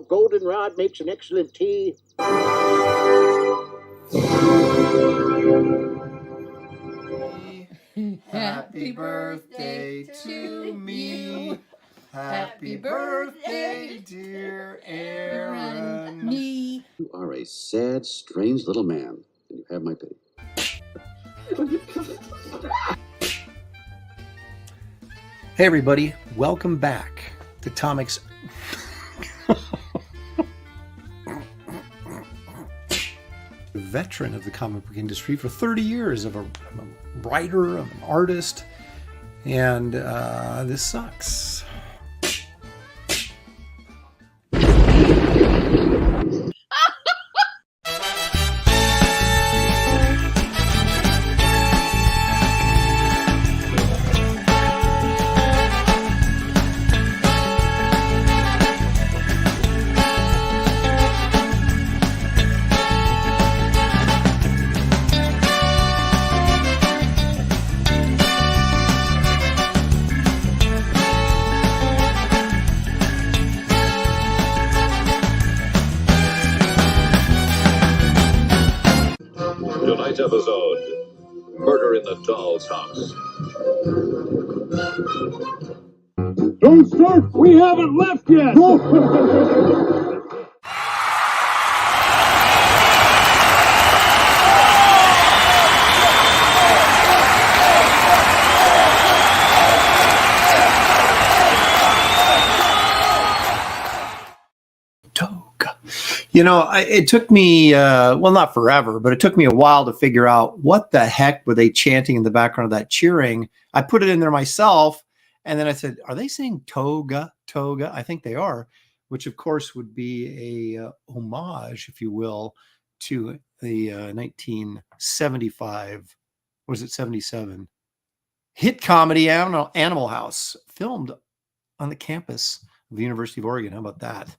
goldenrod makes an excellent tea. Happy birthday to me. Happy birthday, dear Aaron. Me. You are a sad, strange little man, and you have my pity. Hey everybody, welcome back to Tomic's veteran of the comic book industry for 30 years. I'm a writer, I'm an artist, and this sucks. Tonight's episode, Murder in the Doll's House. Don't start! We haven't left yet! You know, it took me, well, not forever, but it took me a while to figure out what the heck were they chanting in the background of that cheering. I put it in there myself, and then I said, are they saying toga, toga? I think they are, which of course would be a homage, if you will, to the 1975, was it 77, hit comedy Animal House, filmed on the campus of the University of Oregon. How about that?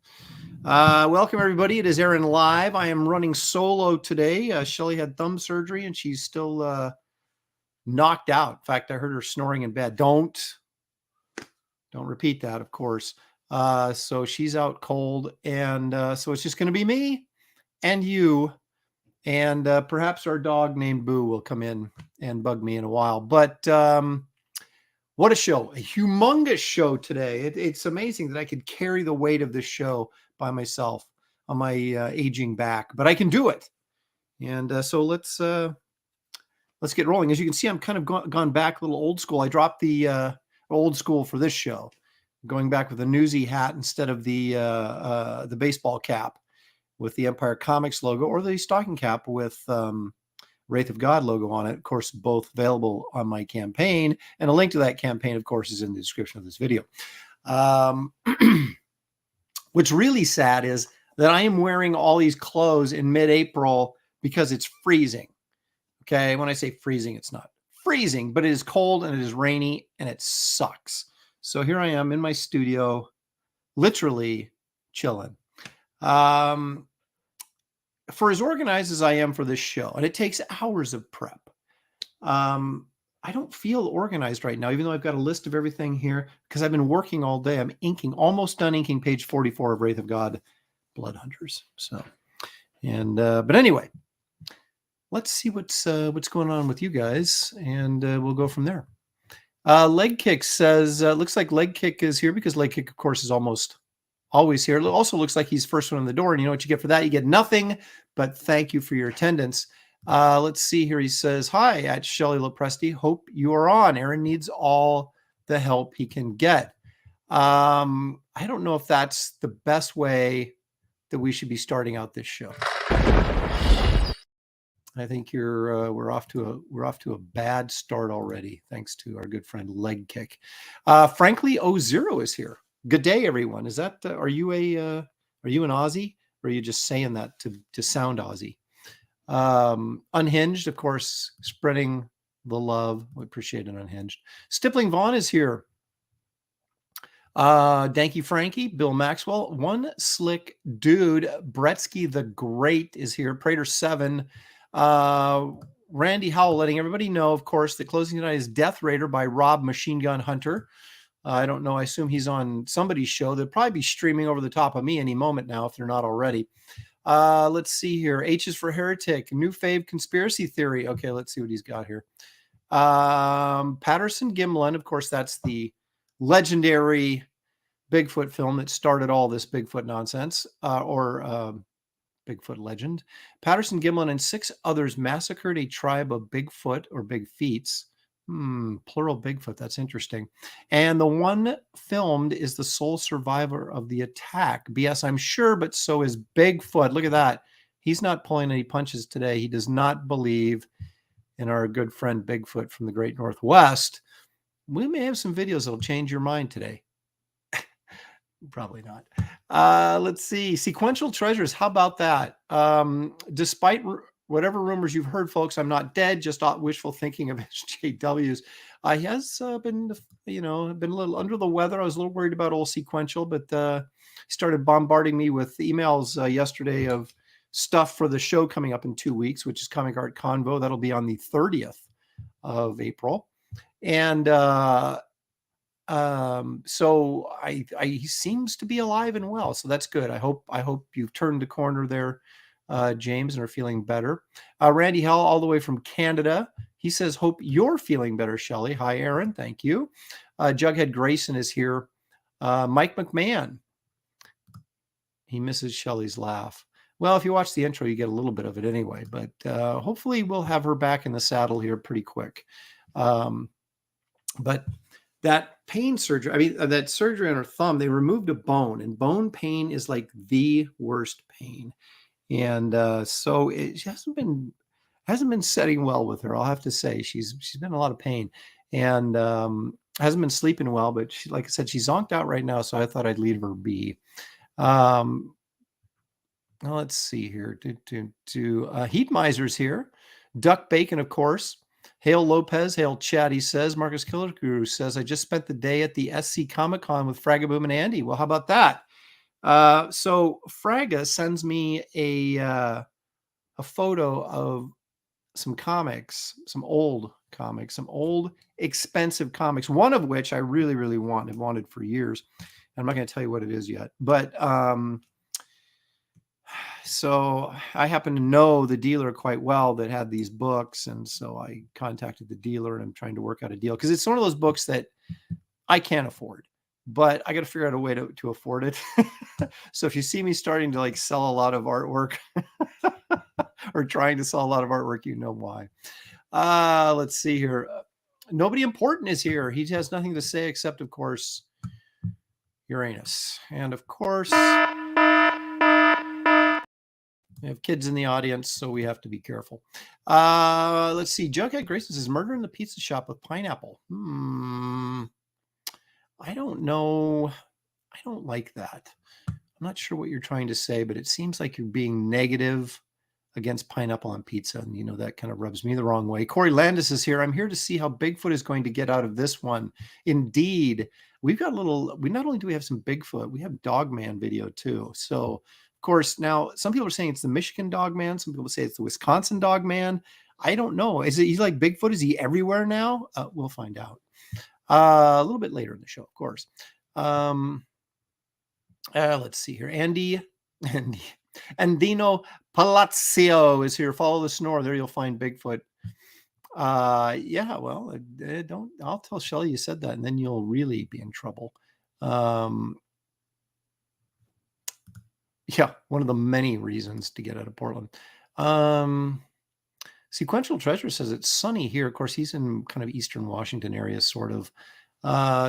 Welcome, everybody. It is Aaron Live. I am running solo today. Shelley had thumb surgery, and she's still knocked out. In fact, I heard her snoring in bed. Don't repeat that, of course. So she's out cold, and so it's just going to be me and you, and perhaps our dog named Boo will come in and bug me in a while. But what a show, a humongous show today. It's amazing that I could carry the weight of this show by myself on my aging back, but I can do it. And so let's get rolling. As you can see, I'm kind of gone back a little old school. I dropped the old school for this show, going back with a newsy hat instead of the baseball cap with the Empire Comics logo, or the stocking cap with Wraith of God logo on it. Of course, both available on my campaign, and a link to that campaign, of course, is in the description of this video. What's really sad is that I am wearing all these clothes in mid-April because it's freezing. Okay, when I say freezing, it's not freezing, but it is cold and it is rainy and it sucks. So here I am in my studio, literally chilling. For as organized as I am for this show, and it takes hours of prep, I don't feel organized right now, even though I've got a list of everything here, because I've been working all day. I'm inking, almost done inking page 44 of Wraith of God, Blood Hunters. So, and but anyway, let's see what's going on with you guys, and we'll go from there. Leg Kick says, looks like Leg Kick is here because Leg Kick, of course, is almost always here. It also looks like he's first one in the door, and you know what you get for that? You get nothing, but thank you for your attendance. Let's see here. He says, hi, at Shelley Lopresti. Hope you are on. Aaron needs all the help he can get. I don't know if that's the best way that we should be starting out this show. I think we're off to a bad start already, thanks to our good friend Leg Kick. Frankly, O0 is here. Good day, everyone. Is that are you an Aussie, or are you just saying that to sound Aussie? Unhinged, of course, spreading the love. We appreciate it, Unhinged. Stippling Vaughn is here. Danky Frankie, Bill Maxwell, One Slick Dude, Bretsky the Great is here. Prater 7, Randy Howell letting everybody know, of course, that closing tonight is Death Raider by Rob Machine Gun Hunter. I don't know. I assume he's on somebody's show. They'll probably be streaming over the top of me any moment now if they're not already. Let's see here. H is for heretic. New fave conspiracy theory. Okay, let's see what he's got here. Patterson Gimlin. Of course, that's the legendary Bigfoot film that started all this Bigfoot nonsense, Bigfoot legend. Patterson Gimlin and 6 others massacred a tribe of Bigfoot or Big Feets. Plural Bigfoot. That's interesting. And the one filmed is the sole survivor of the attack. BS, I'm sure, but so is Bigfoot. Look at that. He's not pulling any punches today. He does not believe in our good friend Bigfoot from the Great Northwest. We may have some videos that'll change your mind today. Probably not. Let's see. Sequential treasures. How about that? Despite whatever rumors you've heard, folks, I'm not dead. Just wishful thinking of SJWs. He has been a little under the weather. I was a little worried about old Sequential, but he started bombarding me with emails yesterday of stuff for the show coming up in 2 weeks, which is Comic Art Convo. That'll be on the 30th of April. And so he seems to be alive and well, so that's good. I hope you've turned the corner there, James, and are feeling better. Randy Hell, all the way from Canada, he says, hope you're feeling better, Shelley. Hi, Aaron. Thank you. Jughead Grayson is here. Mike McMahon, he misses Shelley's laugh. Well, if you watch the intro, you get a little bit of it anyway, but hopefully we'll have her back in the saddle here pretty quick. But that pain surgery, that surgery on her thumb, they removed a bone, and bone pain is like the worst pain. And so it hasn't been setting well with her. I'll have to say she's been in a lot of pain, and hasn't been sleeping well, but she, like I said, she's zonked out right now. So I thought I'd leave her be. Well, let's see here. Heat Miser's here. Duck Bacon, of course. Hail Lopez, hail Chad, he says. Marcus Killer Guru says, I just spent the day at the SC Comic Con with Fragaboom and Andy. Well, how about that? So Fraga sends me a photo of some comics, some old expensive comics, one of which I really, really wanted for years. I'm not going to tell you what it is yet, but so I happen to know the dealer quite well that had these books. And so I contacted the dealer, and I'm trying to work out a deal because it's one of those books that I can't afford, but I got to figure out a way to afford it. So if you see me starting to like sell a lot of artwork or trying to sell a lot of artwork, you know why. Let's see here. Nobody important is here. He has nothing to say except, of course, Uranus. And of course, we have kids in the audience, so we have to be careful. Let's see. Jughead Grayson says, murder in the pizza shop with pineapple. I don't know. I don't like that. I'm not sure what you're trying to say, but it seems like you're being negative against pineapple on pizza. And, that kind of rubs me the wrong way. Corey Landis is here. I'm here to see how Bigfoot is going to get out of this one. Indeed. We've got not only do we have some Bigfoot, we have Dogman video too. So, of course, now some people are saying it's the Michigan Dogman. Some people say it's the Wisconsin Dogman. I don't know. He's like Bigfoot? Is he everywhere now? We'll find out a little bit later in the show, of course. Let's see here. Andino Palazzo is here. Follow the snore. There you'll find Bigfoot. Yeah, well, I'll tell Shelley you said that, and then you'll really be in trouble. Yeah, one of the many reasons to get out of Portland. Sequential Treasure says it's sunny here. Of course, he's in kind of Eastern Washington area, sort of.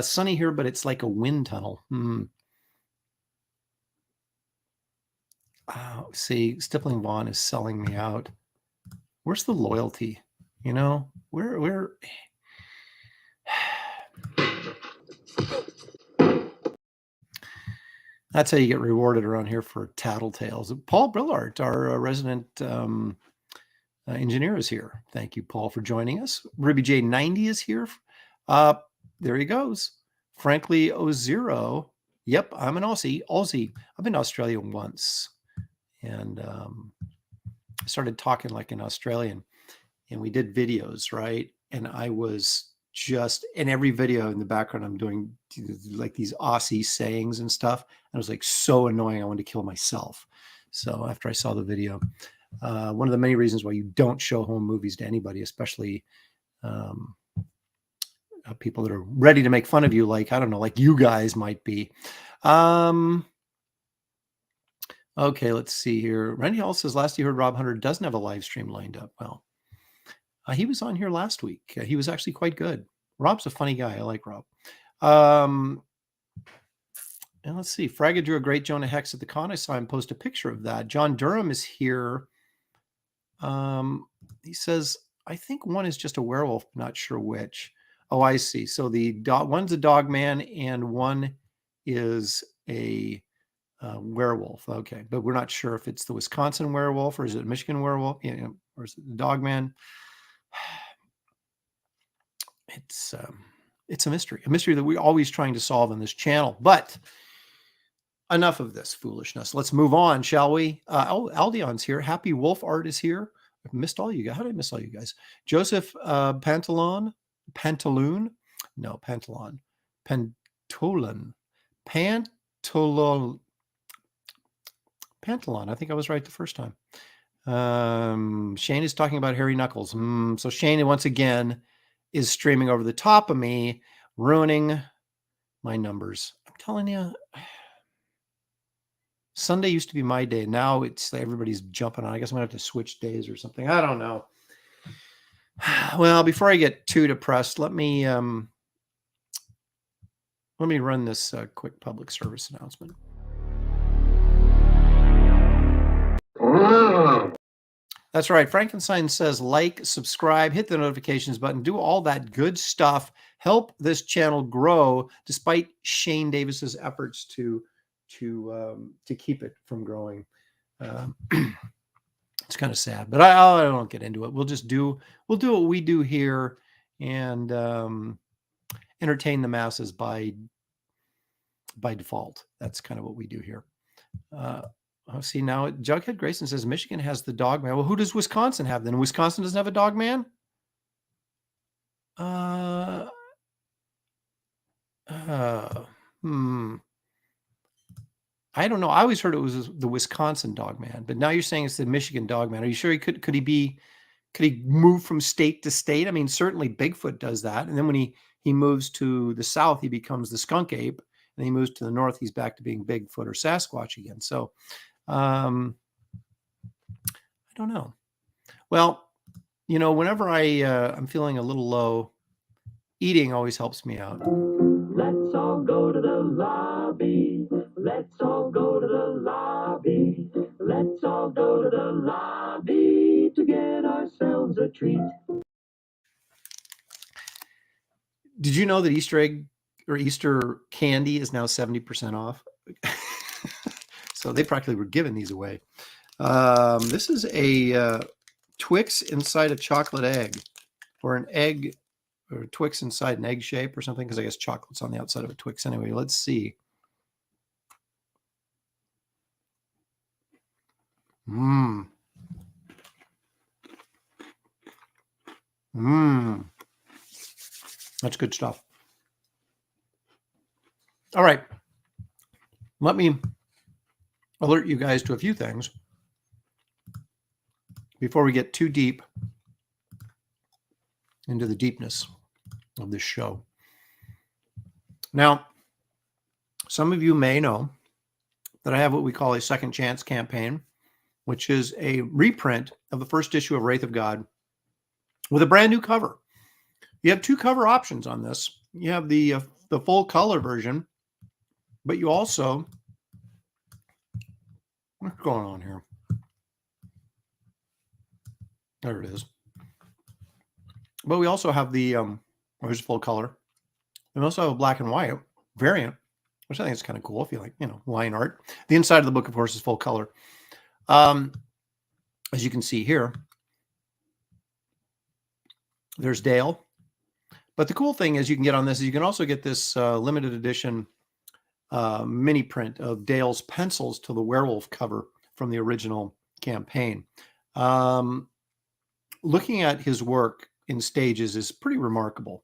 Sunny here, but it's like a wind tunnel. See, Stippling Vaughn is selling me out. Where's the loyalty? Where that's how you get rewarded around here for tattletales. Paul Brillart, our resident engineer, is here. Thank you, Paul, for joining us. Ruby J90 is here. There he goes. Frankly, O0. Yep, I'm an Aussie. I've been to Australia once. And I started talking like an Australian. And we did videos, right? And I was just in every video in the background, I'm doing like these Aussie sayings and stuff. And it was like so annoying. I wanted to kill myself. So after I saw the video, one of the many reasons why you don't show home movies to anybody, especially people that are ready to make fun of you, like, I don't know, like you guys might be. Okay, let's see here. Randy Hall says last he heard Rob Hunter doesn't have a live stream lined up. Well, he was on here last week. He was actually quite good. Rob's a funny guy. I like Rob. And let's see. Fragga drew a great Jonah Hex at the con. I saw him post a picture of that. John Durham is here. He says, I think one is just a werewolf, not sure which. Oh, I see. So one's a dog man and one is a werewolf. Okay, but we're not sure if it's the Wisconsin werewolf or is it a Michigan werewolf, or is it the dog man? It's a mystery that we're always trying to solve on this channel. But enough of this foolishness. Let's move on, shall we? Aldion's here. Happy Wolf Art is here. I've missed all you guys. How did I miss all you guys? Joseph Pantaloon. No, Pantolon. Pantolon. Pantolon. I think I was right the first time. Shane is talking about hairy knuckles. So Shane, once again, is streaming over the top of me, ruining my numbers. I'm telling you, Sunday used to be my day. Now it's everybody's jumping on. I guess I'm going to have to switch days or something. I don't know. Well, before I get too depressed, let me run this quick public service announcement. That's right. Frankenstein says like, subscribe, hit the notifications button, do all that good stuff. Help this channel grow despite Shane Davis's efforts to keep it from growing. It's kind of sad, but I don't get into it. We'll do what we do here and entertain the masses by default. That's kind of what we do here. See, now Jughead Grayson says Michigan has the dog man. Well, who does Wisconsin have then? Wisconsin doesn't have a dog man? I don't know. I always heard it was the Wisconsin dog man, but now you're saying it's the Michigan dog man. Are you sure he could he move from state to state? I mean, certainly Bigfoot does that. And then when he moves to the south, he becomes the skunk ape. And he moves to the north, he's back to being Bigfoot or Sasquatch again. So I don't know. Well, whenever I'm feeling a little low, eating always helps me out. Let's all go to the lobby. Let's all go to the lobby. Let's all go to the lobby to get ourselves a treat. Did you know that Easter egg or Easter candy is now 70% off? So they practically were giving these away. This is a Twix inside a chocolate egg, or an egg, or Twix inside an egg shape or something, because I guess chocolate's on the outside of a Twix anyway. Let's see. That's good stuff. All right. Let me alert you guys to a few things before we get too deep into the deepness of this show. Now, some of you may know that I have what we call a second chance campaign, which is a reprint of the first issue of Wraith of God with a brand new cover. You have two cover options on this. You have the full color version, but you also, what's going on here? There it is. But we also have the, here's full color. We also have a black and white variant, which I think is kind of cool if you like, line art. The inside of the book, of course, is full color. As you can see here, there's Dale. But the cool thing is you can get on this, is you can also get this limited edition mini print of Dale's pencils to the werewolf cover from the original campaign. Looking at his work in stages is pretty remarkable.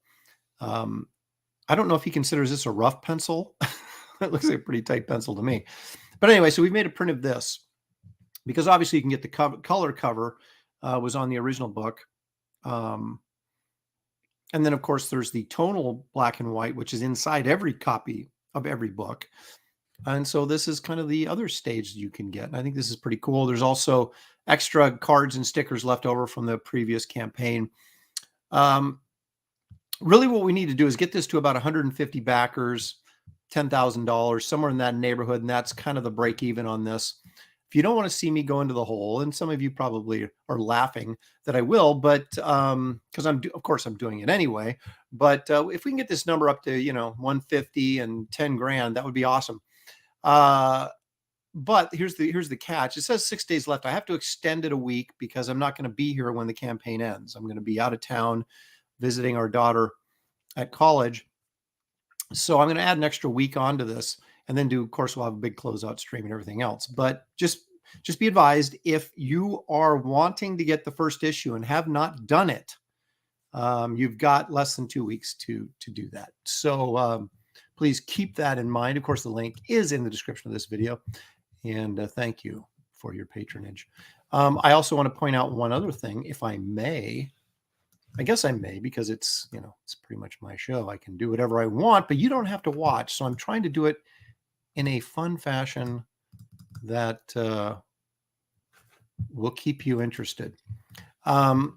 I don't know if he considers this a rough pencil. It looks like a pretty tight pencil to me. But anyway, so we've made a print of this because obviously you can get the color cover was on the original book. And then, of course, there's the tonal black and white, which is inside every copy of every book. And so this is kind of the other stage you can get. And I think this is pretty cool. There's also extra cards and stickers left over from the previous campaign. Really what we need to do is get this to about 150 backers, $10,000, somewhere in that neighborhood. And that's kind of the break even on this. If you don't want to see me go into the hole, and some of you probably are laughing that I will, but because of course I'm doing it anyway. But if we can get this number up to 150 and 10 grand, that would be awesome. But here's the catch. It says 6 days left. I have to extend it a week because I'm not going to be here when the campaign ends. I'm going to be out of town visiting our daughter at college. So I'm going to add an extra week onto this, and then of course, we'll have a big closeout stream and everything else. But just be advised, if you are wanting to get the first issue and have not done it, you've got less than 2 weeks to do that. So please keep that in mind. Of course, the link is in the description of this video. And thank you for your patronage. I also want to point out one other thing, if I may. I guess I may, because it's pretty much my show. I can do whatever I want, but you don't have to watch. So I'm trying to do it in a fun fashion that will keep you interested. Okay,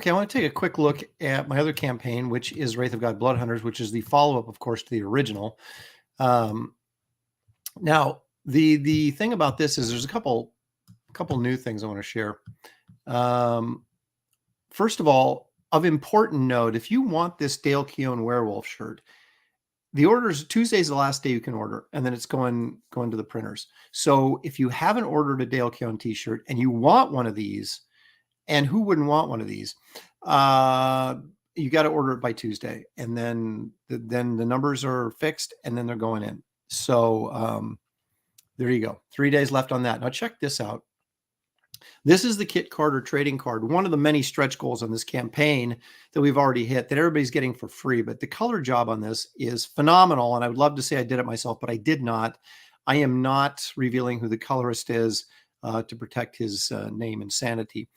I want to take a quick look at my other campaign, which is Wraith of God Blood Hunters, which is the follow-up, of course, to the original. Now, the thing about this is there's a couple new things I want to share. First of all, of important note, if you want this Dale Keown werewolf shirt, the order is Tuesday's the last day you can order, and then it's going to the printers. So if you haven't ordered a Dale Keown t-shirt and you want one of these, and who wouldn't want one of these, you got to order it by Tuesday, and then the numbers are fixed, and then they're going in. So there you go. 3 days left on that. Now check this out. This is the Kit Carter trading card, one of the many stretch goals on this campaign that we've already hit, that everybody's getting for free. But the color job on this is phenomenal, and I would love to say I did it myself, but I did not. I am not revealing who the colorist is to protect his name and sanity,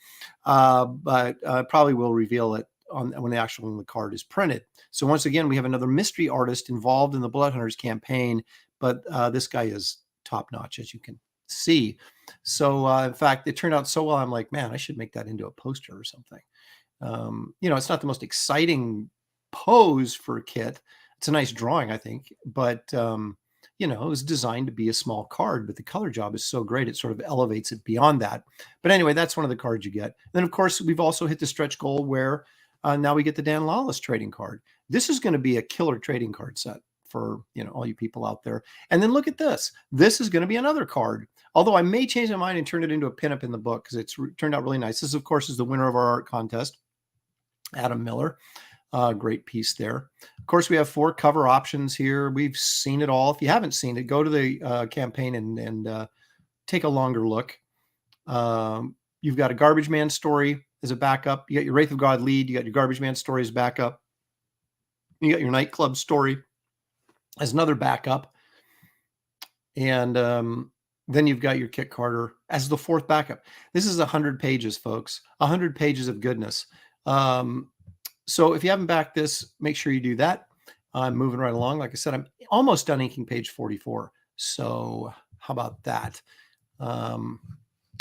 but I probably will reveal it when the card is printed. So once again, we have another mystery artist involved in the Blood Hunters campaign, but this guy is top-notch, as you can see. So in fact, it turned out so well, I'm like, man, I should make that into a poster or something. It's not the most exciting pose for a kit. It's a nice drawing, I think, but it was designed to be a small card, but the color job is so great, it sort of elevates it beyond that. But anyway, that's one of the cards you get. And then of course, we've also hit the stretch goal where now we get the Dan Lawless trading card. This is going to be a killer trading card set for all you people out there. And then look at this. This is going to be another card. Although I may change my mind and turn it into a pinup in the book because it's turned out really nice. This, of course, is the winner of our art contest, Adam Miller. Great piece there. Of course, we have 4 cover options here. We've seen it all. If you haven't seen it, go to the campaign and take a longer look. You've got a Garbage Man story as a backup. You got your Wraith of God lead. You got your Garbage Man story as backup. You got your nightclub story as another backup. And then you've got your Kit Carter as the 4th backup. This is 100 pages, folks. 100 pages of goodness. So if you haven't backed this, make sure you do that. I'm moving right along. Like I said, I'm almost done inking page 44. So how about that?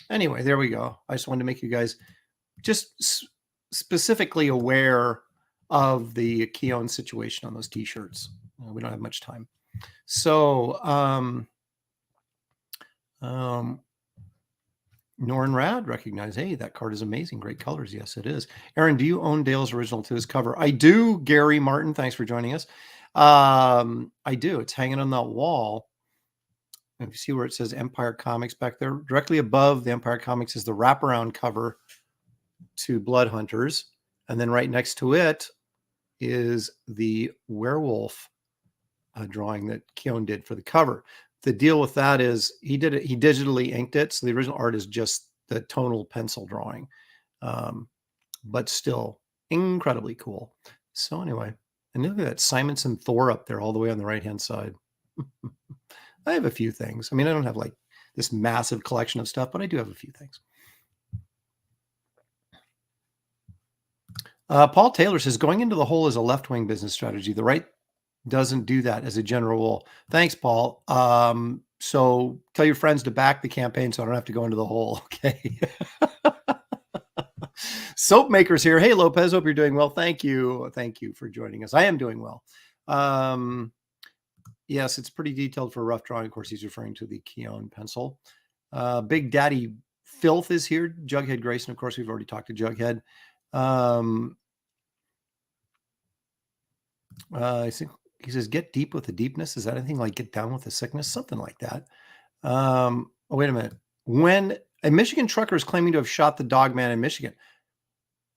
Anyway, there we go. I just wanted to make you guys just specifically aware of the Keown situation on those t-shirts. We don't have much time. So Norrin Rad recognized, hey, that card is amazing. Great colors. Yes, it is. Aaron, do you own Dale's original to his cover? I do, Gary Martin. Thanks for joining us. I do. It's hanging on that wall. If you see where it says Empire Comics back there, directly above the Empire Comics is the wraparound cover to Blood Hunters. And then right next to it is the werewolf drawing that Keown did for the cover. The deal with that is he digitally inked it. So the original art is just the tonal pencil drawing, but still incredibly cool. So anyway, and look at that Simonson Thor up there all the way on the right-hand side. I have a few things. I mean, I don't have like this massive collection of stuff, but I do have a few things. Paul Taylor says, going into the hole is a left-wing business strategy. The right doesn't do that as a general rule. Thanks, Paul. So tell your friends to back the campaign so I don't have to go into the hole. Okay. Soap Makers here. Hey, Lopez. Hope you're doing well. Thank you. Thank you for joining us. I am doing well. Yes, it's pretty detailed for a rough drawing. Of course, he's referring to the Keon pencil. Big Daddy Filth is here. Jughead Grayson. Of course, we've already talked to Jughead. I think he says, get deep with the deepness. Is that anything like get down with the sickness? Something like that. Oh, wait a minute. When a Michigan trucker is claiming to have shot the dog man in Michigan,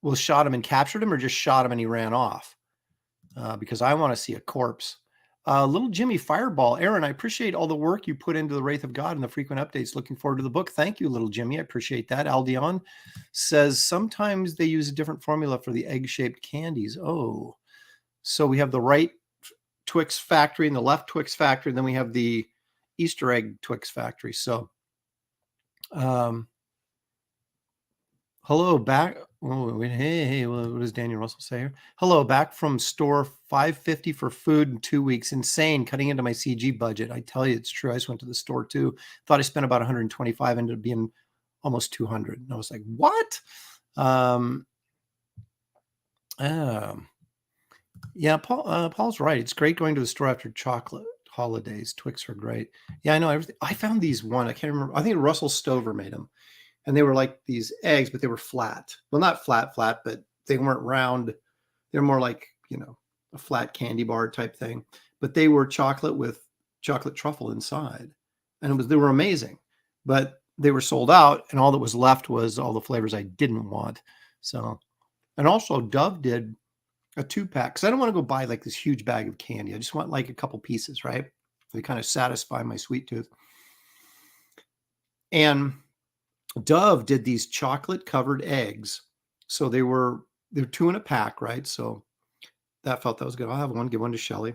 well, shot him and captured him or just shot him and he ran off? Because I want to see a corpse. Little Jimmy Fireball. Aaron, I appreciate all the work you put into the Wraith of God and the frequent updates. Looking forward to the book. Thank you, little Jimmy. I appreciate that. Aldion says sometimes they use a different formula for the egg-shaped candies. Oh, so we have the right Twix factory and the left Twix factory. And then we have the Easter egg Twix factory. So, hello back. Oh, hey, what does Daniel Russell say here? Hello, back from store $5.50 for food in 2 weeks. Insane, cutting into my CG budget. I tell you, it's true. I just went to the store too. Thought I spent about 125, ended up being almost 200. And I was like, what? Yeah, Paul's right. It's great going to the store after chocolate holidays. Twix are great. Yeah, I know everything. I found these one. I can't remember. I think Russell Stover made them. And they were like these eggs, but they were flat. Well, not flat, but they weren't round. They're more like, a flat candy bar type thing. But they were chocolate with chocolate truffle inside. And they were amazing. But they were sold out, and all that was left was all the flavors I didn't want. So, and also Dove did a 2-pack, because I don't want to go buy like this huge bag of candy. I just want like a couple pieces, right? They kind of satisfy my sweet tooth. And Dove did these chocolate covered eggs. So they're 2 in a pack, right? So that was good. I'll have one, give one to Shelley.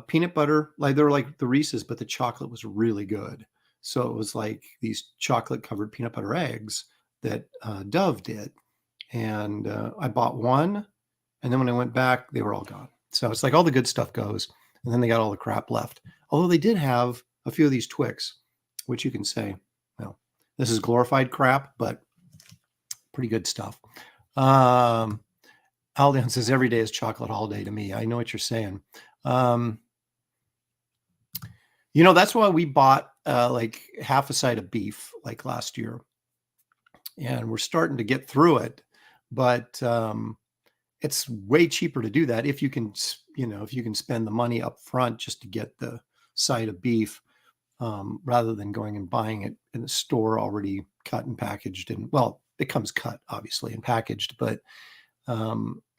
Peanut butter, like they were like the Reese's, but the chocolate was really good. So it was like these chocolate covered peanut butter eggs that Dove did. And I bought one. And then when I went back, they were all gone. So it's like all the good stuff goes. And then they got all the crap left. Although they did have a few of these Twix, which you can say, well, this is glorified crap, but pretty good stuff. Aldion says every day is chocolate holiday to me. I know what you're saying. That's why we bought like half a side of beef like last year. And we're starting to get through it. But it's way cheaper to do that if you can spend the money up front just to get the side of beef, rather than going and buying it in the store already cut and packaged. And well, it comes cut obviously and packaged, but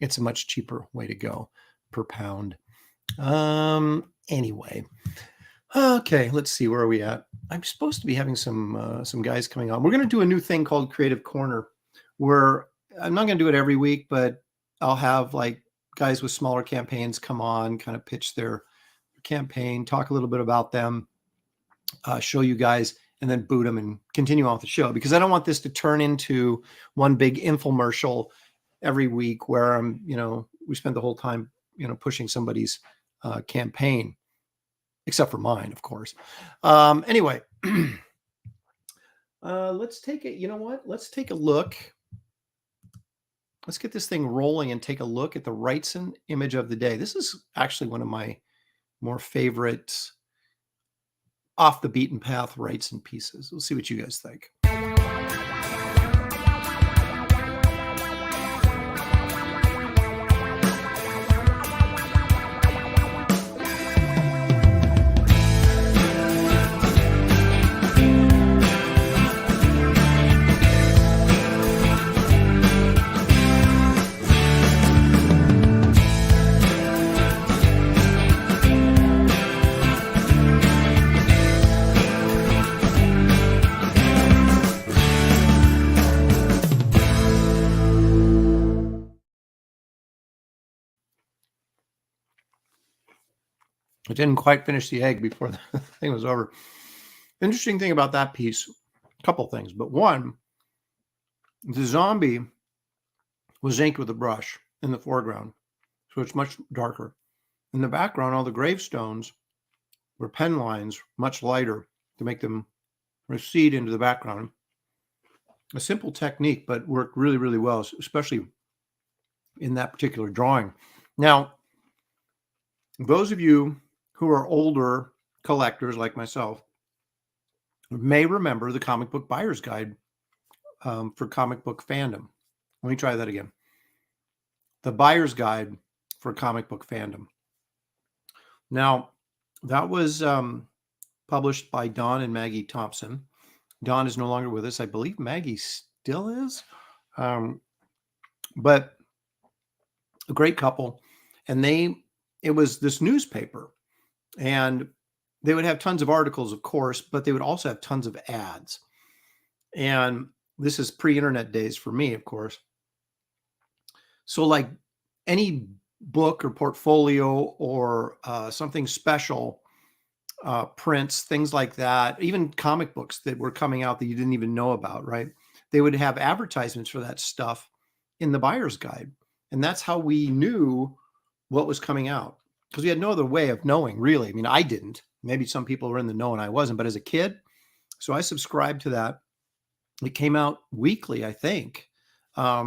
it's a much cheaper way to go per pound. Anyway, okay, let's see, where are we at? I'm supposed to be having some guys coming on. We're going to do a new thing called Creative Corner, where I'm not going to do it every week, but I'll have like guys with smaller campaigns come on, kind of pitch their campaign, talk a little bit about them, show you guys, and then boot them and continue on with the show, because I don't want this to turn into one big infomercial every week where we spend the whole time, pushing somebody's campaign, except for mine, of course. Anyway, let's take it. You know what? Let's take a look. Let's get this thing rolling and take a look at the Wrightson image of the day. This is actually one of my more favorite off the beaten path Wrightson pieces. We'll see what you guys think. I didn't quite finish the egg before the thing was over. Interesting thing about that piece, a couple things, but one, the zombie was inked with a brush in the foreground, so it's much darker. In the background, all the gravestones were pen lines, much lighter to make them recede into the background. A simple technique, but worked really, really well, especially in that particular drawing. Now, those of you who are older collectors like myself may remember the comic book buyer's guide for comic book fandom. Let me try that again. The buyer's guide for comic book fandom. Now, that was published by Don and Maggie Thompson. Don is no longer with us. I believe Maggie still is. But a great couple. And it was this newspaper. And they would have tons of articles, of course, but they would also have tons of ads. And this is pre-internet days for me, of course. So like any book or portfolio or something special, prints, things like that, even comic books that were coming out that you didn't even know about, right? They would have advertisements for that stuff in the buyer's guide. And that's how we knew what was coming out, because we had no other way of knowing, really. I mean, I didn't. Maybe some people were in the know and I wasn't, but as a kid, so I subscribed to that. It came out weekly, I think. But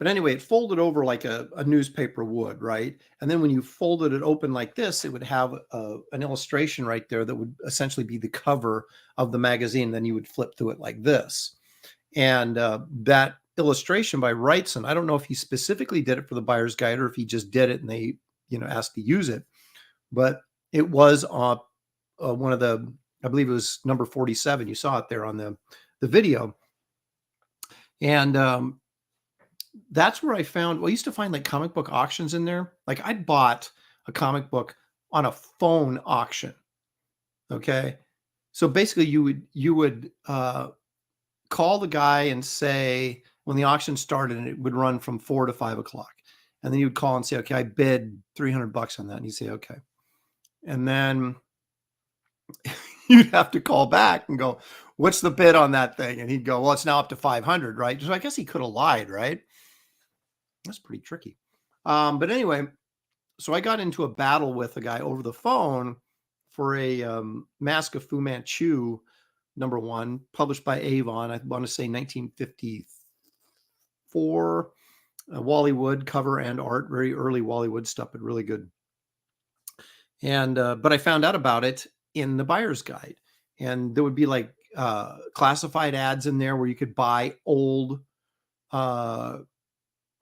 anyway, it folded over like a newspaper would, right? And then when you folded it open like this, it would have an illustration right there that would essentially be the cover of the magazine. Then you would flip through it like this. And that illustration by Wrightson, I don't know if he specifically did it for the buyer's guide or if he just did it and they, asked to use it. But it was one of the, I believe it was number 47. You saw it there on the video. And that's where I found, I used to find like comic book auctions in there. Like I bought a comic book on a phone auction. Okay. So basically you would call the guy and say when the auction started, and it would run from 4 to 5 o'clock. And then you would call and say, okay, I bid $300 on that. And you say, okay. And then you'd have to call back and go, what's the bid on that thing? And he'd go, well, it's now up to 500, right? So I guess he could have lied, right? That's pretty tricky. But anyway, so I got into a battle with a guy over the phone for a Mask of Fu Manchu #1, published by Avon. I want to say 1954. Wally Wood cover and art, very early Wally Wood stuff, but really good. And but I found out about it in the buyer's guide, and there would be like classified ads in there where you could buy old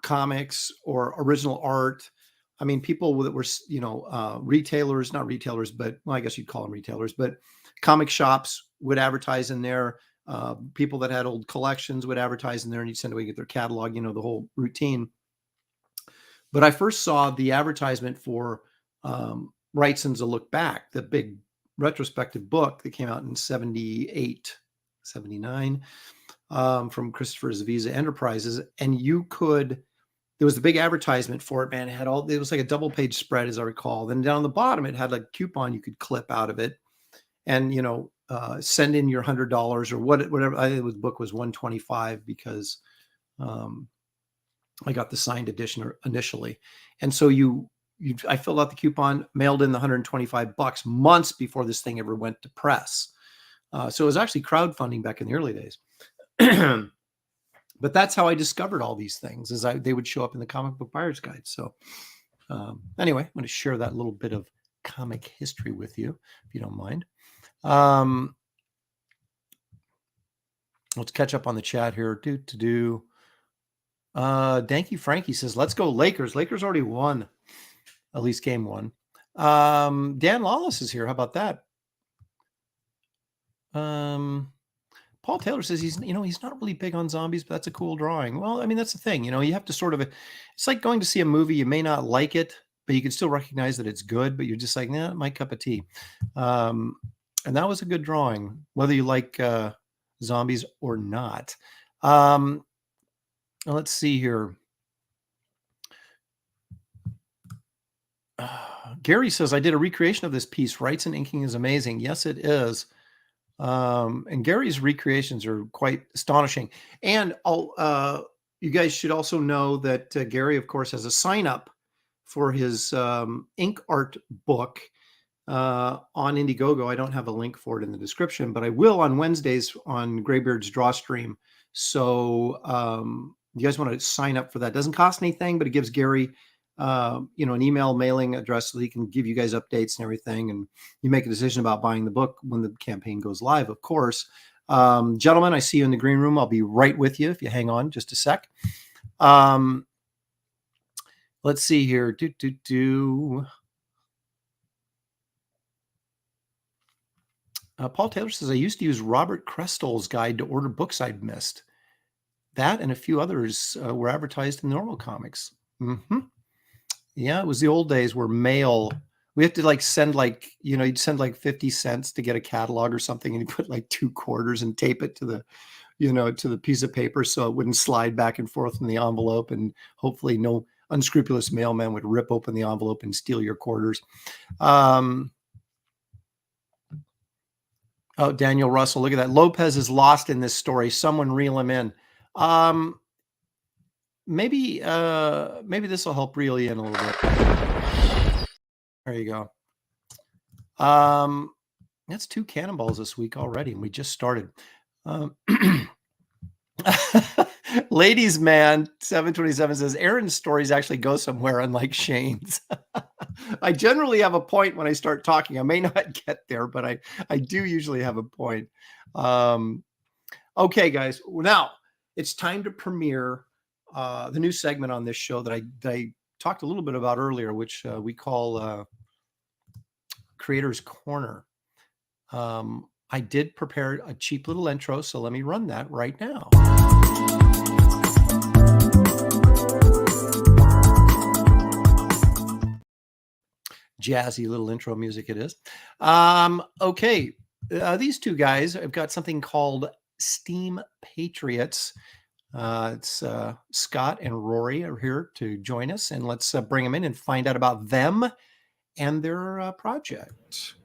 comics or original art. I mean, people that were, retailers, not retailers, but well, I guess you'd call them retailers, but comic shops would advertise in there. People that had old collections would advertise in there, and you'd send away, get their catalog, the whole routine. But I first saw the advertisement for Wrightson's A Look Back, the big retrospective book that came out in 78, 79, from Christopher Zavisa Enterprises. And there was the big advertisement for it, man. It was like a double page spread, as I recall. Then down the bottom, it had like a coupon you could clip out of it and, send in your $100 or whatever. I think the book was $125 because I got the signed edition initially. And so I filled out the coupon, mailed in the $125 months before this thing ever went to press. So it was actually crowdfunding back in the early days. But that's how I discovered all these things, they would show up in the comic book buyer's guide. So anyway, I'm going to share that little bit of comic history with you, if you don't mind. Let's catch up on the chat here. Danky Frankie says, let's go Lakers. Lakers already won, at least game 1. Dan Lawless is here. How about that? Paul Taylor says he's not really big on zombies, but that's a cool drawing. Well, I mean, that's the thing, you have to sort of, it's like going to see a movie. You may not like it, but you can still recognize that it's good, but you're just like, nah, my cup of tea. And that was a good drawing, whether you like zombies or not. Let's see here. Gary says, I did a recreation of this piece. Writes and inking is amazing. Yes, it is. And Gary's recreations are quite astonishing. And you guys should also know that Gary, of course, has a sign up for his ink art book on Indiegogo. I don't have a link for it in the description, but I will on Wednesdays on Graybeard's Draw Stream. So you guys want to sign up for that. It doesn't cost anything, but it gives Gary an email mailing address so that he can give you guys updates and everything. And you make a decision about buying the book when the campaign goes live, of course. Gentlemen, I see you in the green room. I'll be right with you if you hang on just a sec. Let's see here. Paul Taylor says, I used to use Robert Crestall's guide to order books I'd missed. That and a few others were advertised in normal comics. Mm-hmm. Yeah, it was the old days where mail, we have to send you'd send 50 cents to get a catalog or something, and you put 2 quarters and tape it to the, to the piece of paper so it wouldn't slide back and forth in the envelope, and hopefully no unscrupulous mailman would rip open the envelope and steal your quarters. Oh, Daniel Russell, look at that. Lopez is lost in this story. Someone reel him in. Maybe this will help reel you in a little bit. There you go. That's 2 cannonballs this week already, and we just started. Ladies Man 727 says Aaron's stories actually go somewhere, unlike Shane's. I generally have a point when I start talking. I may not get there, but I do usually have a point. Okay, guys. Now it's time to premiere the new segment on this show that I talked a little bit about earlier, which we call Creator's Corner. I did prepare a cheap little intro, so let me run that right now. Jazzy little intro music it is. Okay, these 2 guys have got something called Steam Patriots. It's Scott and Rory are here to join us, and let's bring them in and find out about them and their project.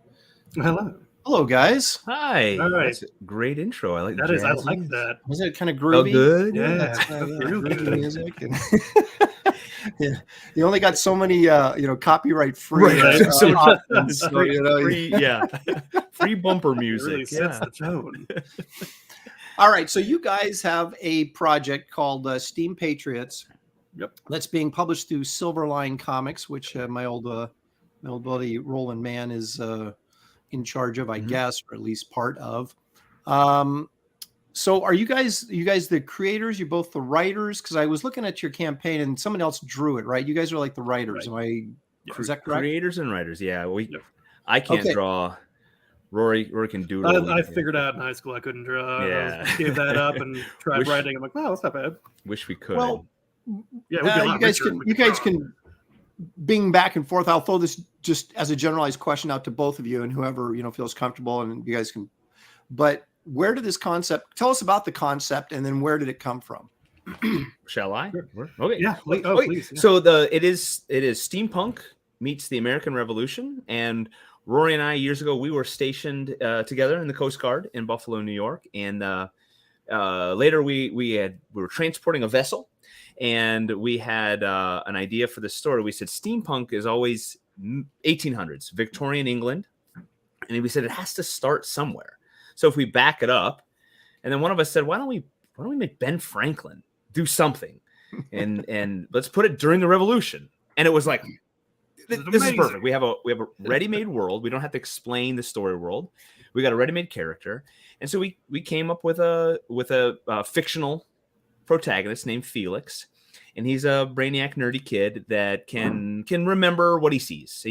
Hello, guys. Hi. All right. That's a great intro. I like That the is, I jazz. like that. Was it kind of Felt groovy? good. Yeah. That's, Real groovy good. music. And yeah, you only got so many, copyright free. Right. So options, so, free bumper It music. really sets the tone. All right, so you guys have a project called Steam Patriots. Yep. That's being published through Silverline Comics, which my old buddy Roland Mann is in charge of, I guess, or at least part of. So are you guys the creators? You're both the writers? Because I was looking at your campaign and someone else drew it, right? You guys are like the writers. Right. Is that correct? Creators and writers. Yeah. I can't draw. Rory can do it. I figured out in high school I couldn't draw. Yeah. I gave that up and tried writing. I'm like, wow, that's not bad. Wish we could. Well, Yeah, it would be a lot you guys can bing back and forth. I'll throw this just as a generalized question out to both of you and whoever feels comfortable, and you guys can. But where did this concept? Tell us about the concept, and then where did it come from? Shall I? Sure. Okay. Yeah. Please. Yeah. So it is steampunk meets the American Revolution, and Rory and I years ago we were stationed together in the Coast Guard in Buffalo, New York, and later we were transporting a vessel, and we had an idea for the story. We said steampunk is always 1800s Victorian England, and we said it has to start somewhere. So if we back it up, and then one of us said, why don't we make Ben Franklin do something, and let's put it during the Revolution. And it was like, this is perfect. We have a ready-made world. We don't have to explain the story world. We got a ready-made character, and so we came up with a fictional protagonist named Felix, and he's a brainiac, nerdy kid that can remember what he sees.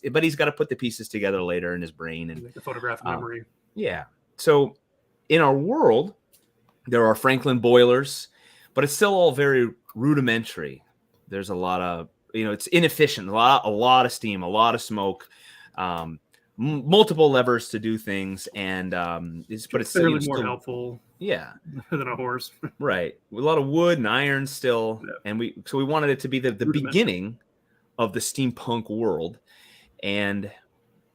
But he's got to put the pieces together later in his brain and the photographic memory. Yeah. So in our world, there are Franklin boilers, but it's still all very rudimentary. There's a lot of it's inefficient. A lot of steam, a lot of smoke, multiple levers to do things, and it's fairly more helpful. Yeah, than a horse. Right. A lot of wood and iron still, and we wanted it to be the beginning of the steampunk world, And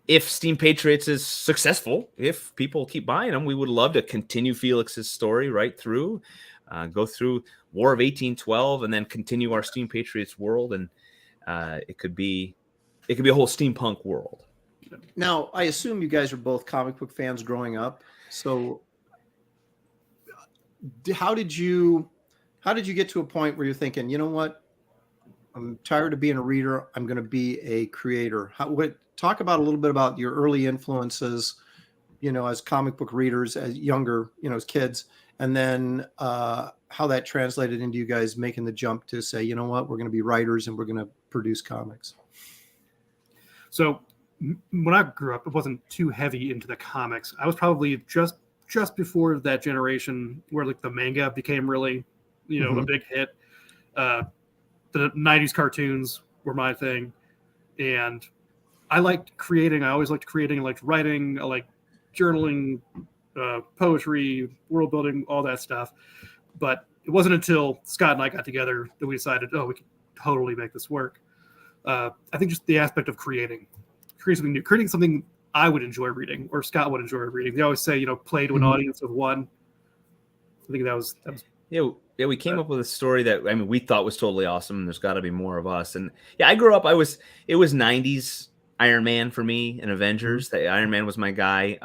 if Steam Patriots is successful, if people keep buying them, we would love to continue Felix's story right through, go through War of 1812, and then continue our Steam Patriots world. And it could be a whole steampunk world. Now, I assume you guys are both comic book fans growing up. So how did you get to a point where you're thinking, you know what? I'm tired of being a reader. I'm going to be a creator. Talk about a little bit about your early influences, as comic book readers, as younger, as kids, and then how that translated into you guys making the jump to say, you know what, we're going to be writers and we're going to produce comics. So when I grew up, it wasn't too heavy into the comics. I was probably just before that generation where like the manga became really, a big hit. The 90s cartoons were my thing. And I liked creating. I always liked creating. I liked writing. I liked journaling, poetry, world building, all that stuff. But it wasn't until Scott and I got together that we decided, we could totally make this work. I think just the aspect of creating something new, creating something I would enjoy reading or Scott would enjoy reading. They always say, play to an audience of one. I think that was. Yeah, we came up with a story that we thought was totally awesome. And there's got to be more of us. And yeah, I grew up. It was 90s Iron Man for me and Avengers. That Iron Man was my guy.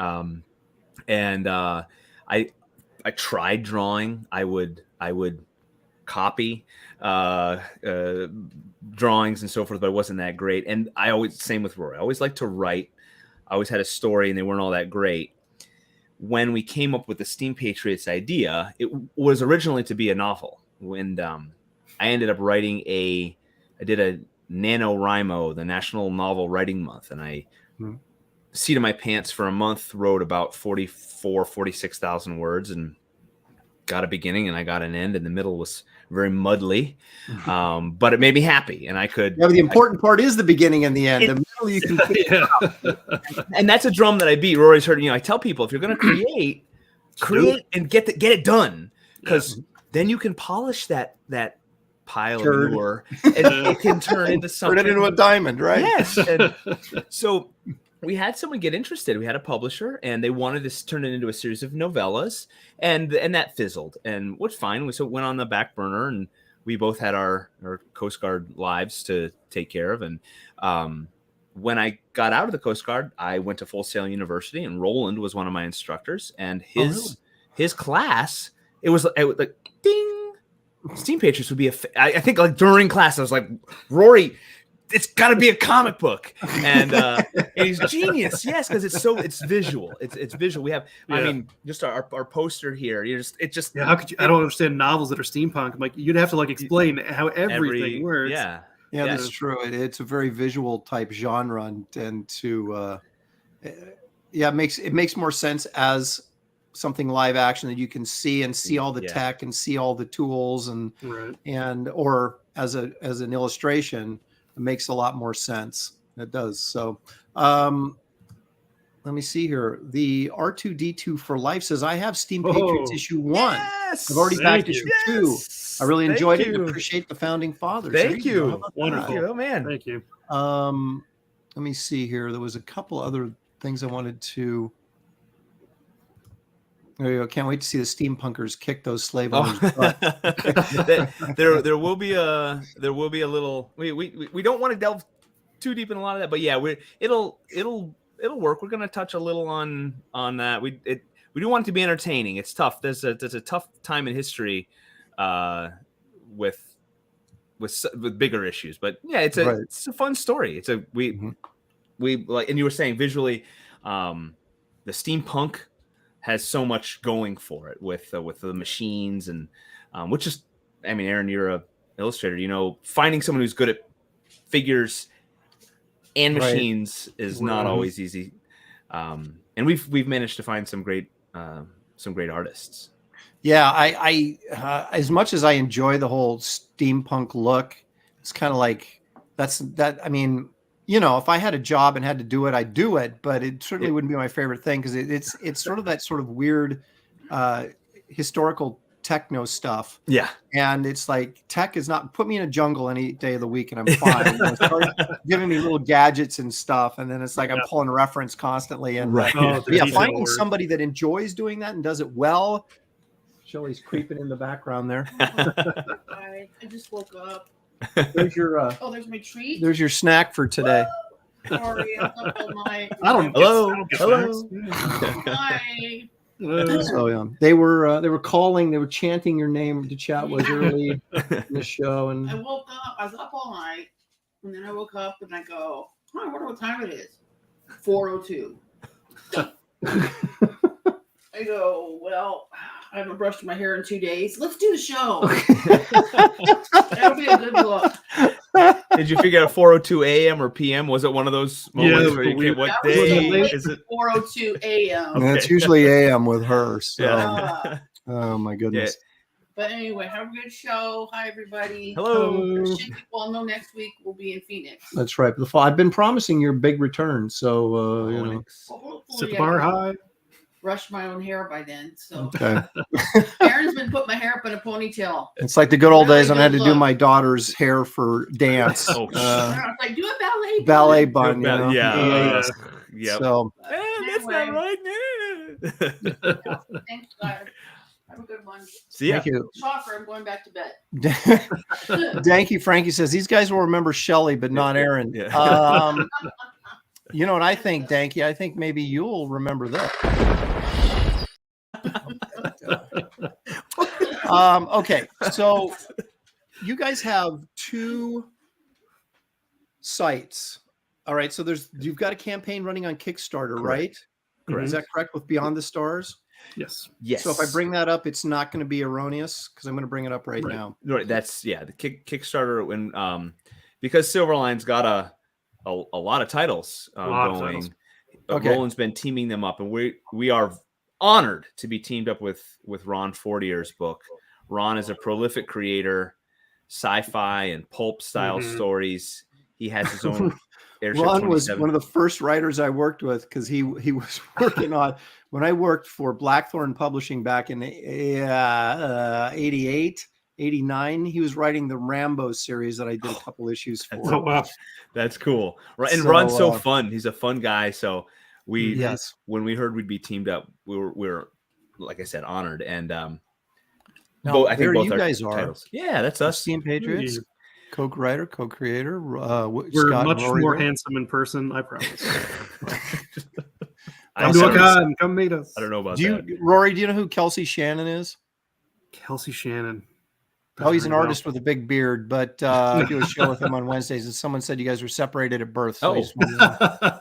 And I tried drawing. I would copy drawings and so forth, but it wasn't that great. And same with Rory. I always liked to write. I always had a story, and they weren't all that great. When we came up with the Steam Patriots idea, it was originally to be a novel. When I ended up writing I did a NaNoWriMo, the National Novel Writing Month, and I seat of my pants for a month, wrote about 46,000 words, and got a beginning and I got an end, and the middle was very muddly, but it made me happy, and I could. Yeah, but the important part is the beginning and the end. The middle you can, and that's a drum that I beat. Rory's heard. I tell people, if you're going to create and get it done, because then you can polish that pile of manure, and it can turn into something. Turn it into a diamond, right? Yes. And so we had someone get interested. We had a publisher, and they wanted to turn it into a series of novellas, and that fizzled, and was fine. So it went on the back burner, and we both had our Coast Guard lives to take care of. And when I got out of the Coast Guard, I went to Full Sail University, and Roland was one of my instructors, and his class, it was like ding, Steam Patriots would be I think like during class I was like, Rory, it's got to be a comic book, and he's genius. Yes, because it's visual. It's visual. We have, just our poster here. How could you? I don't understand novels that are steampunk. Like you'd have to explain how everything works. Yeah, that's true. It's a very visual type genre, and it makes more sense as something live action that you can see all the tech and see all the tools or as an illustration. It makes a lot more sense. It does. So let me see here. The R2D2 for Life says, I have Steam Patriots issue 1. Yes! I've already backed issue 2. I really enjoyed it and you. Appreciate the founding fathers. Thank you. Wonderful. Oh, man. Thank you. Let me see here. There was a couple other things I wanted to. There you go. Can't wait to see the steampunkers kick those slave owners' butt. there will be a little. We don't want to delve too deep in a lot of that, but yeah, it'll work. We're going to touch a little on that. We do want it to be entertaining. It's tough. There's a tough time in history with bigger issues, but yeah, it's a fun story. We like, and you were saying visually, the steampunk has so much going for it with the machines and which is, Aaron, you're a illustrator. Finding someone who's good at figures and machines is not always easy. And we've managed to find some great artists. Yeah, I as much as I enjoy the whole steampunk look, it's kind of like if I had a job and had to do it, I'd do it, but it certainly wouldn't be my favorite thing because it's sort of that sort of weird historical techno stuff. Yeah. And it's like tech is not put me in a jungle any day of the week and I'm fine. Start giving me little gadgets and stuff. And then it's like I'm pulling reference constantly. And Right. Finding somebody that enjoys doing that and does it well. Shelley's creeping in the background there. I just woke up. There's your there's my treat. There's your snack for today. Sorry, I'm up all night. Hello. Hi. So they were calling, they were chanting your name to chat with early in the show, and I woke up. I was up all night, and then I woke up and I go, I wonder what time it is. 4:02. I go, well, I haven't brushed my hair in 2 days. Let's do the show. That'll be a good look. Did you figure out 4:02 a.m. or p.m.? Was it one of those moments where you came, what day is it? 4:02 a.m. And it's usually a.m. with her. So. Yeah. Oh my goodness. But anyway, have a good show. Hi, everybody. Hello. Well, no, next week we'll be in Phoenix. That's right. I've been promising your big return. So, you know. Well, set the bar high. Brush my own hair by then. So Okay. Aaron's been putting my hair up in a ponytail. It's like the good old days when I had to do look. my daughter's hair for dance. I was like, do a ballet bun. You know? Yeah. So that's not right. Thanks, guys. Have a good one. See ya. Thank you. Shocker, I'm going back to bed. Thank you, Frankie says these guys will remember Shelley, but not Aaron. Yeah. You know what I think, Danky? I think maybe you'll remember that. Okay, so you guys have 2 sites. All right, so you've got a campaign running on Kickstarter, right? Correct. Is that correct with Beyond the Stars? Yes. Yes. So if I bring that up, it's not going to be erroneous because I'm going to bring it up right now. Right. That's the Kickstarter when because Silverline's got a lot of titles going. Roland's been teaming them up, and we are honored to be teamed up with Ron Fortier's book. Ron is a prolific creator, sci-fi and pulp style stories. He has his own. Ron was one of the first writers I worked with because he was working on when I worked for Blackthorn Publishing back in 88, 89. He was writing the Rambo series that I did a couple issues for. Oh, wow. That's cool. Right. And Ron's so fun. He's a fun guy. So when we heard we'd be teamed up, we were like I said, honored. And I think both you guys are. Titles. Yeah, that's us. Team Patriots. Co-writer, co-creator. We're Scott much more handsome in person, I promise. Come meet us. I don't know about that. Rory, do you know who Kelsey Shannon is? Kelsey Shannon. Oh, he's an artist with a big beard, but I do a show with him on Wednesdays, and someone said you guys were separated at birth. So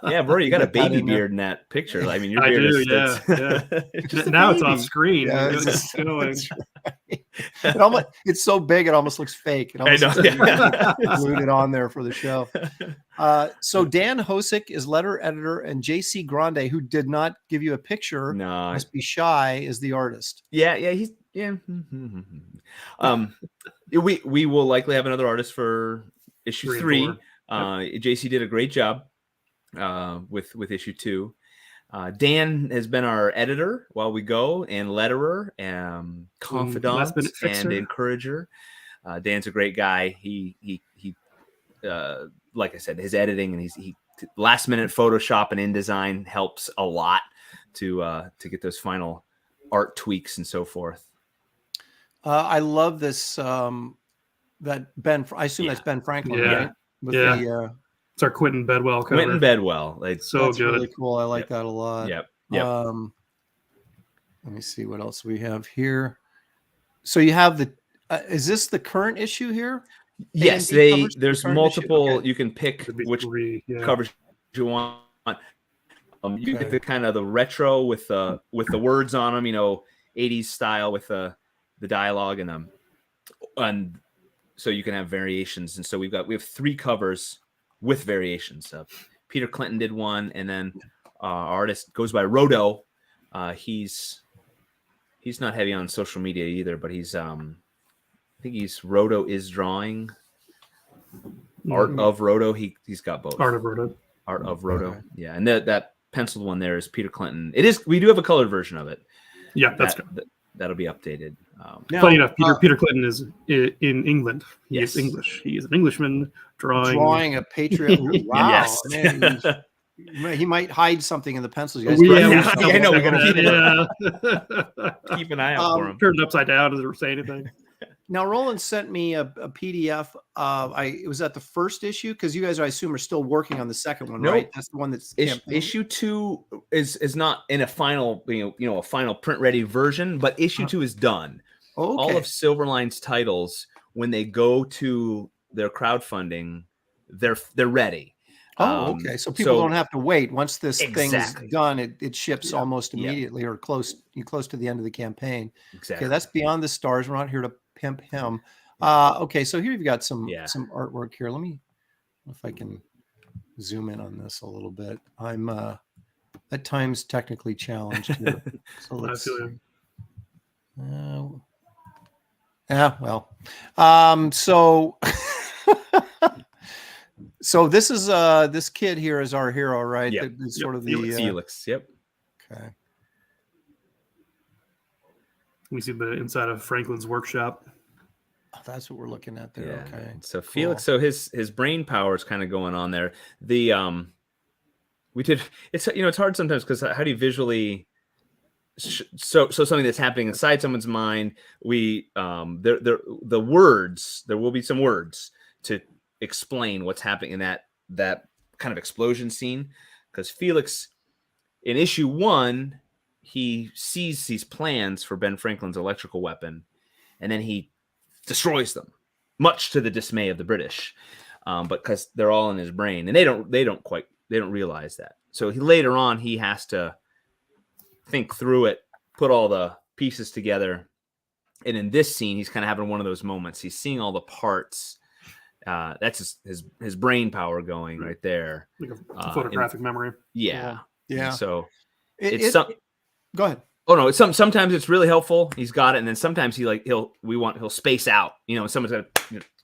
yeah, bro, you got a baby beard in that picture. I mean, your beard is now it's off screen. Yeah, it's so big, it almost looks fake. It almost glued it on there for the show. So Dan Hosick is letter editor, and JC Grande, who did not give you a picture, must be shy, is the artist. He's we will likely have another artist for issue 3. JC did a great job with issue 2. Dan has been our editor while we go, and letterer, confidant, and encourager. Dan's a great guy. He like I said, his editing and he last minute Photoshop and InDesign helps a lot to get those final art tweaks and so forth. I love this. That Ben, I assume that's Ben Franklin, right? With it's our Quentin Bedwell cover. Quentin Bedwell, that's good. Really cool. I like that a lot. Yep. Let me see what else we have here. So you have the. Is this the current issue here? Yes, there's multiple. Okay. You can pick which covers you want. You get the kind of the retro with the words on them, 80s style with the dialogue and so you can have variations. And so we have 3 covers with variations. Peter Clinton did one, and then our artist goes by Rodo. He's not heavy on social media either, but he's I think he's Rodo is drawing. Art of Rodo. He's got both. Art of Rodo. Okay. Yeah, and that penciled one there is Peter Clinton. It is. We do have a colored version of it. Yeah, that's good. that'll be updated. Now, Funny enough, Peter Clinton is in England. He Yes. is English. He is an Englishman drawing a patriot. Wow, Yes. man, he might hide something in the pencils. You guys Yeah, Right? we Yeah, should I know, we double gotta check keep that, yeah. Keep an eye out for him. Turned it upside down. Does it say anything? Now, Roland sent me a PDF. It was at the first issue because you guys, I assume, are still working on the second one, Nope. right? That's the one that's Issue 2 is not in a final, a final print ready version, but issue 2 is done. Okay. All of Silverline's titles, when they go to their crowdfunding, they're ready. Okay. So people don't have to wait. Once this thing's done, it ships almost immediately or close to the end of the campaign. Exactly. Okay, that's Beyond the Stars. We're not here to pimp him. Okay, so here you've got some artwork here. Let me, if I can zoom in on this a little bit. I'm at times technically challenged here. So let's so so this is this kid here is our hero, right? Yep. Sort of the Felix. Yep. Okay. We see the inside of Franklin's workshop. Oh, that's what we're looking at there. Yeah. Okay. So Felix, so his brain power is kind of going on there. The it's hard sometimes because how do you visually so something that's happening inside someone's mind, the words, there will be some words to explain what's happening in that kind of explosion scene, because Felix in issue 1 he sees these plans for Ben Franklin's electrical weapon and then he destroys them, much to the dismay of the British, but because they're all in his brain and they don't realize that. So later on he has to think through it, put all the pieces together, and in this scene he's kind of having one of those moments. He's seeing all the parts. That's his brain power going right there, like a photographic memory. Yeah. So go ahead. Oh no, sometimes it's really helpful. He's got it, and then sometimes he'll space out. Someone's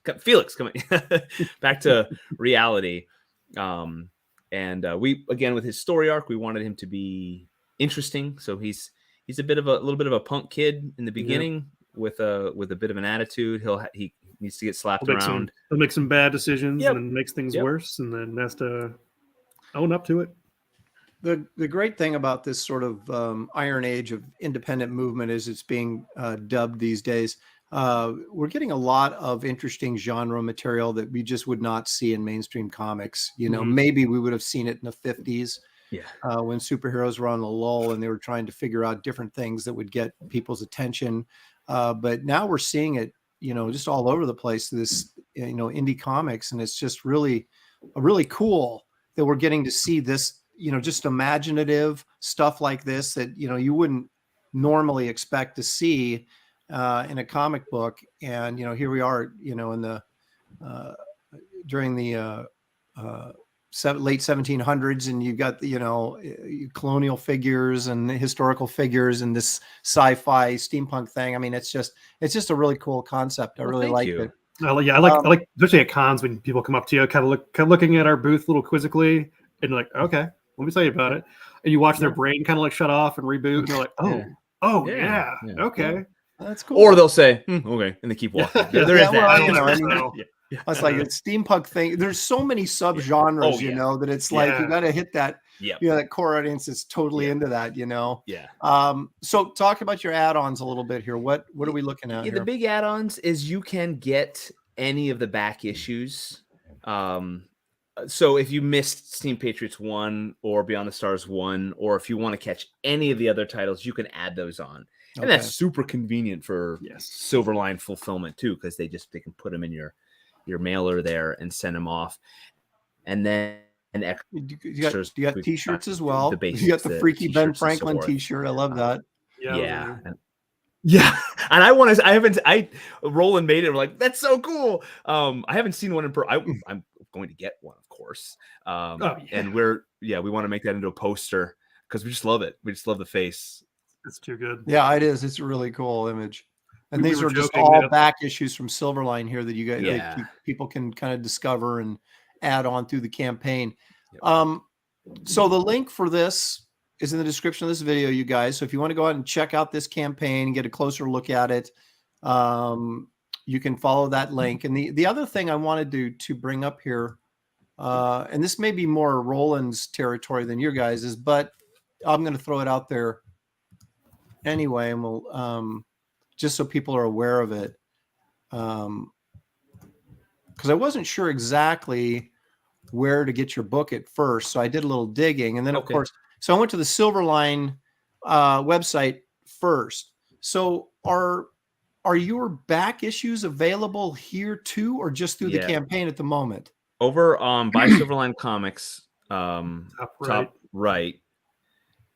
got Felix coming back to reality. And we, again, with his story arc, we wanted him to be interesting. So he's a little bit of a punk kid in the beginning with a bit of an attitude. He needs to get slapped around. He'll make some bad decisions and then makes things worse, and then has to own up to it. The great thing about this sort of Iron Age of independent movement is it's being dubbed these days. We're getting a lot of interesting genre material that we just would not see in mainstream comics. Maybe we would have seen it in the 50s when superheroes were on a lull and they were trying to figure out different things that would get people's attention. But now we're seeing it, just all over the place, this, indie comics. And it's just really cool that we're getting to see this, just imaginative stuff like this that, you wouldn't normally expect to see in a comic book. And, here we are, in the during the late 1700s, and you've got the, colonial figures and historical figures and this sci-fi steampunk thing. I mean, it's just a really cool concept. I really like it. I like especially at cons when people come up to you, kind of looking at our booth a little quizzically, and like, okay, let me tell you about it. And you watch their brain kind of like shut off and reboot, and they're like, yeah, okay. That's cool. Or they'll say, okay, and they keep walking. There is that. It's like a steampunk thing. There's so many subgenres, that it's like you got to hit that. That core audience is totally into that. So talk about your add-ons a little bit here. What are we looking at? The big add-ons is you can get any of the back issues. So if you missed Steam Patriots 1 or Beyond the Stars 1, or if you want to catch any of the other titles, you can add those on. And that's super convenient for Silverline fulfillment too, because they can put them in your mailer there and send them off. And then you got t-shirts as well. You got the freaky Ben Franklin t-shirt. I love that. Yeah. And Roland made it. We're like, that's so cool. I haven't seen one in person. I'm going to get one, of course. And we want to make that into a poster because we just love it. We just love the face. It's too good. Yeah, it is. It's a really cool image. And these are just all back issues from Silverline here that you guys, that people can kind of discover and add on through the campaign. So the link for this is in the description of this video, you guys. So if you want to go out and check out this campaign and get a closer look at it, you can follow that link. And the other thing I wanted to bring up here, and this may be more Roland's territory than your guys's, but I'm going to throw it out there anyway, and we'll just so people are aware of it, because I wasn't sure exactly where to get your book at first, so I did a little digging, and then of course, so I went to the Silverline website first. So are your back issues available here too, or just through the campaign at the moment? Over by Silverline Comics, top right,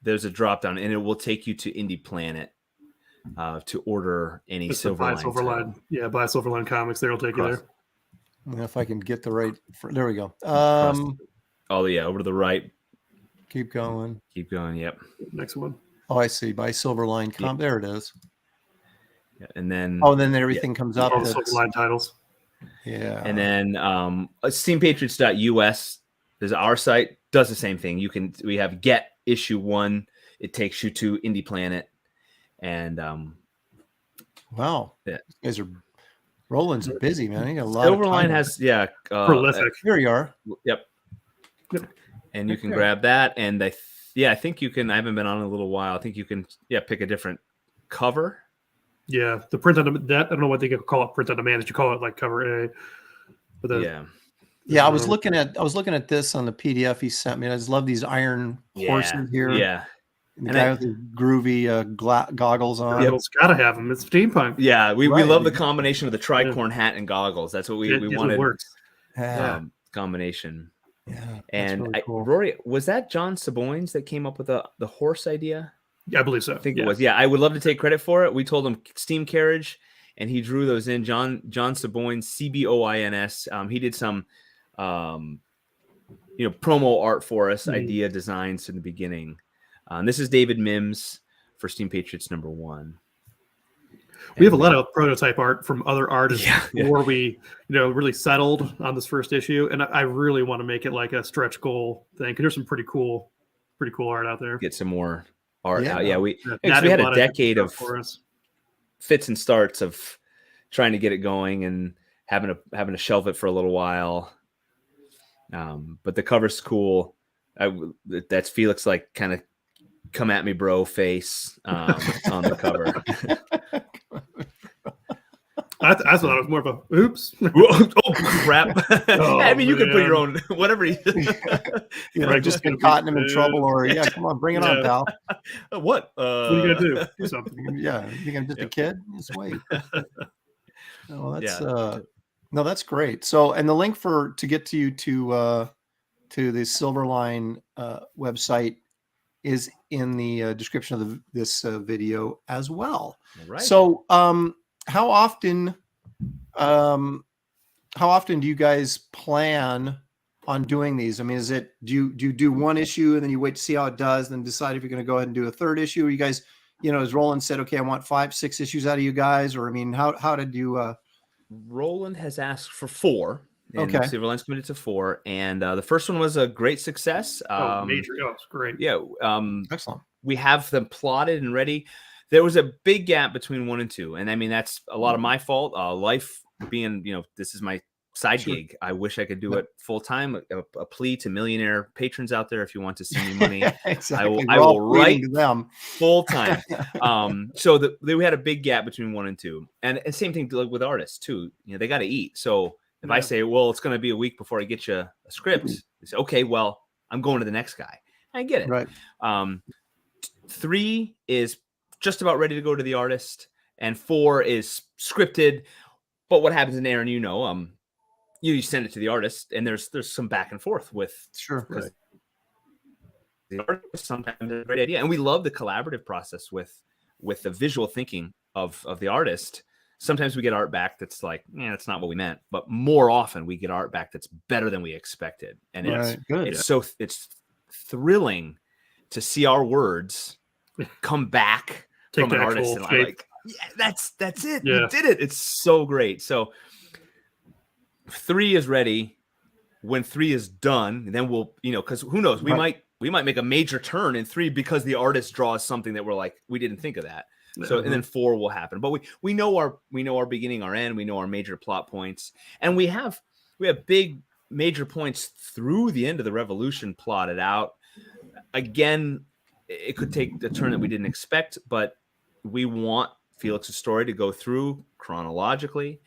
there's a drop down, and it will take you to Indie Planet to order any Silverline. Yeah, buy Silverline Comics. They'll take you there. If I can get the right, there we go. Oh yeah, over to the right. Keep going. Keep going. Yep. Next one. Oh, I see. By Silverline Com. There it is. Yeah, and then then everything comes up. All the Silverline titles. Yeah. And then steampatriots.us is our site. Does the same thing. We have Get Issue 1. It takes you to Indie Planet. And wow. Yeah. You guys are Roland's busy, man. You got a lot Silverline of has prolific. Here you are. Yep. And you can grab that, and I think you can. I haven't been on in a little while. I think you can pick a different cover. Yeah, the print on that. I don't know what they call it, print on demand. That you call it like cover A. But I was looking at this on the PDF he sent me. I just love these iron horses here. Yeah. And the guy with the groovy goggles on. Yeah, it's got to have them. It's steampunk. Yeah, we love the combination of the tricorn hat and goggles. That's what we wanted. Works. Combination. Yeah, and really cool. Rory, was that John Saboines that came up with the horse idea? Yeah, I believe so. I think it was. Yeah, I would love to take credit for it. We told him steam carriage, and he drew those in. John Saboines, Cboins. He did some, promo art for us, idea designs in the beginning. This is David Mims for Steam Patriots #1. We have a lot of prototype art from other artists before we, really settled on this first issue, and I really want to make it like a stretch goal thing. Because there's some pretty cool art out there. Get some more art out. Yeah, we had a decade of for us. fits and starts of trying to get it going and having to shelve it for a little while. But the cover's cool. That's Felix like kind of come at me, bro face on the cover. I thought it was more of a oops. Oh crap! I mean, you can put your own whatever. Just been caught him in trouble, or come on, bring it on, pal. What? What are you gonna do? Something. Yeah, you think I'm just a kid? Just wait. No, that's great. So, and the link to get to you to the Silverline website is in the description of this video as well. Right. So, how often do you guys plan on doing these? I mean, do you do one issue and then you wait to see how it does, then decide if you're going to go ahead and do a third issue? Or you guys, as Roland said, okay, I want 5-6 issues out of you guys, or I mean, how did you? Roland has asked for 4. And okay. Silverline's committed to 4, and the first one was a great success. Major! It's great. Yeah. Excellent. We have them plotted and ready. There was a big gap between 1 and 2, and I mean that's a lot of my fault. Life being, this is my side gig. I wish I could do it full time. A plea to millionaire patrons out there: if you want to send me money, exactly. I will write them full time. So we had a big gap between 1 and 2, and same thing with artists too. They got to eat. So if I say, well, it's going to be a week before I get you a script, they say, okay, well, I'm going to the next guy. I get it. Right. 3 is just about ready to go to the artist, and 4 is scripted. But what happens in there, and you send it to the artist, and there's some back and forth with right. The artist sometimes has a great idea, and we love the collaborative process with the visual thinking of the artist. Sometimes we get art back that's like, that's not what we meant, but more often we get art back that's better than we expected, and it's thrilling to see our words come back from an artist, and I'm like, that's it. You did it. It's so great. So 3 is ready. When 3 is done, then we'll, because who knows, we might might make a major turn in 3 because the artist draws something that we're like, we didn't think of that. So, and then 4 will happen. But we know our beginning, our end. We know our major plot points, and we have big major points through the end of the Revolution plotted out. Again, it could take the turn that we didn't expect, but we want Felix's story to go through chronologically.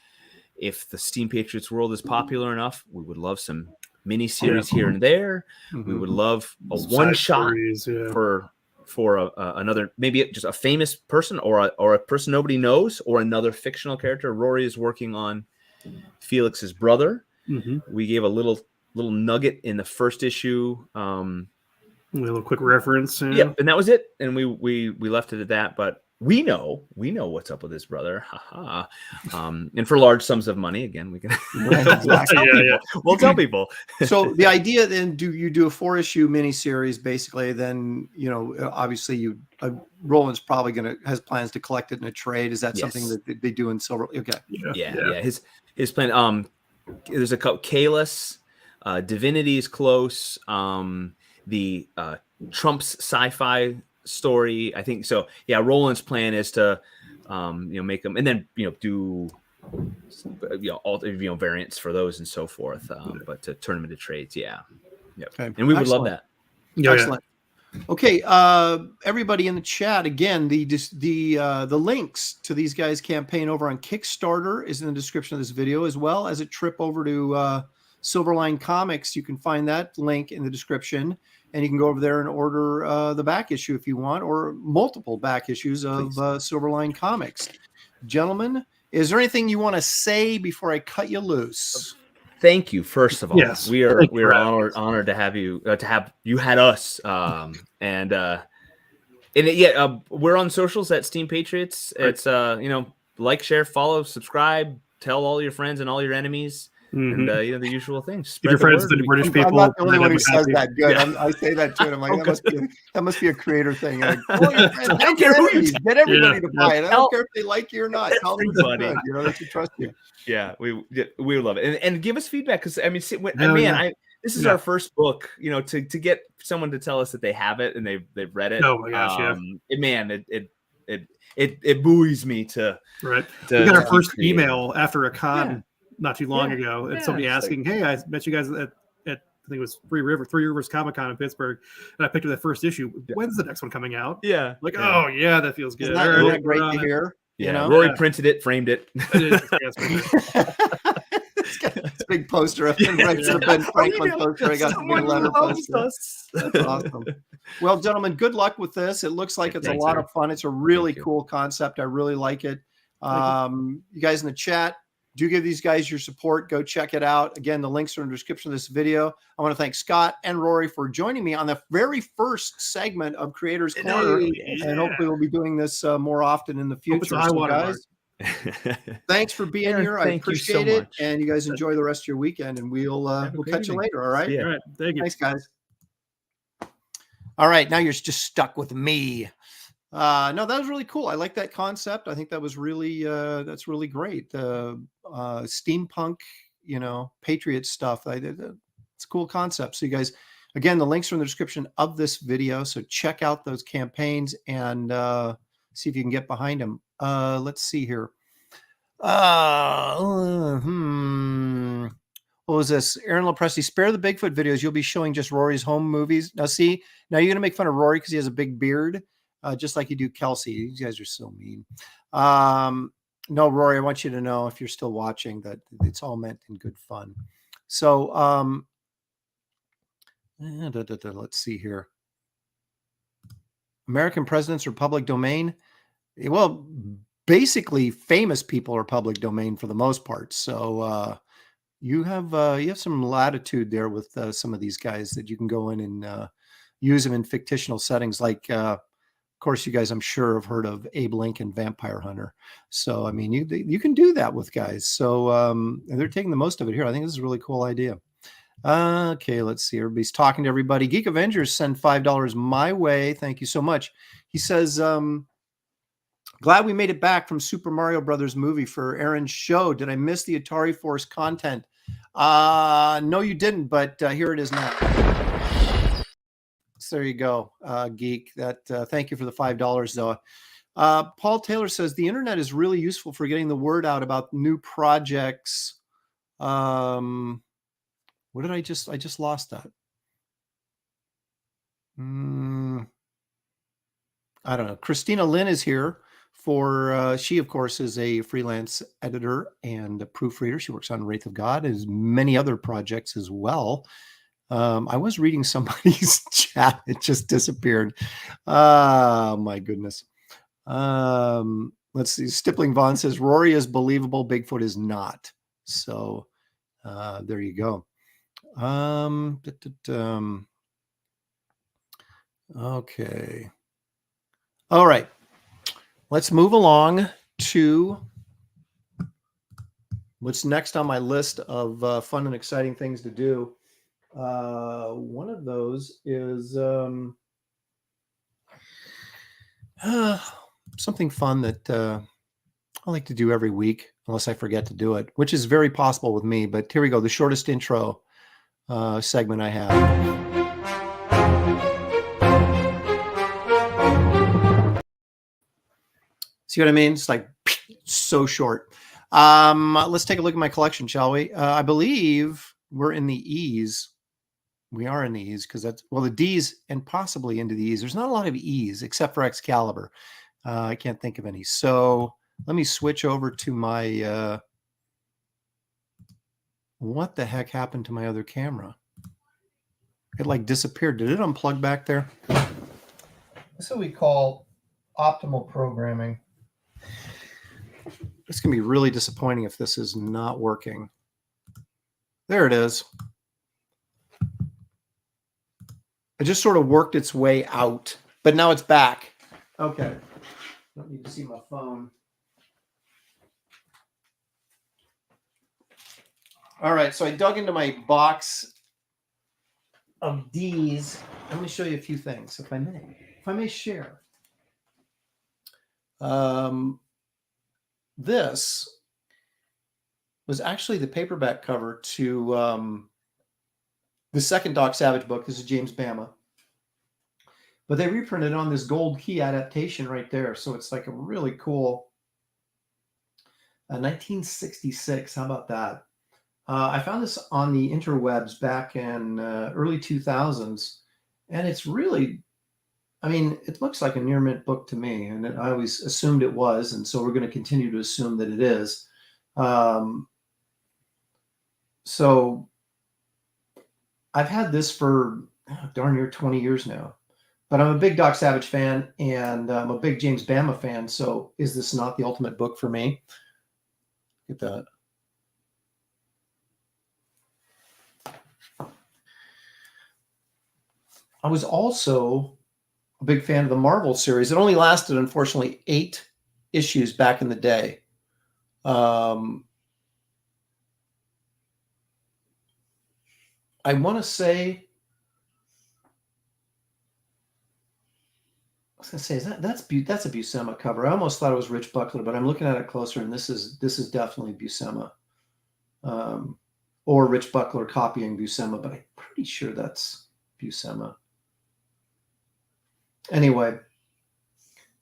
If the Steam Patriots world is popular enough, we would love some mini series here and there. We would love a one shot for another, maybe just a famous person or a person nobody knows, or another fictional character. Rory is working on Felix's brother. We gave a little nugget in the first issue. A little quick reference. Yeah, and that was it. And we left it at that. But we know what's up with his brother. And for large sums of money, again, we can we'll tell people. So the idea then, you do a 4-issue miniseries basically, then obviously Roland's probably has plans to collect it in a trade. Is that something that they do in Silver? Okay. Yeah. His plan. There's a couple. Kalis, Divinity is close. The Trump's sci-fi story, I think so. Yeah, Roland's plan is to make them, and then do all variants for those and so forth. But to turn them into trades, okay. And we would love that. Excellent. Okay, everybody in the chat, again, the links to these guys' campaign over on Kickstarter is in the description of this video, as well as a trip over to Silverline Comics. You can find that link in the description, and you can go over there and order the back issue if you want, or multiple back issues of Silverline Comics. Gentlemen, is there anything you want to say before I cut you loose? Thank you. First of all, yes, we are honored to have you had us, we're on socials at Steam Patriots. It's like, share, follow, subscribe, tell all your friends and all your enemies. And the usual things. If your friends are British people, I'm not the only one who says that. Good. I say that too. And I'm like, that must be a creator thing. Like, I don't care who you get everybody to buy it. I don't care if they like you or not. Tell them everybody. They should trust you. Yeah, we love it, and give us feedback, because this is our first book. To get someone to tell us that they have it and they've read it. Oh my gosh, it buoys me to. Right. We got our first email after a con. Not too long ago, and somebody asking, "Hey, I met you guys at I think it was Three Rivers Comic Con in Pittsburgh, and I picked up that first issue. When's the next one coming out?" Yeah, oh yeah, that feels good. Isn't that great to hear? Rory printed it, framed it. It's got this big poster of him right to the Ben Franklin poster. I got the big letter poster. That's awesome. Well, gentlemen, good luck with this. It looks like it's a lot of fun. It's a really cool concept. I really like it. You guys in the chat, do give these guys your support. Go check it out. Again, the links are in the description of this video. I want to thank Scott and Rory for joining me on the very first segment of Creators Corner. And hopefully we'll be doing this more often in the future. So guys, thanks for being here. I appreciate it. And you guys enjoy the rest of your weekend, and we'll catch you later. All right. All right. Thank you. Thanks, guys. All right. Now you're just stuck with me. No, that was really cool. I like that concept. I think that was really that's really great. Steampunk, Patriot stuff. It's a cool concept. So you guys, again, the links are in the description of this video. So check out those campaigns and see if you can get behind them. Let's see here. What was this? Aaron Lopresti, spare the Bigfoot videos. You'll be showing just Rory's home movies. Now you're going to make fun of Rory because he has a big beard. Just like you do Kelsey. These guys are so mean. No, Rory, I want you to know, if you're still watching, that it's all meant in good fun. So let's see here. American presidents are public domain. Well, basically famous people are public domain for the most part. So you have some latitude there with some of these guys that you can go in and use them in fictional settings, like of course, you guys, I'm sure, have heard of Abe Lincoln, Vampire Hunter. So, I mean, you can do that with guys. So, and they're taking the most of it here. I think this is a really cool idea. Okay, let's see. Everybody's talking to everybody. Geek Avengers send $5 my way. Thank you so much. He says, glad we made it back from Super Mario Brothers movie for Aaron's show. Did I miss the Atari Force content? No, you didn't, but here it is now. There you go, geek. That thank you for the $5 though. Paul Taylor says the internet is really useful for getting the word out about new projects. What did I just lost that. I don't know. Christina Lynn is here for, she of course is a freelance editor and a proofreader. She works on Wraith of God, as many other projects as well. I was reading somebody's chat. It just disappeared. Oh my goodness. Let's see. Stippling Vaughn says Rory is believable. Bigfoot is not. So there you go. Okay. All right. Let's move along to what's next on my list of fun and exciting things to do. One of those is something fun that I like to do every week, unless I forget to do it, which is very possible with me. But here we go. The shortest intro segment I have. See what I mean? It's like so short. Let's take a look at my collection, shall we? I believe we're in the E's. We are in the E's because that's, well, the D's and possibly into the E's. There's not a lot of E's except for Excalibur. I can't think of any. So let me switch over to my, what the heck happened to my other camera? It like disappeared. Did it unplug back there? That's what we call optimal programming. It's going to be really disappointing if this is not working. There it is. It just sort of worked its way out, but now it's back. Okay. Don't need to see my phone. All right, so I dug into my box of D's. Let me show you a few things, if I may share. This was actually the paperback cover to the second Doc Savage book. This is James Bama. But they reprinted on this gold key adaptation right there. So it's like a really cool 1966. How about that? I found this on the interwebs back in early 2000s. And it's really, I mean, it looks like a near mint book to me. And I always assumed it was. And so we're going to continue to assume that it is. So I've had this for darn near 20 years now. But I'm a big Doc Savage fan, and I'm a big James Bama fan. So is this not the ultimate book for me? Get that. I was also a big fan of the Marvel series. It only lasted, unfortunately, 8 issues back in the day. I want to say, I was going to say, that's a Buscema cover. I almost thought it was Rich Buckler, but I'm looking at it closer, and this is definitely Buscema, or Rich Buckler copying Buscema, but I'm pretty sure that's Buscema. Anyway,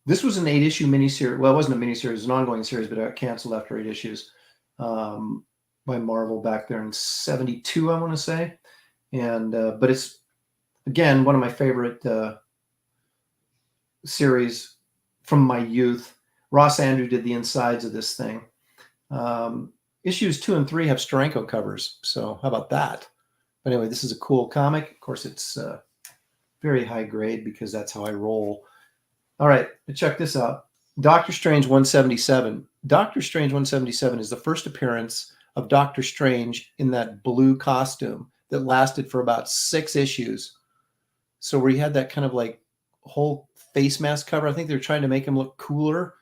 this was an 8-issue miniseries. Well, it wasn't a miniseries; it was an ongoing series, but it got canceled after 8 issues by Marvel back there in '72, I want to say. And but it's again one of my favorite series from my youth. Ross Andrew did the insides of this thing. Issues 2 and 3 have Steranko covers, so how about that? But anyway, this is a cool comic. Of course, it's very high grade because that's how I roll. All right, check this out. Doctor Strange 177. Doctor Strange 177 is the first appearance of Doctor Strange in that blue costume that lasted for about 6 issues. So where he had that kind of like whole face mask cover. I think they're trying to make him look cooler.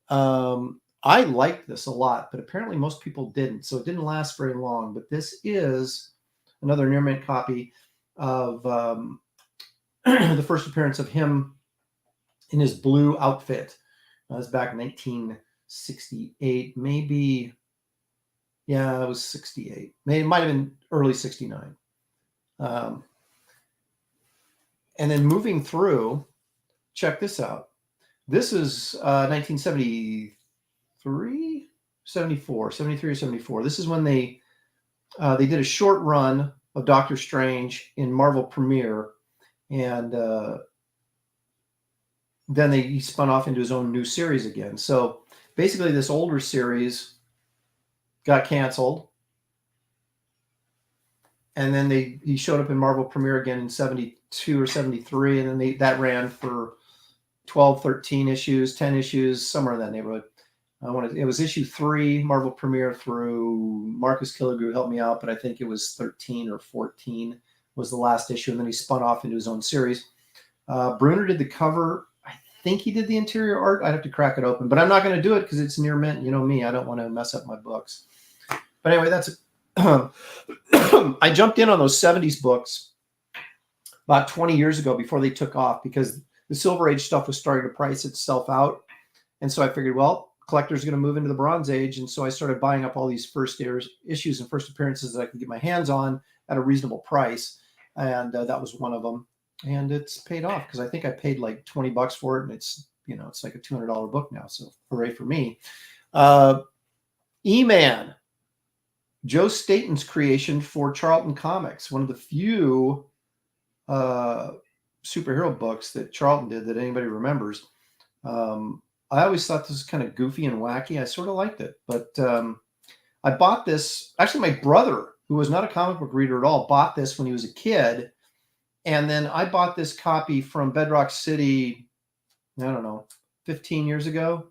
I liked this a lot, but apparently most people didn't. So it didn't last very long. But this is another near mint copy of the first appearance of him in his blue outfit. That was back in 1968, maybe. Yeah, it was 68. It might have been early 69. And then moving through, check this out. This is 1973, 74, 73 or 74. This is when they did a short run of Doctor Strange in Marvel Premiere, and then he spun off into his own new series again. So basically, this older series got canceled, and then he showed up in Marvel Premiere again in 72 or 73, and then that ran for 12, 13 issues, 10 issues, somewhere in that neighborhood. It was issue 3, Marvel Premiere, through Marcus Killigrew helped me out, but I think it was 13 or 14 was the last issue, and then he spun off into his own series. Bruner did the cover. I think he did the interior art. I'd have to crack it open, but I'm not going to do it because it's near mint. You know me, I don't want to mess up my books. But anyway, that's I jumped in on those 70s books about 20 years ago before they took off, because the Silver Age stuff was starting to price itself out. And so I figured, well, collectors are going to move into the Bronze Age. And so I started buying up all these first issues and first appearances that I could get my hands on at a reasonable price. And that was one of them. And it's paid off, because I think I paid like $20 for it. And it's like a $200 book now. So hooray for me. E-Man, Joe Staten's creation for Charlton Comics, one of the few superhero books that Charlton did that anybody remembers. I always thought this was kind of goofy and wacky. I sort of liked it, but I bought this. Actually, my brother, who was not a comic book reader at all, bought this when he was a kid. And then I bought this copy from Bedrock City, I don't know, 15 years ago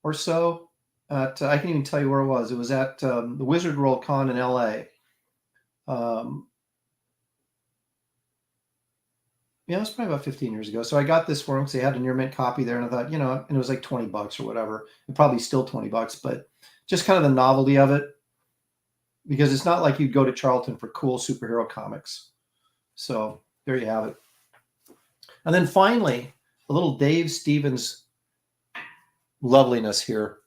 or so. I can even tell you where it was. It was at the Wizard World Con in LA. Yeah, it was probably about 15 years ago. So I got this for him because they had a near mint copy there, and I thought, and it was like $20 or whatever. It probably still $20, but just kind of the novelty of it, because it's not like you'd go to Charlton for cool superhero comics. So there you have it. And then finally, a little Dave Stevens loveliness here.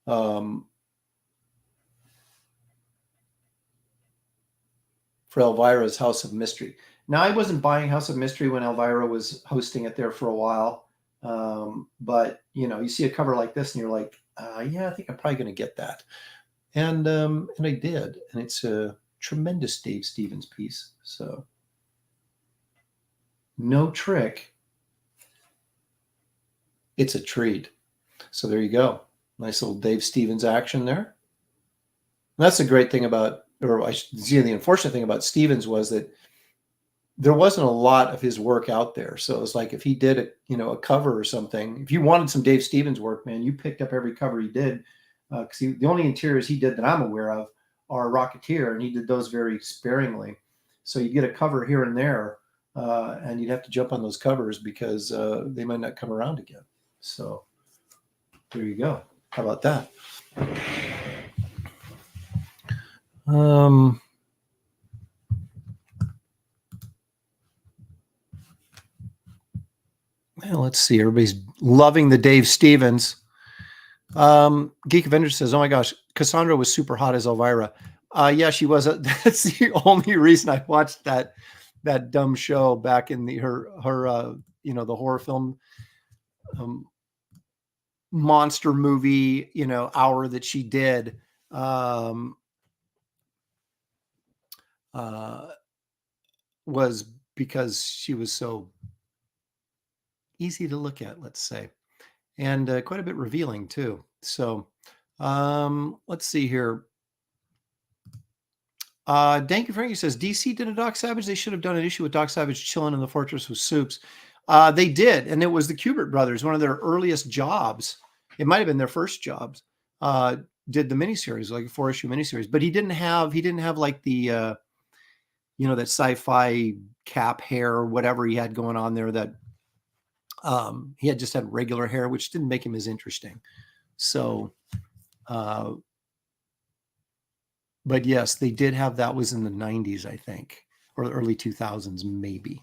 For Elvira's House of Mystery. Now, I wasn't buying House of Mystery when Elvira was hosting it there for a while. But, you see a cover like this and you're like, yeah, I think I'm probably going to get that. And I did. And it's a tremendous Dave Stevens piece. So no trick. It's a treat. So there you go. Nice little Dave Stevens action there. And that's the great thing about, or I should see, the unfortunate thing about Stevens was that there wasn't a lot of his work out there. So it was like, if he did a cover or something, if you wanted some Dave Stevens work, man, you picked up every cover he did. Because the only interiors he did that I'm aware of are Rocketeer, and he did those very sparingly. So you get a cover here and there, and you'd have to jump on those covers because they might not come around again. So there you go. How about that? Well, let's see. Everybody's loving the Dave Stevens. Geek Avenger says, "Oh my gosh, Cassandra was super hot as Elvira." Yeah, she was. That's the only reason I watched that dumb show back in her the horror film monster movie hour that she did. Was because she was so easy to look at, let's say, and quite a bit revealing too. So let's see here. Danky Frankie says, DC did a Doc Savage. They should have done an issue with Doc Savage chilling in the fortress with soups. They did, and it was the Kubert brothers, one of their earliest jobs. It might have been their first jobs. Did the miniseries, like a 4-issue miniseries, but he didn't have like the that sci-fi cap hair or whatever he had going on there. That he had just had regular hair, which didn't make him as interesting. So, but yes, they did have, that was in the 90s, I think, or the early 2000s, maybe.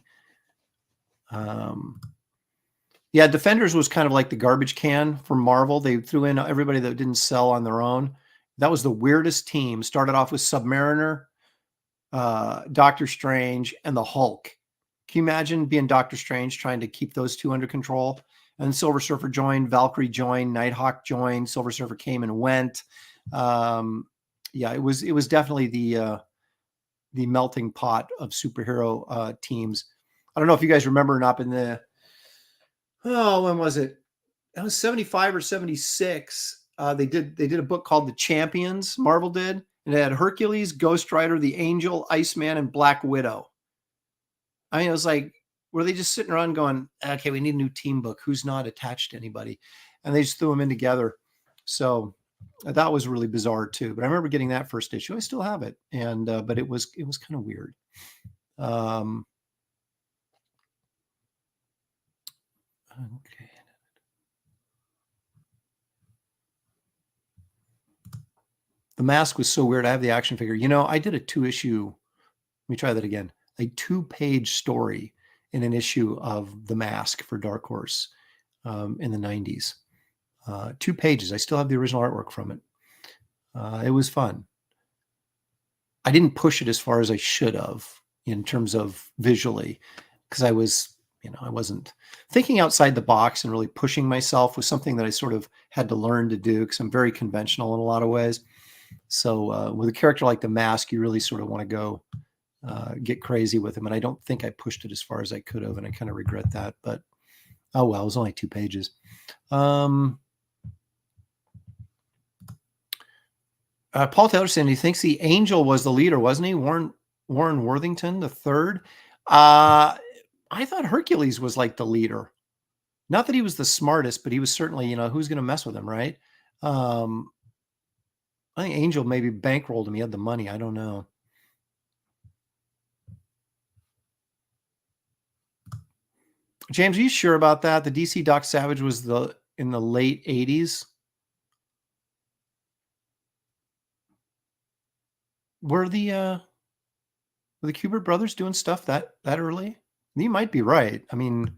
Yeah, Defenders was kind of like the garbage can for Marvel. They threw in everybody that didn't sell on their own. That was the weirdest team. Started off with Submariner, Doctor Strange, and the Hulk. Can you imagine being Doctor Strange trying to keep those two under control? And Silver Surfer joined, Valkyrie joined, Nighthawk joined, Silver Surfer came and went. Yeah, it was definitely the melting pot of superhero teams. I don't know if you guys remember or not, in the when was it? That was 75 or 76. They did a book called The Champions. Marvel did, and it had Hercules, Ghost Rider, the Angel, Iceman, and Black Widow. I mean, it was like, were they just sitting around going, okay, we need a new team book. Who's not attached to anybody? And they just threw them in together. So that was really bizarre too. But I remember getting that first issue. I still have it, and but it was kind of weird. Okay. The mask was so weird. I have the action figure. You know, I did a 2-issue. Let me try that again. A 2-page story in an issue of The Mask for Dark Horse in the 90s. 2 pages. I still have the original artwork from it. It was fun. I didn't push it as far as I should have in terms of visually, because I was, I wasn't thinking outside the box, and really pushing myself was something that I sort of had to learn to do, because I'm very conventional in a lot of ways. So with a character like The Mask, you really sort of want to go get crazy with him. And I don't think I pushed it as far as I could have. And I kind of regret that. But, oh, well, it was only 2 pages. Paul Taylor said he thinks the Angel was the leader, wasn't he? Warren Worthington, the third. I thought Hercules was like the leader. Not that he was the smartest, but he was certainly, who's going to mess with him, right? I think Angel maybe bankrolled him. He had the money. I don't know. James, are you sure about that? The DC Doc Savage was in the late 80s? Were the Kubert brothers doing stuff that early? You might be right. I mean,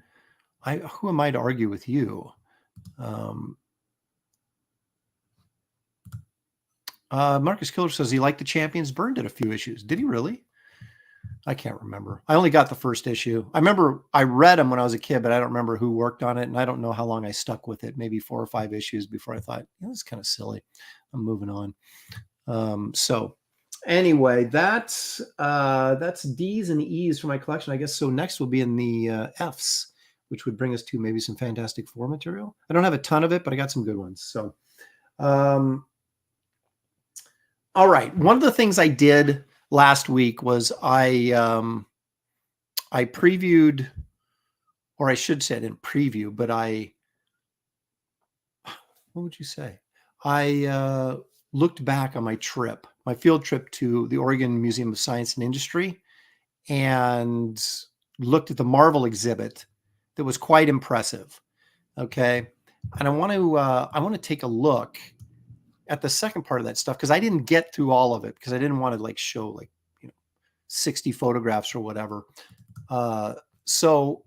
who am I to argue with you? Marcus Killer says he liked the Champions. Byrne did a few issues. Did he really? I can't remember. I only got the first issue. I remember I read them when I was a kid, but I don't remember who worked on it. And I don't know how long I stuck with it, maybe 4 or 5 issues before I thought, this is kind of silly. I'm moving on. So anyway, that's D's and E's for my collection, I guess. So next will be in the F's, which would bring us to maybe some Fantastic Four material. I don't have a ton of it, but I got some good ones. So, all right. One of the things I did last week was I previewed, or I should say I didn't preview, but what would you say? I looked back on my field trip to the Oregon Museum of Science and Industry, and looked at the Marvel exhibit that was quite impressive. Okay. And I want to take a look at the second part of that stuff, because I didn't get through all of it, because I didn't want to show 60 photographs or whatever. So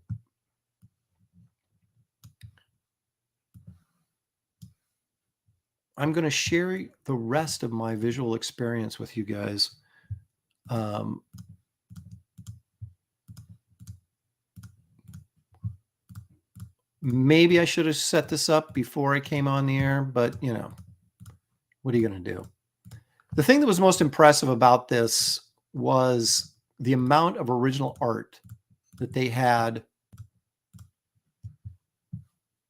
I'm going to share the rest of my visual experience with you guys. Maybe I should have set this up before I came on the air, but what are you going to do? The thing that was most impressive about this was the amount of original art that they had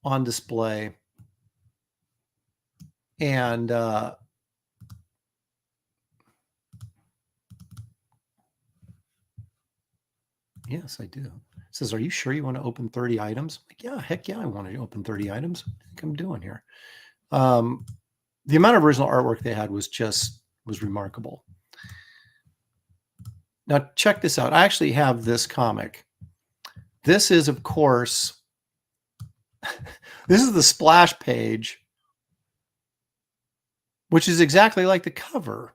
on display. And yes, I do. It says, are you sure you want to open 30 items? I'm like, yeah, heck yeah, I want to open 30 items. What do you think I'm doing here? The amount of original artwork they had was remarkable. Now, check this out. I actually have this comic. This is, of course, this is the splash page, which is exactly like the cover.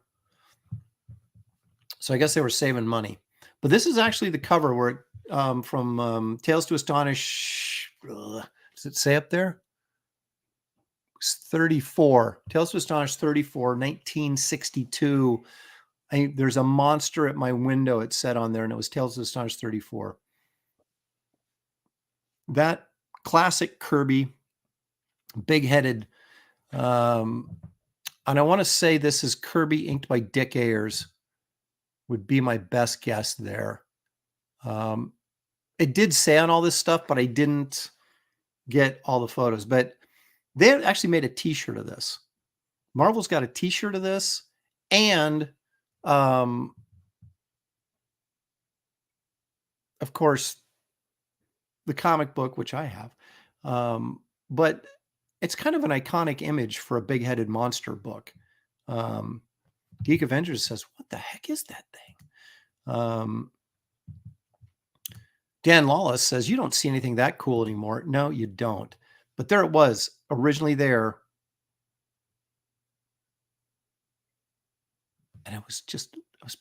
So I guess they were saving money. But this is actually the cover where from Tales to Astonish. Does it say up there? 34. Tales to Astonish 34, 1962. There's a monster at my window, it said on there, and it was Tales to Astonish 34. that classic Kirby, big-headed, and I want to say this is Kirby inked by Dick Ayers, would be my best guess there. It did say on all this stuff, but I didn't get all the photos. But they actually made a T-shirt of this. Marvel's got a T-shirt of this, and of course, the comic book, which I have. But it's kind of an iconic image for a big-headed monster book. Geek Avengers says, "What the heck is that thing?" Dan Lawless says, "You don't see anything that cool anymore." No, you don't. But there it was, originally there. And I was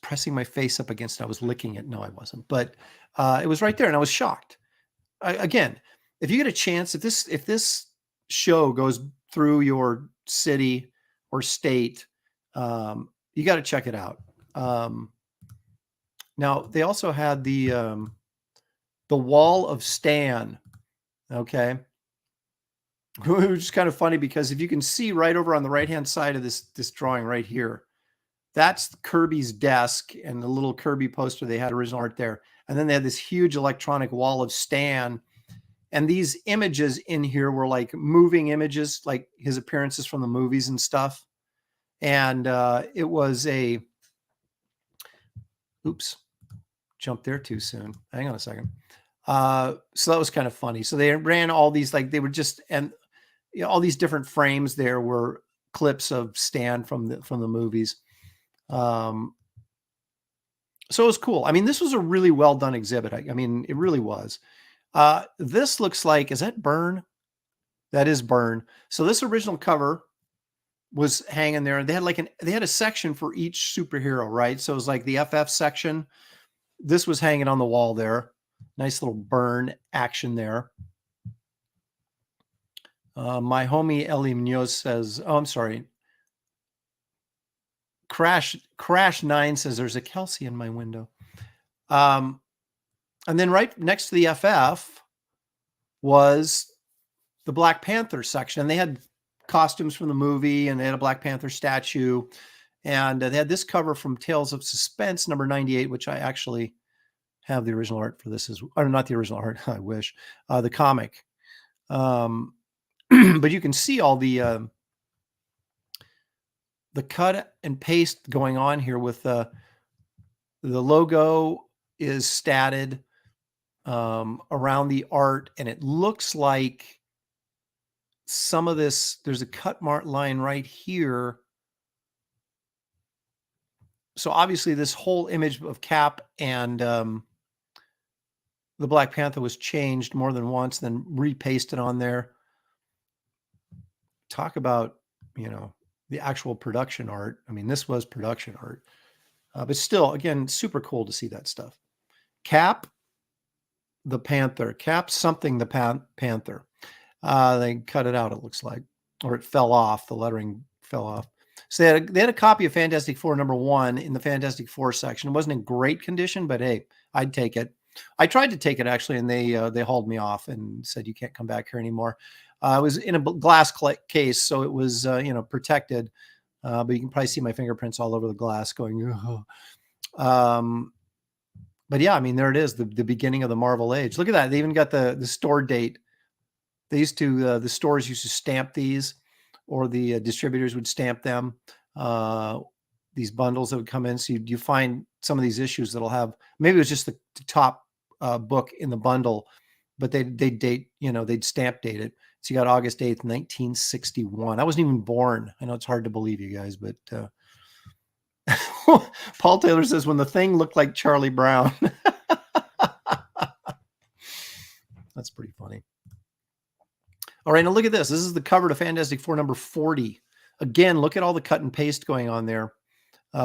pressing my face up against it. I was licking it. No, I wasn't. But it was right there, and I was shocked. Again, if you get a chance, if this show goes through your city or state, you got to check it out. Now they also had the Wall of Stan. Okay, which is kind of funny because if you can see right over on the right hand side of this drawing right here, that's Kirby's desk and the little Kirby poster. They had original art there, and then they had this huge electronic Wall of Stan. And these images in here were like moving images, like his appearances from the movies and stuff. And it was oops, jumped there too soon. Hang on a second. So that was kind of funny. So they ran all these, like they were just, and you know, all these different frames there were clips of Stan from the movies. So it was cool. I mean, this was a really well done exhibit. I mean, it really was. This looks like, is that Byrne? That is Byrne. So this original cover was hanging there, and they had a section for each superhero, right? So it was like the FF section. This was hanging on the wall there. Nice little Byrne action there. My homie Ellie Munoz says, oh, I'm sorry. Crash 9 says there's a Kelsey in my window. And then right next to the FF was the Black Panther section. And they had costumes from the movie, and they had a Black Panther statue. And they had this cover from Tales of Suspense, number 98, which I actually have the original art for this, or not the original art, I wish, the comic. But you can see all the cut and paste going on here with the logo is statted around the art, and it looks like some of this, there's a cut mark line right here. So obviously this whole image of Cap and the Black Panther was changed more than once, then repasted on there. Talk about, you know, the actual production art. I mean, this was production art, but still, again, super cool to see that stuff. Cap, the Panther. Cap something, the Panther. They cut it out, it looks like, or it fell off. The lettering fell off. So they had a copy of Fantastic Four #1 in the Fantastic Four section. It wasn't in great condition, but hey, I'd take it. I tried to take it actually, and they hauled me off and said you can't come back here anymore. It was in a glass case, so it was protected. But you can probably see my fingerprints all over the glass going. But yeah, I mean, there it is, the beginning of the Marvel age. Look at that. They even got the store date. They used to, the stores used to stamp these, or the distributors would stamp them, these bundles that would come in. So you find some of these issues that'll have, maybe it was just the top book in the bundle, but they date, they'd stamp date it. So you got August 8th, 1961. I wasn't even born. I know it's hard to believe, you guys, but Paul Taylor says, when the Thing looked like Charlie Brown. That's pretty funny. All right, now look at this. This is the cover to Fantastic Four #40. Again, look at all the cut and paste going on there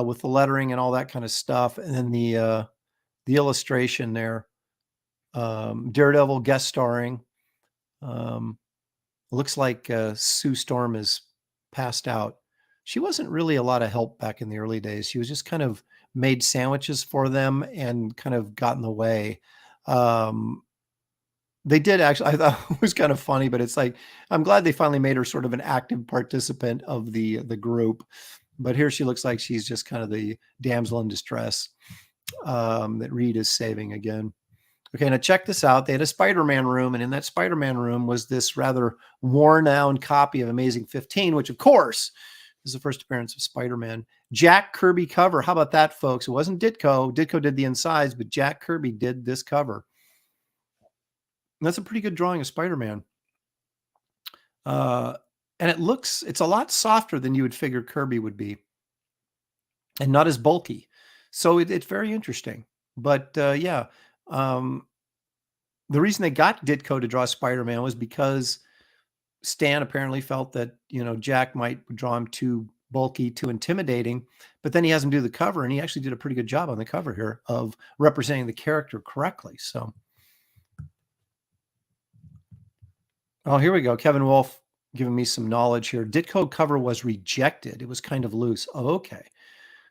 with the lettering and all that kind of stuff. And then the illustration there. Daredevil guest starring. Looks like Sue Storm is passed out. She wasn't really a lot of help back in the early days. She was just kind of made sandwiches for them and kind of got in the way. They did actually. I thought it was kind of funny, but it's like, I'm glad they finally made her sort of an active participant of the group. But here she looks like she's just kind of the damsel in distress that Reed is saving again. Okay, now check this out. They had a Spider-Man room, and in that Spider-Man room was this rather worn-out copy of Amazing 15, which, of course, is the first appearance of Spider-Man. Jack Kirby cover. How about that, folks? It wasn't Ditko. Ditko did the insides, but Jack Kirby did this cover. And that's a pretty good drawing of Spider-Man. And it's a lot softer than you would figure Kirby would be, and not as bulky. So it's very interesting. But yeah, the reason they got Ditko to draw Spider-Man was because Stan apparently felt that, Jack might draw him too bulky, too intimidating, but then he has him do the cover, and he actually did a pretty good job on the cover here of representing the character correctly. So, oh, here we go. Kevin Wolf giving me some knowledge here. Ditko cover was rejected. It was kind of loose. Oh, okay.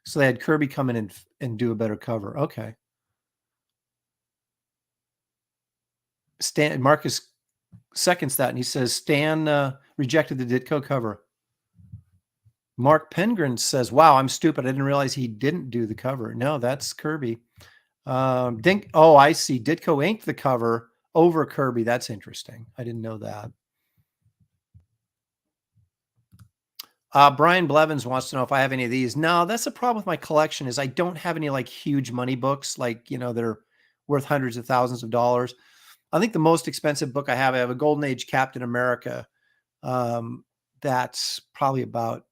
So they had Kirby come in and do a better cover. Okay. Marcus seconds that, and he says Stan rejected the Ditko cover. Mark Pengren says, wow, I'm stupid. I didn't realize he didn't do the cover. No, that's Kirby. Oh, I see. Ditko inked the cover over Kirby. That's interesting. I didn't know that. Brian Blevins wants to know if I have any of these. No, that's the problem with my collection is I don't have any like huge money books, like, that are worth hundreds of thousands of dollars. I think the most expensive book I have a Golden Age Captain America. That's probably about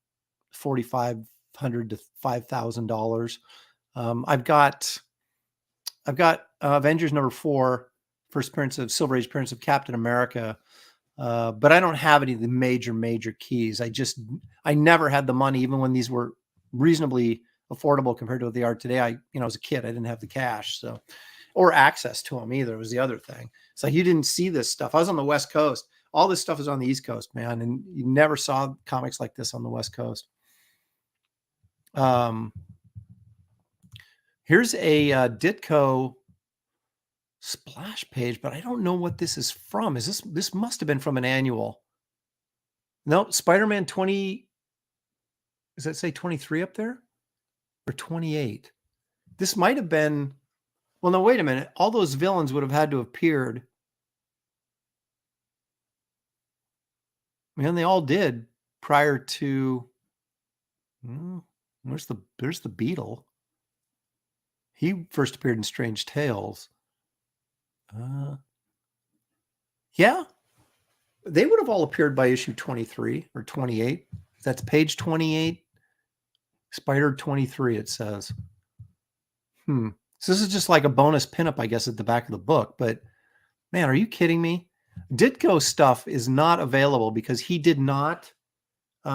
$4,500 to $5,000. I've got Avengers #4, first appearance of Silver Age appearance of Captain America. But I don't have any of the major keys. I never had the money, even when these were reasonably affordable compared to what they are today. As a kid, I didn't have the cash, or access to them either. It was the other thing. It's like, you didn't see this stuff. I was on the West Coast. All this stuff is on the East Coast, man. And you never saw comics like this on the West Coast. Here's a Ditko splash page, but I don't know what this is from. This must have been from an annual. No, Spider-Man 20. Does that say 23 up there? Or 28? This might have been. Well, no, wait a minute. All those villains would have had to have appeared. Man, they all did prior to. There's the Beetle. He first appeared in Strange Tales. Yeah, they would have all appeared by issue 23 or 28. That's page 28. Spider 23, it says. So this is just like a bonus pinup, I guess, at the back of the book. But man, are you kidding me? Ditko stuff is not available because he did not. He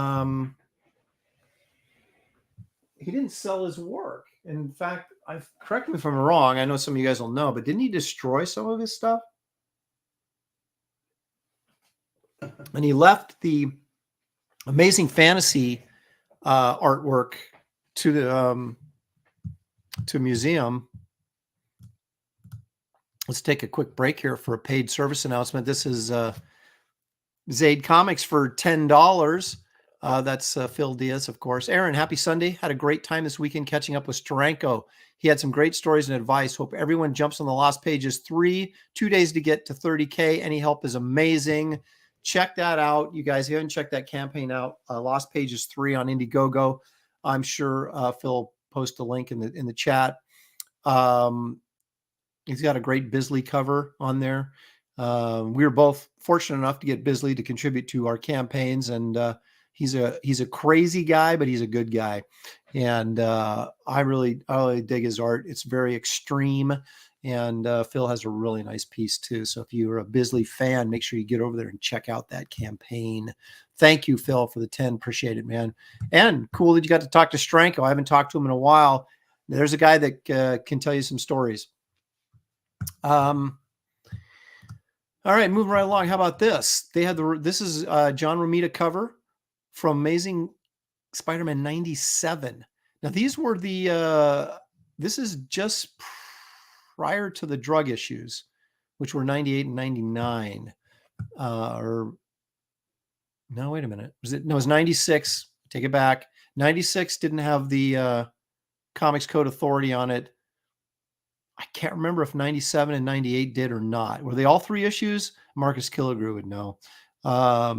didn't sell his work. In fact, correct me if I'm wrong. I know some of you guys will know, but didn't he destroy some of his stuff? And he left the Amazing Fantasy artwork to the museum. Let's take a quick break here for a paid service announcement. This is Zaid Comics for $10. That's Phil Diaz, of course. Aaron, happy Sunday. Had a great time this weekend catching up with Steranko. He had some great stories and advice. Hope everyone jumps on the Lost Pages 3. 2 days to get to 30K. Any help is amazing. Check that out. You guys, if you haven't checked that campaign out, Lost Pages 3 on Indiegogo. I'm sure Phil will post a link in the chat. He's got a great Bisley cover on there. We were both fortunate enough to get Bisley to contribute to our campaigns, and he's a crazy guy, but he's a good guy. And I really dig his art. It's very extreme. And Phil has a really nice piece too. So if you're a Bisley fan, make sure you get over there and check out that campaign. Thank you, Phil, for the 10. Appreciate it, man. And cool that you got to talk to Steranko. I haven't talked to him in a while. There's a guy that can tell you some stories. All right, moving right along. How about this? This is John Romita cover from Amazing Spider-Man 97. Now these were this is just prior to the drug issues. which were 98 and 99. Or no, wait a minute. It was 96. Take it back. 96 didn't have the Comics Code Authority on it. I can't remember if 97 and 98 did or not. Were they all 3 issues? Marcus Killigrew would know. But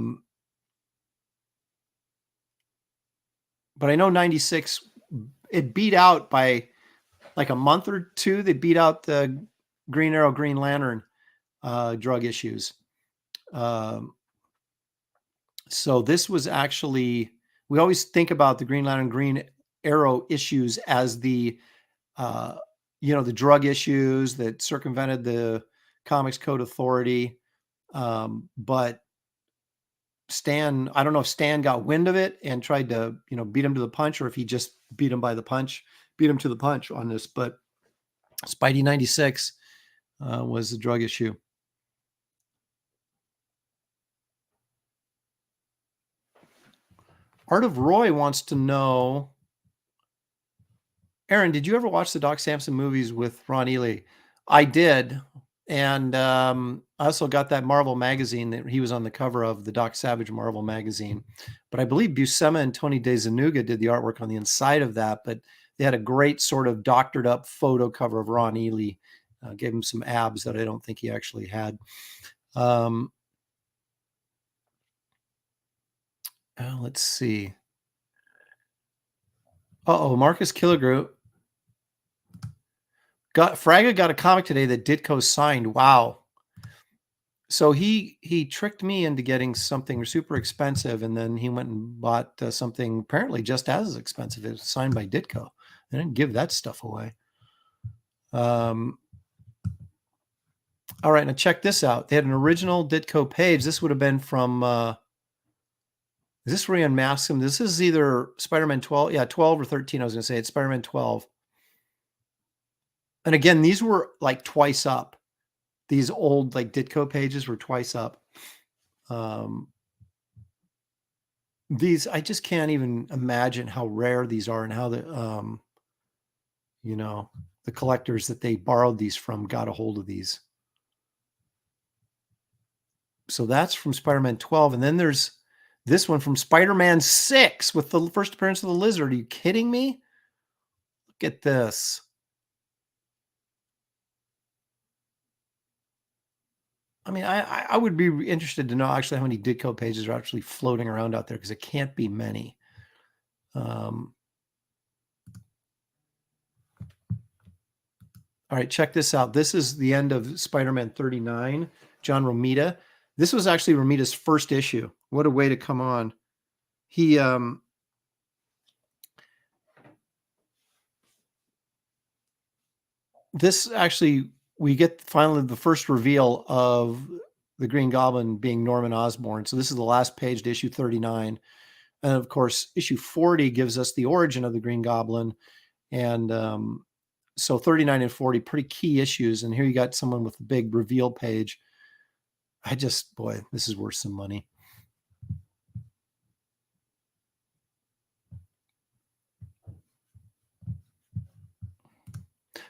I know 96, it beat out by like a month or 2. They beat out the Green Arrow, Green Lantern drug issues. So this was actually, we always think about the Green Lantern, Green Arrow issues as the, the drug issues that circumvented the Comics Code Authority. But Stan, I don't know if Stan got wind of it and tried to, beat him to the punch, or if he just beat him to the punch on this. But Spidey 96 was the drug issue. Art of Roy wants to know, Aaron, did you ever watch the Doc Samson movies with Ron Ely? I did. And I also got that Marvel magazine that he was on the cover of, the Doc Savage Marvel magazine. But I believe Buscema and Tony DeZanuga did the artwork on the inside of that. But they had a great sort of doctored up photo cover of Ron Ely. Gave him some abs that I don't think he actually had. Let's see. Marcus Killigrew. Fraga got a comic today that Ditko signed. Wow. So he tricked me into getting something super expensive, and then he went and bought something apparently just as expensive. It was signed by Ditko. I didn't give that stuff away. All right, now check this out. They had an original Ditko page. This would have been from, is this where he unmasks him? This is either Spider-Man 12. Yeah, 12 or 13, I was going to say. It's Spider-Man 12. And again, these were like twice up. These old like Ditko pages were twice up. These, I just can't even imagine how rare these are, and how the collectors that they borrowed these from got a hold of these. So that's from Spider-Man 12. And then there's this one from Spider-Man 6 with the first appearance of the Lizard. Are you kidding me? Look at this. I mean, I would be interested to know actually how many Ditko pages are actually floating around out there, because it can't be many. All right, check this out. This is the end of Spider-Man 39, John Romita. This was actually Romita's first issue. What a way to come on. He this actually, we get finally the first reveal of the Green Goblin being Norman Osborn. So this is the last page to issue 39. And of course, issue 40 gives us the origin of the Green Goblin. And so 39 and 40, pretty key issues. And here you got someone with a big reveal page. Boy, this is worth some money.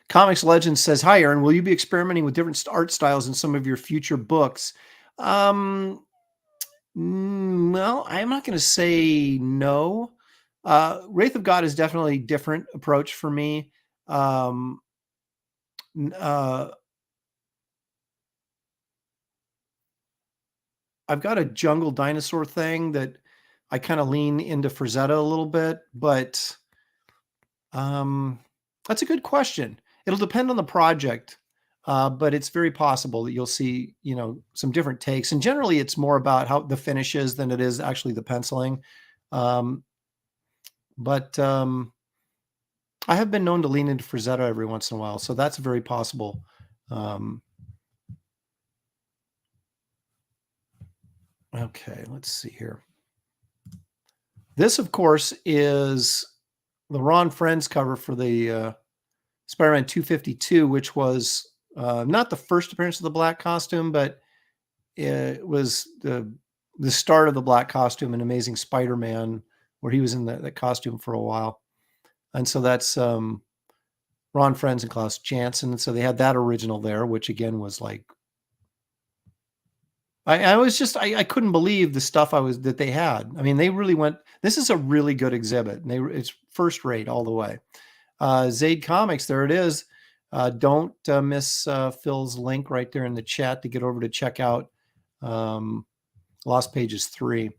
Comics Legend says, hi, Aaron, will you be experimenting with different art styles in some of your future books? Well, I'm not going to say no. Wraith of God is definitely a different approach for me. I've got a jungle dinosaur thing that I kind of lean into Frazetta a little bit, but that's a good question. It'll depend on the project, but it's very possible that you'll see, some different takes. And generally, it's more about how the finish is than it is actually the penciling. But I have been known to lean into Frazetta every once in a while, so that's very possible. Okay, let's see here. This, of course, is the Ron Friends cover for the Spider-Man 252, which was not the first appearance of the black costume, but it was the start of the black costume in Amazing Spider-Man, where he was in that costume for a while. And so that's Ron Friends and Klaus Janson. So they had that original there, which again was like I was just, I couldn't believe the stuff that they had. I mean, they really went, this is a really good exhibit. And it's first rate all the way. Zaid Comics, there it is. Don't miss Phil's link right there in the chat to get over to check out Lost Pages 3.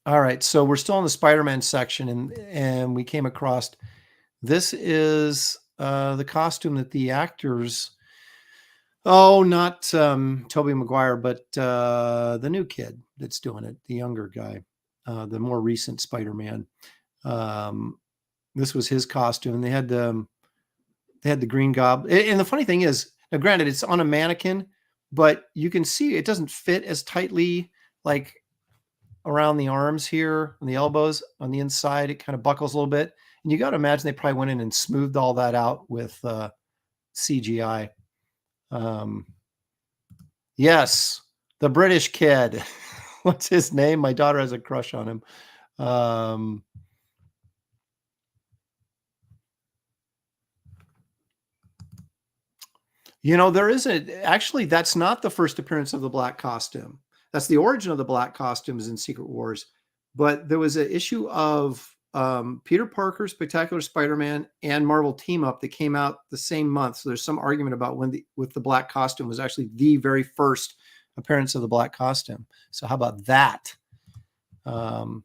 All right, so we're still in the Spider-Man section, and we came across, this is the costume that the actors, not Tobey Maguire, but the new kid that's doing it, the younger guy, the more recent Spider-Man. This was his costume, and they had the Green Goblin. And the funny thing is, now granted, it's on a mannequin, but you can see it doesn't fit as tightly, like around the arms here and the elbows on the inside. It kind of buckles a little bit. And you got to imagine they probably went in and smoothed all that out with CGI. Yes, the British kid. What's his name? My daughter has a crush on him. There is actually, that's not the first appearance of the black costume. That's the origin of the black costumes in Secret Wars. But there was an issue of Peter Parker, Spectacular Spider-Man, and Marvel Team Up that came out the same month. So there's some argument about when with the black costume was actually the very first appearance of the black costume. So how about that? No,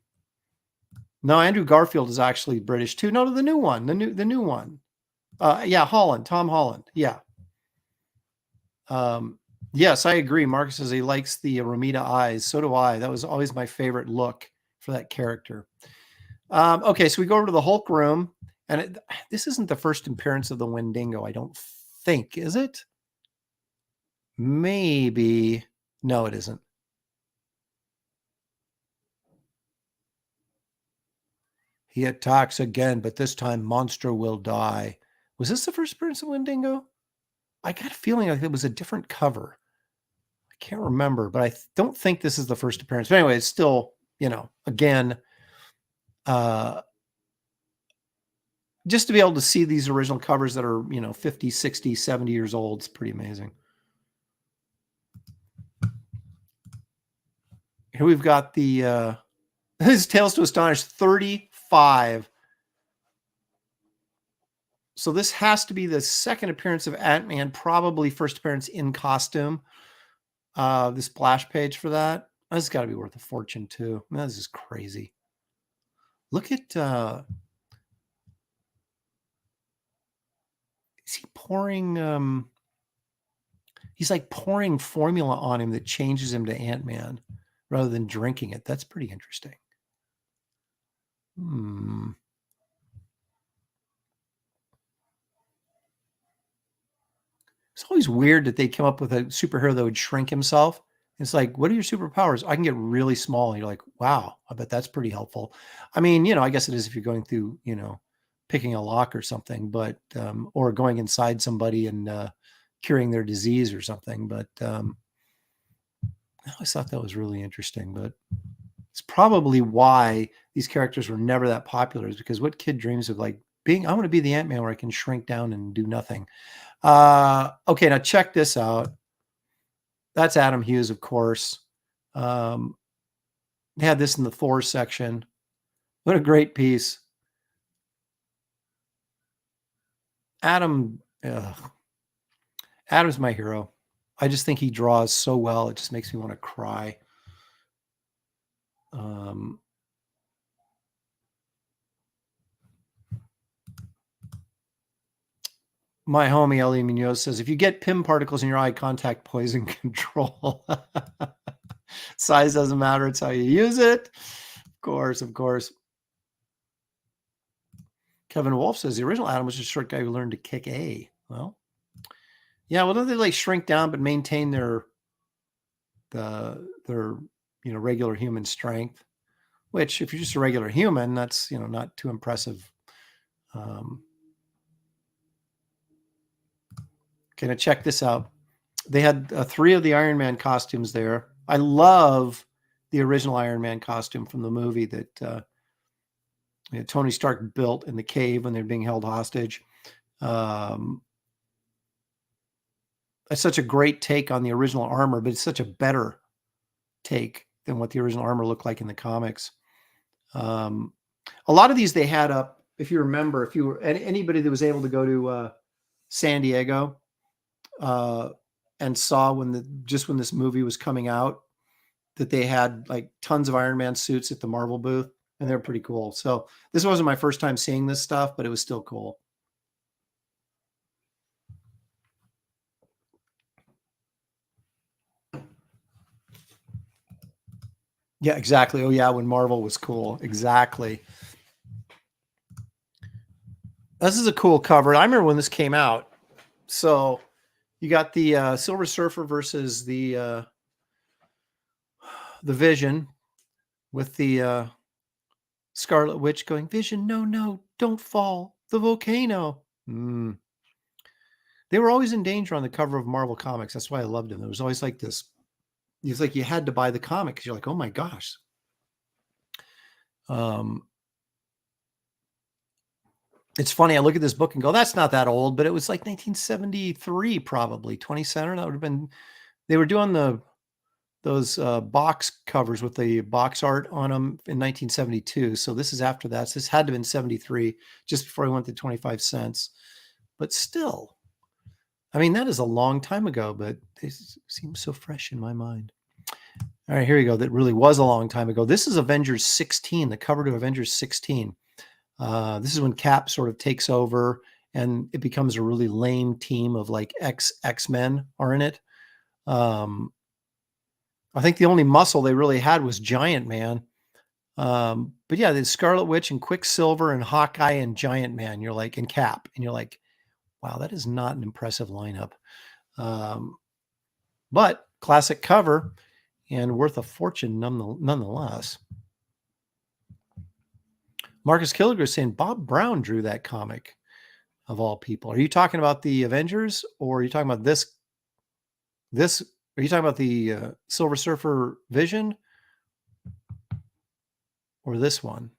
Andrew Garfield is actually British too. No, the new one, the new one. Holland, Tom Holland. Yeah. Yes, I agree. Marcus says he likes the Romita eyes. So do I. That was always my favorite look for that character. Okay, so we go over to the Hulk room, and this isn't the first appearance of the Wendigo, I don't think, is it? Maybe. No, it isn't. He attacks again, but this time Monster will die. Was this the first appearance of Wendigo? I got a feeling like it was a different cover. I can't remember, but I don't think this is the first appearance. But anyway, it's still, again, just to be able to see these original covers that are, 50, 60, 70 years old, it's pretty amazing. Here we've got the his Tales to Astonish 35. So this has to be the second appearance of Ant-Man, probably first appearance in costume. The splash page for that. This has got to be worth a fortune too. Man, this is crazy. Look at is he pouring he's like pouring formula on him that changes him to Ant-Man rather than drinking it. That's pretty interesting. It's always weird that they come up with a superhero that would shrink himself. It's like, what are your superpowers? I can get really small. And you're like, wow, I bet that's pretty helpful. I mean, I guess it is if you're going through, picking a lock or something, but, or going inside somebody and curing their disease or something. But I always thought that was really interesting, but it's probably why these characters were never that popular, is because what kid dreams of like I want to be the Ant-Man where I can shrink down and do nothing. Okay, now check this out. That's Adam Hughes, of course. They had this in the Thor section. What a great piece. Adam's my hero. I just think he draws so well. It just makes me want to cry. My homie Ellie Munoz says, if you get PIM particles in your eye, contact poison control. Size doesn't matter. It's how you use it. Of course. Kevin Wolf says, the original Adam was just a short guy who learned to kick A. Well, yeah, well, don't they like shrink down but maintain their regular human strength? Which, if you're just a regular human, that's, not too impressive. Okay, now check this out. They had 3 of the Iron Man costumes there. I love the original Iron Man costume from the movie that Tony Stark built in the cave when they're being held hostage. I It's such a great take on the original armor, but it's such a better take than what the original armor looked like in the comics. A lot of these they had up, if you remember, if you were anybody that was able to go to San Diego and saw when this movie was coming out, that they had like tons of Iron Man suits at the Marvel booth, and they're pretty cool. So this wasn't my first time seeing this stuff, but it was still cool. Yeah, exactly. Oh yeah, when Marvel was cool. Exactly. This is a cool cover. I remember when this came out. So you got the Silver Surfer versus the Vision, with the Scarlet Witch going, "Vision, no, no, don't fall. The volcano." They were always in danger on the cover of Marvel Comics. That's why I loved them. There was always like this. It's like you had to buy the comic because you're like, oh my gosh. It's funny. I look at this book and go, that's not that old, but it was like 1973, probably 20 center. That would have been. They were doing those box covers with the box art on them in 1972. So this is after that. So this had to have been 73, just before I went to 25 cents. But still, I mean, that is a long time ago, but it seems so fresh in my mind. All right, here you go. That really was a long time ago. This is Avengers 16, the cover to Avengers 16. This is when Cap sort of takes over and it becomes a really lame team of like X-Men are in it. I think the only muscle they really had was Giant Man. But yeah, there's Scarlet Witch and Quicksilver and Hawkeye and Giant Man. You're like, and Cap. And you're like, wow, that is not an impressive lineup. But classic cover and worth a fortune nonetheless. Marcus Killiger is saying Bob Brown drew that comic, of all people. Are you talking about the Avengers, or are you talking about this? Are you talking about the Silver Surfer Vision, or this one?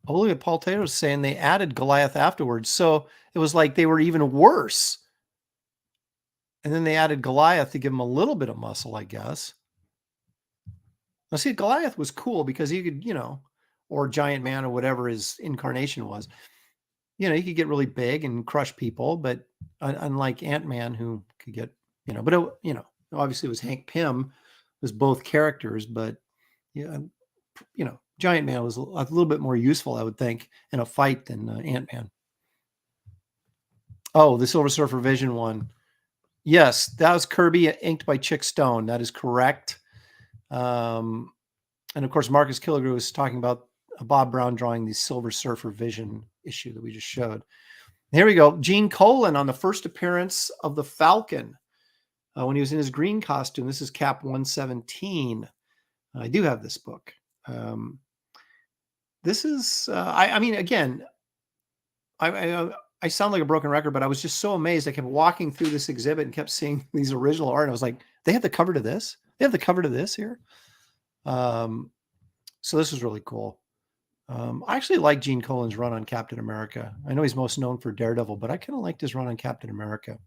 Oh, look at Paul Taylor saying they added Goliath afterwards. So it was like they were even worse. And then they added Goliath to give him a little bit of muscle, I guess. Now, see, Goliath was cool because he could, or Giant Man or whatever his incarnation was, he could get really big and crush people. But unlike Ant-Man, who could get, but obviously it was Hank Pym, was both characters. But, Giant Man was a little bit more useful, I would think, in a fight than Ant-Man. Oh, the Silver Surfer Vision one. Yes, that was Kirby inked by Chick Stone. That is correct. And of course, Marcus Killigrue was talking about Bob Brown drawing the Silver Surfer Vision issue that we just showed. Here we go. Gene Colan on the first appearance of the Falcon when he was in his green costume. This is Cap 117. I do have this book. This is, I mean, again, I sound like a broken record, but I was just so amazed. I kept walking through this exhibit and kept seeing these original art. And I was like, they have the cover to this? They have the cover to this here? So this was really cool. I actually like Gene Colan's run on Captain America. I know he's most known for Daredevil, but I kind of liked his run on Captain America.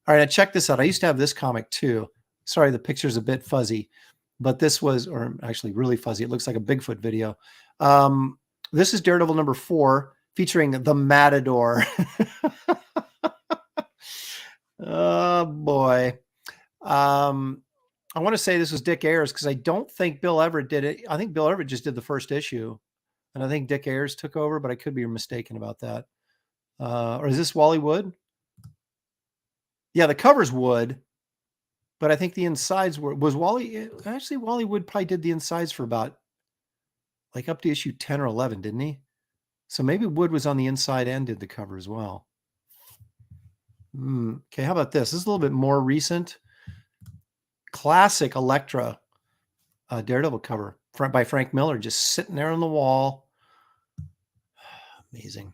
All right, check this out. I used to have this comic too. Sorry, the picture's a bit fuzzy, but this was, or actually really fuzzy. It looks like a Bigfoot video. This is Daredevil number 4, featuring the Matador. Oh boy. I want to say this was Dick Ayers because I don't think Bill Everett did it. I think Bill Everett just did the first issue, and I think Dick Ayers took over, but I could be mistaken about that. Or is this Wally Wood? Yeah, the cover's Wood, but I think the insides was Wally. Actually, Wally Wood probably did the insides for about like up to issue 10 or 11, didn't he? So maybe Wood was on the inside and did the cover as well. Okay, how about this? This is a little bit more recent. Classic Elektra Daredevil cover by Frank Miller, just sitting there on the wall. Amazing.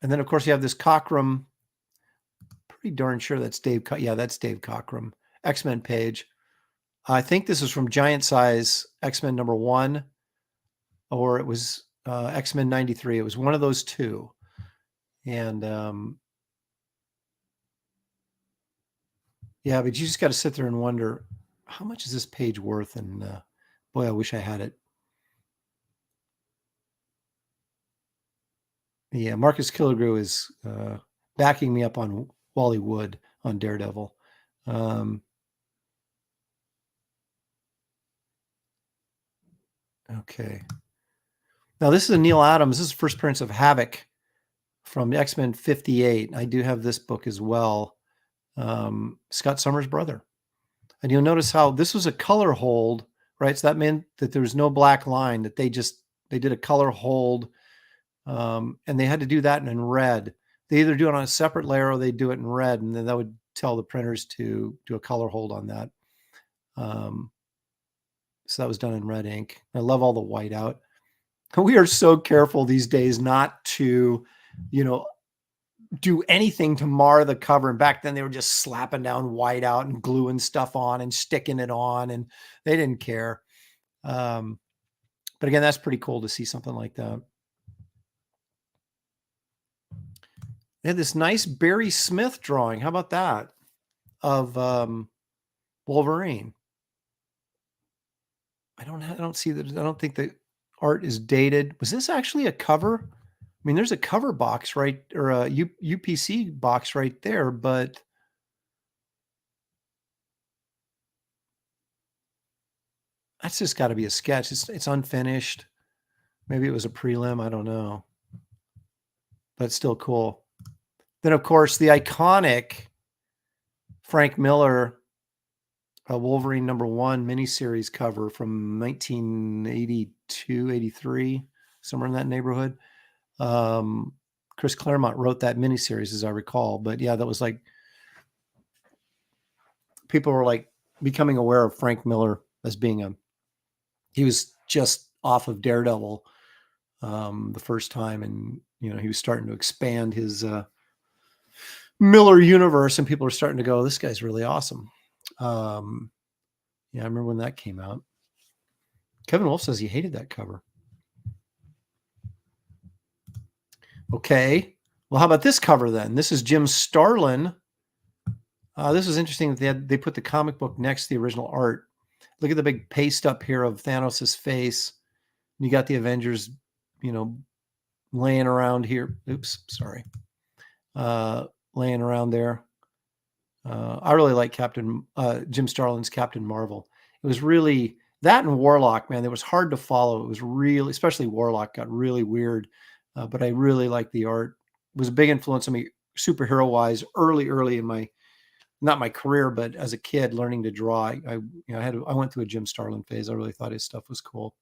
And then, of course, you have this Cockrum. Pretty darn sure that's Dave. Yeah, that's Dave Cockrum. X-Men page. I think this is from Giant Size X-Men #1, or it was X-Men 93. It was one of those two. And yeah, but you just got to sit there and wonder, how much is this page worth? And boy, I wish I had it. Yeah, Marcus Killigrew is backing me up on Wally Wood on Daredevil. Okay. Now, this is a Neil Adams. This is the first appearance of Havoc from X-Men 58. I do have this book as well. Scott Summers' brother. And you'll notice how this was a color hold, right? So that meant that there was no black line, that they did a color hold. And they had to do that in red. They either do it on a separate layer or they do it in red. And then that would tell the printers to do a color hold on that. So that was done in red ink. I love all the white out. We are so careful these days not to, do anything to mar the cover. And back then they were just slapping down white out and gluing stuff on and sticking it on, and they didn't care. But again, that's pretty cool to see something like that. They had this nice Barry Smith drawing. How about that? Of Wolverine. I don't see that. I don't think the art is dated. Was this actually a cover? I mean, there's a cover box, right? Or a UPC box right there, but that's just got to be a sketch. It's unfinished. Maybe it was a prelim. I don't know. But it's still cool. Then, of course, the iconic Frank Miller Wolverine #1 miniseries cover from 1982, 83, somewhere in that neighborhood. Chris Claremont wrote that miniseries, as I recall. But yeah, that was like, people were like becoming aware of Frank Miller as being he was just off of Daredevil the first time. And, he was starting to expand his Miller universe, and people are starting to go, this guy's really awesome. Yeah, I remember when that came out. Kevin Wolf says he hated that cover. Okay. Well, how about this cover then? This is Jim Starlin. This is interesting that they put the comic book next to the original art. Look at the big paste up here of Thanos' face. You got the Avengers, laying around here. Oops, sorry. Laying around there. I really like Jim Starlin's Captain Marvel. It was really, that and Warlock, man, it was hard to follow. It was really, especially Warlock, got really weird. But I really liked the art. It was a big influence on me, superhero wise, early in my, not my career, but as a kid learning to draw. I went through a Jim Starlin phase. I really thought his stuff was cool.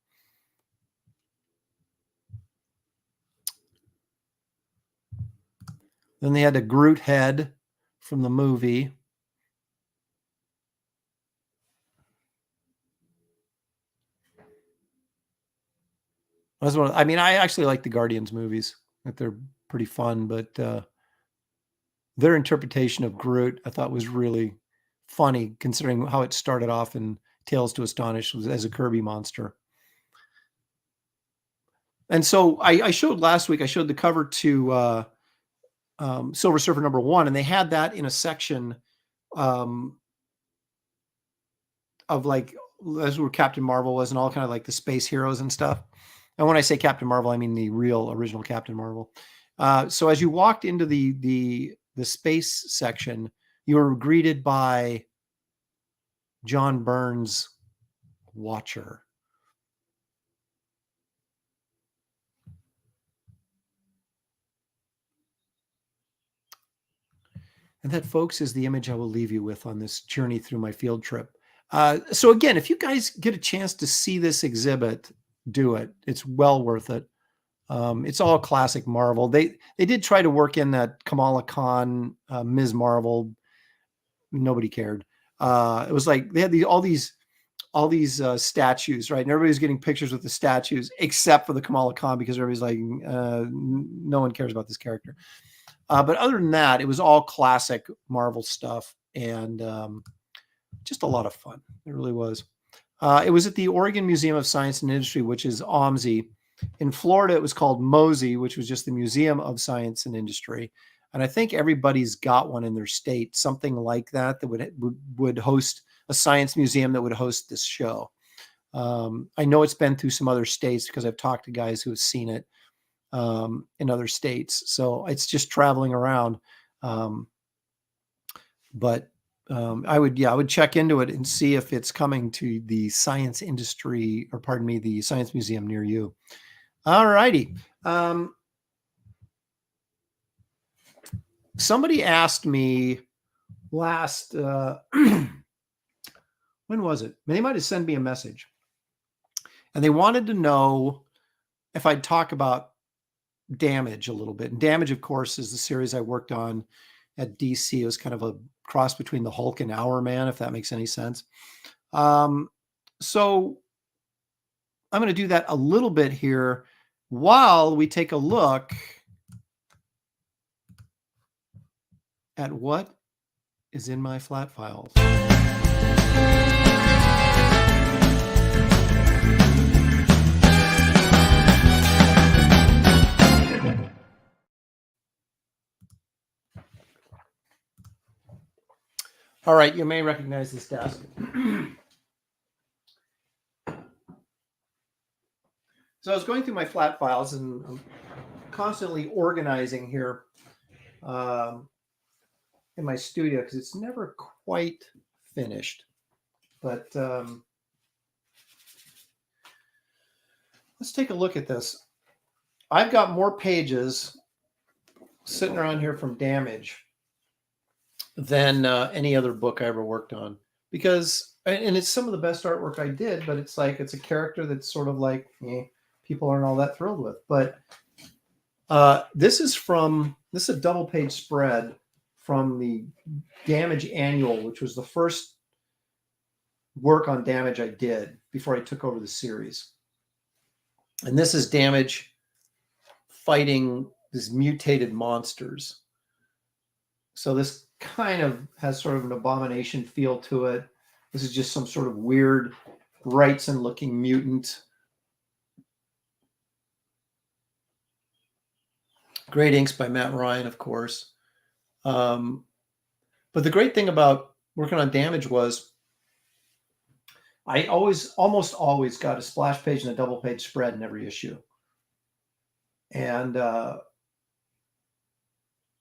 Then they had a Groot head from the movie. I actually like the Guardians movies. That they're pretty fun, but their interpretation of Groot I thought was really funny, considering how it started off in Tales to Astonish as a Kirby monster. And so I showed last week, I showed the cover to Silver Surfer #1, and they had that in a section of like, that's where Captain Marvel was and all kind of like the space heroes and stuff. And when I say Captain Marvel, I mean the real original Captain Marvel. So as you walked into the space section, you were greeted by John Byrne's Watcher. And that, folks, is the image I will leave you with on this journey through my field trip. So again, if you guys get a chance to see this exhibit, do it. It's well worth it. It's all classic Marvel. They did try to work in that Kamala Khan, Ms. Marvel. Nobody cared. It was like they had all these statues, right? And everybody's getting pictures with the statues, except for the Kamala Khan, because everybody's like, no one cares about this character. But other than that, it was all classic Marvel stuff. And just a lot of fun. It really was. It was at the Oregon Museum of Science and Industry, which is OMSI. In Florida, it was called MOSI, which was just the Museum of Science and Industry. And I think everybody's got one in their state, something like that, that would host a science museum that would host this show. I know it's been through some other states because I've talked to guys who have seen it in other states. So it's just traveling around. But I would check into it and see if it's coming to the science industry, or pardon me, the science museum near you. All righty. Somebody asked me last, when was it? They might have sent me a message, and they wanted to know if I'd talk about Damage a little bit. And Damage, of course, is the series I worked on at DC. It was kind of a cross between the Hulk and Hourman, if that makes any sense. So I'm going to do that a little bit here while we take a look at what is in my flat files. All right, you may recognize this desk. So I was going through my flat files, and I'm constantly organizing here in my studio because it's never quite finished. But let's take a look at this. I've got more pages sitting around here from Damage than any other book I ever worked on, because, and it's some of the best artwork I did, but it's like, it's a character that's sort of like, people aren't all that thrilled with. But this is a double page spread from the Damage Annual, which was the first work on Damage I did before I took over the series. And this is Damage fighting these mutated monsters. So this kind of has sort of an abomination feel to it. This is just some sort of weird Wrightson looking mutant. Great inks by Matt Ryan, of course. But the great thing about working on Damage was I almost always got a splash page and a double page spread in every issue. And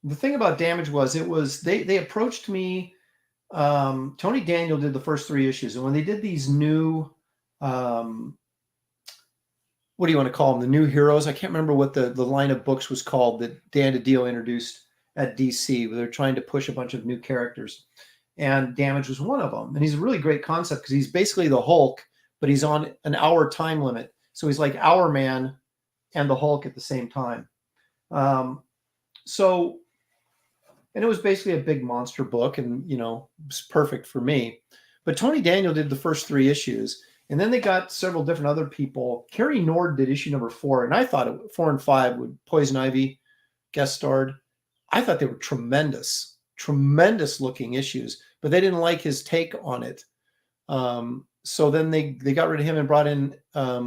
the thing about Damage was they approached me. Tony Daniel did the first 3 issues, and when they did these new, what do you want to call them? The new heroes. I can't remember what the line of books was called that Dan DiDio introduced at DC, where they're trying to push a bunch of new characters, and Damage was one of them. And he's a really great concept because he's basically the Hulk, but he's on an hour time limit. So he's like Hourman and the Hulk at the same time. And it was basically a big monster book, and, it was perfect for me. But Tony Daniel did the first 3 issues, and then they got several different other people. Kerry Nord did issue number 4, and I thought 4 and 5 would Poison Ivy guest starred. I thought they were tremendous looking issues, but they didn't like his take on it. So then they got rid of him and brought in, I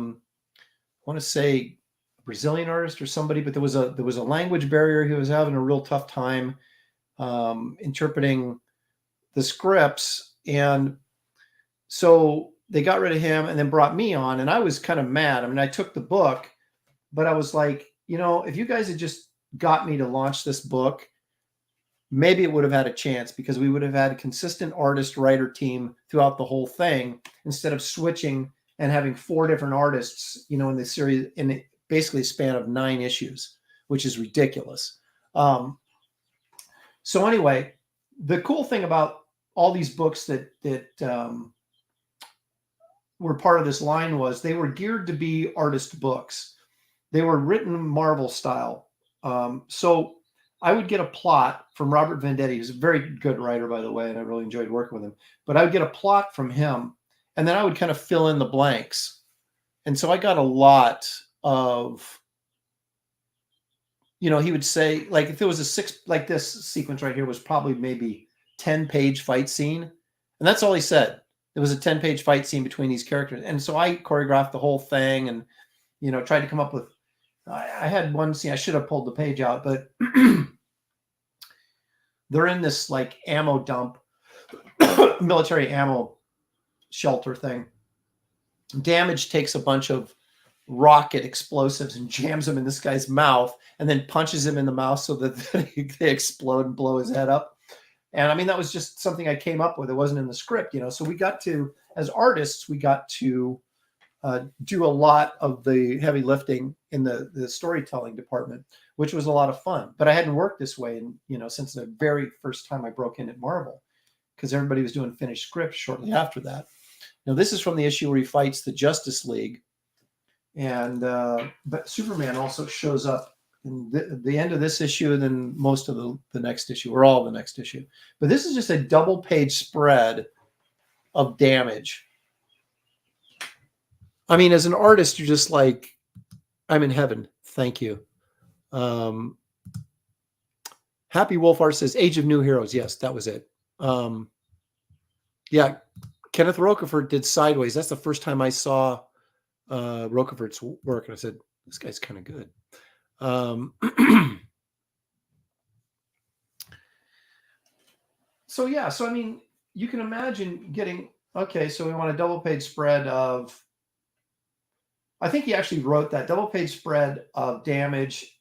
want to say, a Brazilian artist or somebody, but there was a language barrier. He was having a real tough time interpreting the scripts, and so they got rid of him and then brought me on, and I was kind of mad. I mean, I took the book, but I was like, if you guys had just got me to launch this book, maybe it would have had a chance, because we would have had a consistent artist-writer team throughout the whole thing, instead of switching and having 4 different artists, in the series, in basically a span of 9 issues, which is ridiculous. So anyway, the cool thing about all these books that were part of this line was they were geared to be artist books. They were written Marvel style. So I would get a plot from Robert Venditti, who's a very good writer, by the way, and I really enjoyed working with him. But I would get a plot from him, and then I would kind of fill in the blanks. And so I got a lot of, he would say, like, if there was like this sequence right here was probably maybe 10-page fight scene. And And that's all he said. It was a 10-page fight scene between these characters. And so I choreographed the whole thing and, tried to come up with, I had one scene, I should have pulled the page out, but they're in this like ammo dump, military ammo shelter thing. Damage takes a bunch of rocket explosives and jams them in this guy's mouth and then punches him in the mouth so that they explode and blow his head up. And I mean, that was just something I came up with. It wasn't in the script, So we got to, as artists, we got to do a lot of the heavy lifting in the storytelling department, which was a lot of fun. But I hadn't worked this way, since the very first time I broke in at Marvel, because everybody was doing finished scripts shortly after that. Now, this is from the issue where he fights the Justice League, and but Superman also shows up in the end of this issue, and then most of the next issue, or all the next issue. But this is just a double-page spread of Damage. I mean, as an artist, you're just like, I'm in heaven. Thank you. Happy Wolf Art says, Age of New Heroes. Yes, that was it. Yeah, Kenneth Roquefort did Sideways. That's the first time I saw Roquefort's work, and I said, this guy's kind of good. So I mean, you can imagine getting, okay, so we want a double-page spread of, I think he actually wrote that double-page spread of Damage,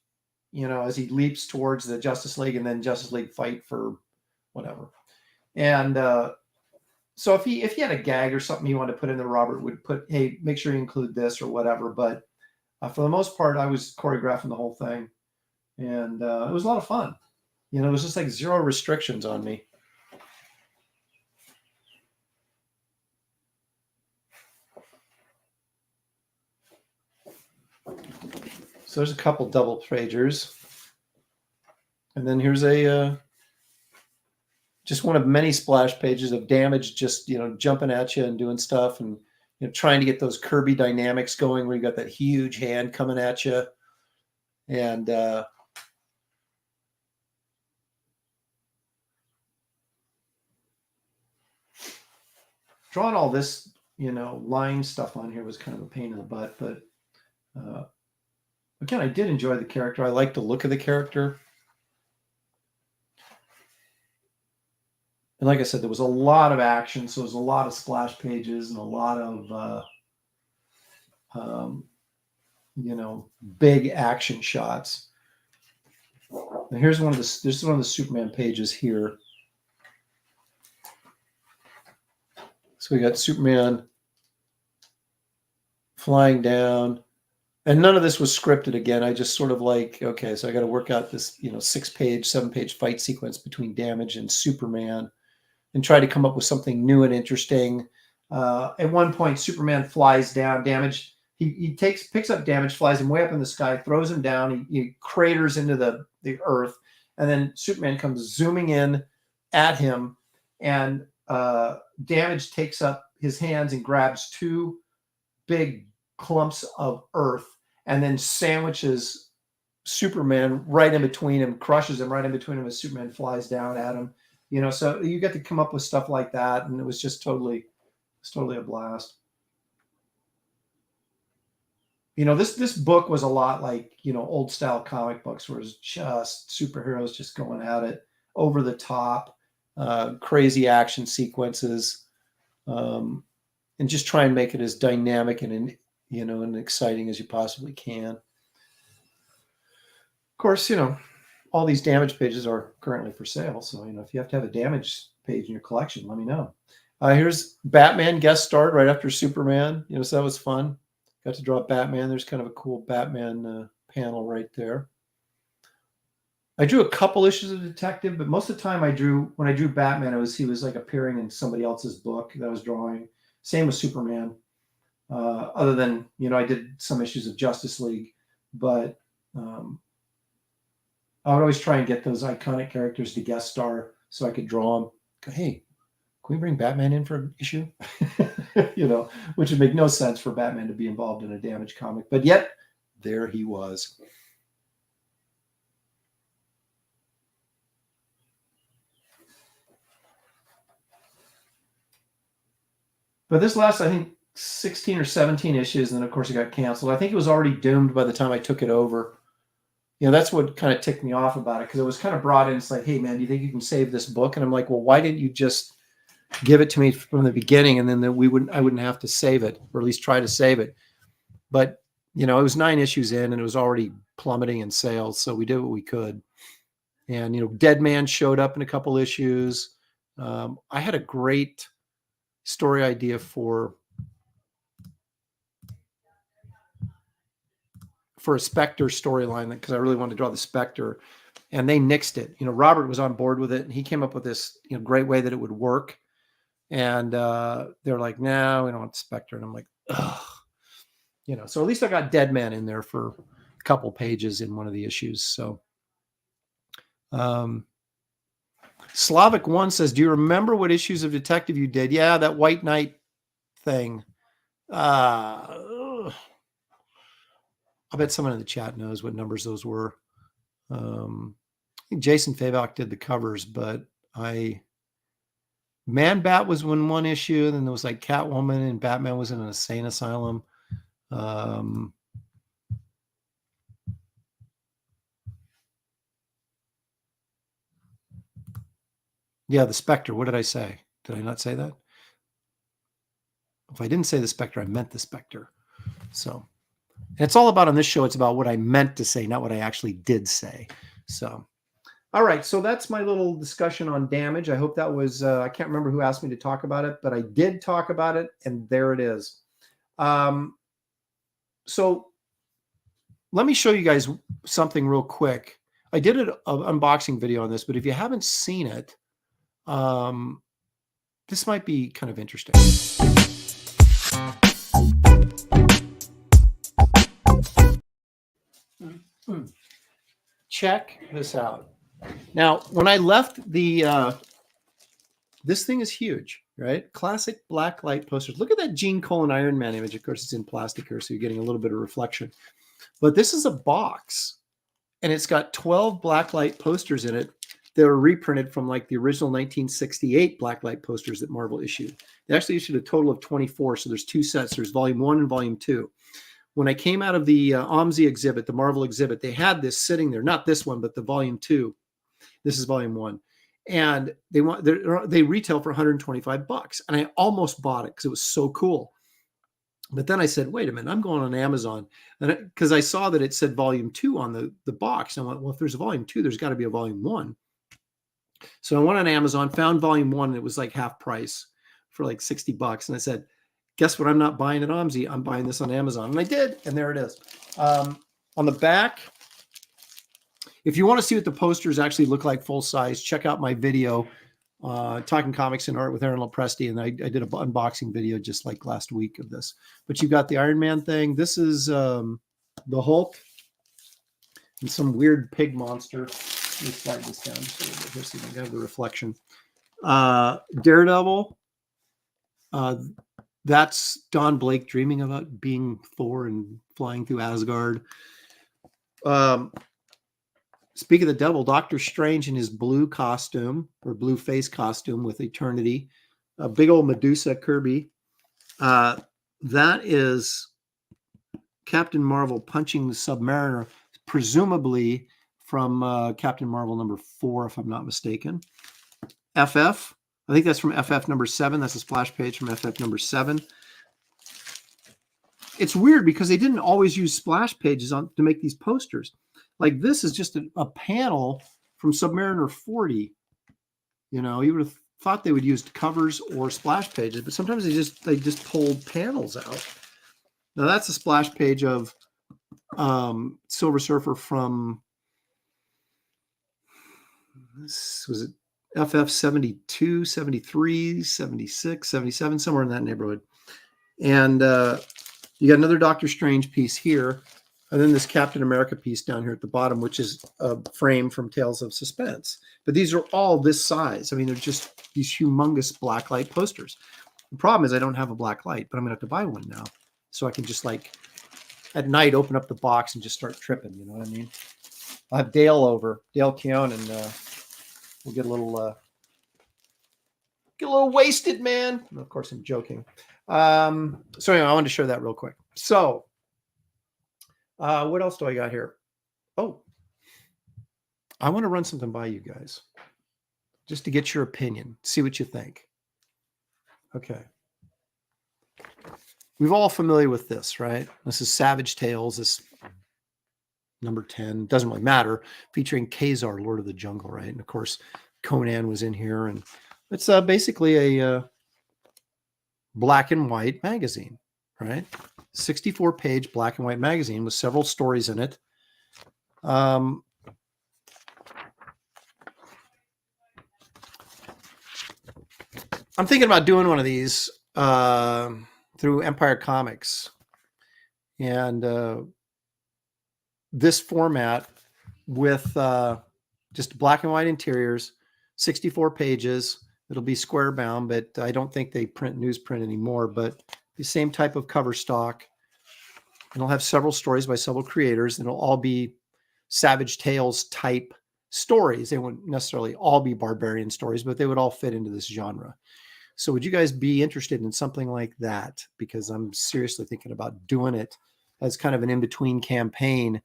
as he leaps towards the Justice League, and then Justice League fight for whatever. And so if he had a gag or something he wanted to put in there, Robert would put, hey, make sure you include this or whatever. But for the most part, I was choreographing the whole thing, and it was a lot of fun. It was just like zero restrictions on me. So there's a couple double pagers. And then here's a just one of many splash pages of Damage just, jumping at you and doing stuff and trying to get those Kirby dynamics going where you got that huge hand coming at you. And drawing all this, line stuff on here was kind of a pain in the butt, but again, I did enjoy the character. I liked the look of the character. And like I said, there was a lot of action, so there was a lot of splash pages and a lot of, big action shots. Now here's this is one of the Superman pages here. So we got Superman flying down. And none of this was scripted again. I just sort of like, okay, so I got to work out this, 6-page, 7-page fight sequence between Damage and Superman and try to come up with something new and interesting. At one point, Superman flies down. Damage, he picks up Damage, flies him way up in the sky, throws him down. He craters into the earth. And then Superman comes zooming in at him. And Damage takes up his hands and grabs two big clumps of earth and then sandwiches Superman right in between him, crushes him right in between him as Superman flies down at him. So you get to come up with stuff like that, and it was just totally a blast. This book was a lot like, old style comic books where it's just superheroes just going at it, over the top, crazy action sequences, and just try and make it as dynamic and and exciting as you possibly can. Of course, all these Damage pages are currently for sale. So, if you have to have a Damage page in your collection, let me know. Here's Batman guest starred right after Superman. So that was fun. Got to draw Batman. There's kind of a cool Batman panel right there. I drew a couple issues of Detective, but most of the time when I drew Batman, he was like appearing in somebody else's book that I was drawing. Same with Superman. Other than, I did some issues of Justice League, but I would always try and get those iconic characters to guest star so I could draw them. Go, hey, can we bring Batman in for an issue? Which would make no sense for Batman to be involved in a Damage comic. But yet, there he was. But this last, I think, 16 or 17 issues, and then of course it got canceled. I think it was already doomed by the time I took it over. You know, that's what kind of ticked me off about it, because it was kind of brought in. It's like, hey man, do you think you can save this book? And I'm like, well, why didn't you just give it to me from the beginning, and then I wouldn't have to save it, or at least try to save it. But you know, it was 9 issues in, and it was already plummeting in sales, so we did what we could. And you know, Dead Man showed up in a couple issues. I had a great story idea for a Spectre storyline, because I really wanted to draw the Spectre, and they nixed it. You know, Robert was on board with it, and he came up with this, you know, great way that it would work. And they're like, "No, we don't want Spectre." And I'm like, ugh. You know, so at least I got Dead Man in there for a couple pages in one of the issues. So Slavic One says, do you remember what issues of Detective you did? Yeah, that White Knight thing. I bet someone in the chat knows what numbers those were. I think Jason Fabok did the covers, but Man Bat was in one issue, and then there was like Catwoman, and Batman was in an insane asylum. Yeah, the Spectre. What did I say? Did I not say that? If I didn't say the Spectre, I meant the Spectre. So, and it's all about, on this show, it's about what I meant to say, not what I actually did say. So, all right. So that's my little discussion on Damage. I hope that was, I can't remember who asked me to talk about it, but I did talk about it, and there it is. So let me show you guys something real quick. I did an unboxing video on this, but if you haven't seen it, this might be kind of interesting. Check this out. Now, when I left the, this thing is huge, right? Classic black light posters. Look at that Gene Colan Iron Man image. Of course, it's in plastic here, so you're getting a little bit of reflection. But this is a box, and it's got 12 black light posters in it. They were reprinted from like the original 1968 blacklight posters that Marvel issued. They actually issued a total of 24. So there's 2 sets. There's volume 1 and volume 2. When I came out of the OMSI exhibit, the Marvel exhibit, they had this sitting there, not this one, but the volume 2. This is volume 1. And they retail for $125. And I almost bought it because it was so cool. But then I said, wait a minute, I'm going on Amazon. And because I saw that it said volume 2 on the box. And I went, well, if there's a volume 2, there's got to be a volume 1. So I went on Amazon, found volume 1, and it was like half price for like $60. And I said, guess what? I'm not buying at OMSI. I'm buying this on Amazon. And I did. And there it is. On the back, if you want to see what the posters actually look like full size, check out my video, Talking Comics and Art with Aaron Lopresti. And I did an unboxing video just like last week of this. But you've got the Iron Man thing. This is the Hulk and some weird pig monster. Let me slide this down just a little bit here so you can have the reflection. Daredevil. That's Don Blake dreaming about being Thor and flying through Asgard. Speak of the devil, Doctor Strange in his blue costume or blue face costume with Eternity. A big old Medusa Kirby. That is Captain Marvel punching the Submariner, presumably from Captain Marvel number 4, if I'm not mistaken. FF, I think that's from FF number 7. That's a splash page from FF number 7. It's weird because they didn't always use splash pages to make these posters. Like this is just a panel from Submariner 40. You know, you would have thought they would use covers or splash pages, but sometimes they just pulled panels out. Now that's a splash page of Silver Surfer from, this was it FF 72, 73, 76, 77, somewhere in that neighborhood. And you got another Doctor Strange piece here. And then this Captain America piece down here at the bottom, which is a frame from Tales of Suspense. But these are all this size. I mean, they're just these humongous blacklight posters. The problem is I don't have a black light, but I'm going to have to buy one now. So I can just like at night open up the box and just start tripping. You know what I mean? I'll have Dale over, Dale Keown, and we'll get a little wasted, man. And of course, I'm joking. So anyway, I wanted to show that real quick. So what else do I got here? Oh, I want to run something by you guys just to get your opinion, see what you think. Okay. We're all familiar with this, right? This is Savage Tales, this number 10, doesn't really matter, featuring Khazar, Lord of the Jungle, right? And of course, Conan was in here, and it's basically a black and white magazine, right? 64-page black and white magazine with several stories in it. I'm thinking about doing one of these through Empire Comics, and this format with just black and white interiors, 64 pages. It'll be square bound, but I don't think they print newsprint anymore, but the same type of cover stock. And it'll have several stories by several creators, and it'll all be Savage Tales type stories. They wouldn't necessarily all be barbarian stories, but they would all fit into this genre. So would you guys be interested in something like that? Because I'm seriously thinking about doing it as kind of an in-between campaign,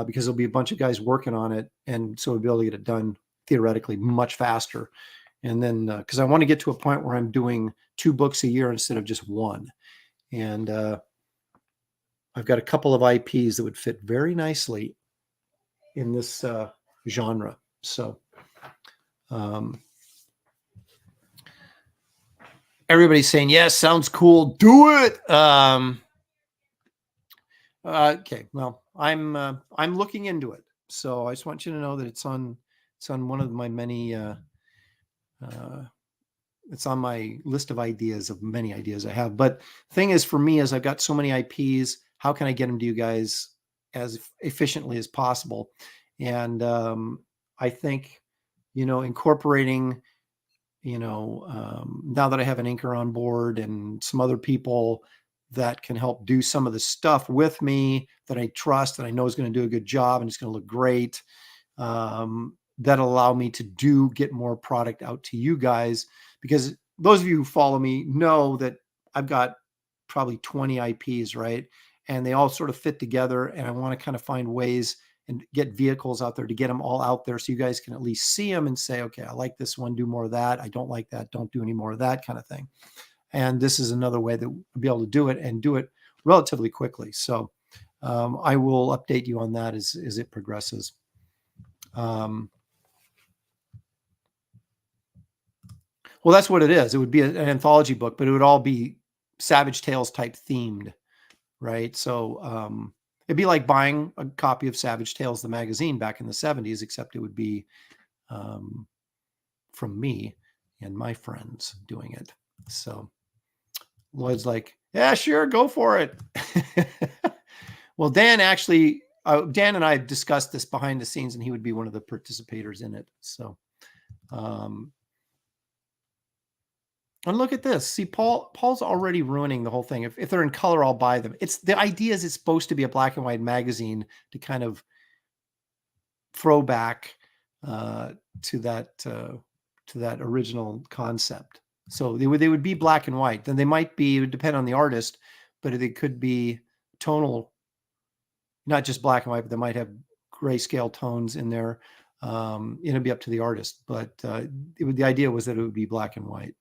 because there'll be a bunch of guys working on it. And so we'll be able to get it done theoretically much faster. And then, because I want to get to a point where I'm doing 2 books a year instead of just 1. And I've got a couple of IPs that would fit very nicely in this genre. So everybody's saying, yes, sounds cool. Do it. Okay. Well, I'm looking into it. So I just want you to know that it's on one of my many, it's on my list of ideas, of many ideas I have. But the thing is, for me, is I've got so many IPs, how can I get them to you guys as efficiently as possible? And I think, incorporating, now that I have an inker on board and some other people that can help do some of the stuff with me that I trust, that I know is going to do a good job and it's going to look great, that'll allow me to get more product out to you guys. Because those of you who follow me know that I've got probably 20 IPs, right? And they all sort of fit together. And I want to kind of find ways and get vehicles out there to get them all out there so you guys can at least see them and say, okay, I like this one, do more of that. I don't like that, don't do any more of that, kind of thing. And this is another way that we'll be able to do it, and do it relatively quickly. So I will update you on that as it progresses. Well, that's what it is. It would be an anthology book, but it would all be Savage Tales type themed, right? So it'd be like buying a copy of Savage Tales, the magazine, back in the 70s, except it would be from me and my friends doing it. So Lloyd's like, yeah, sure, go for it. Well, Dan and I discussed this behind the scenes, and he would be one of the participators in it. So, and look at this. See, Paul's already ruining the whole thing. If they're in color, I'll buy them. The idea is it's supposed to be a black and white magazine to kind of throw back to that original concept. So they would be black and white. Then they might be, it would depend on the artist, but they could be tonal, not just black and white, but they might have grayscale tones in there. It'd be up to the artist, but the idea was that it would be black and white.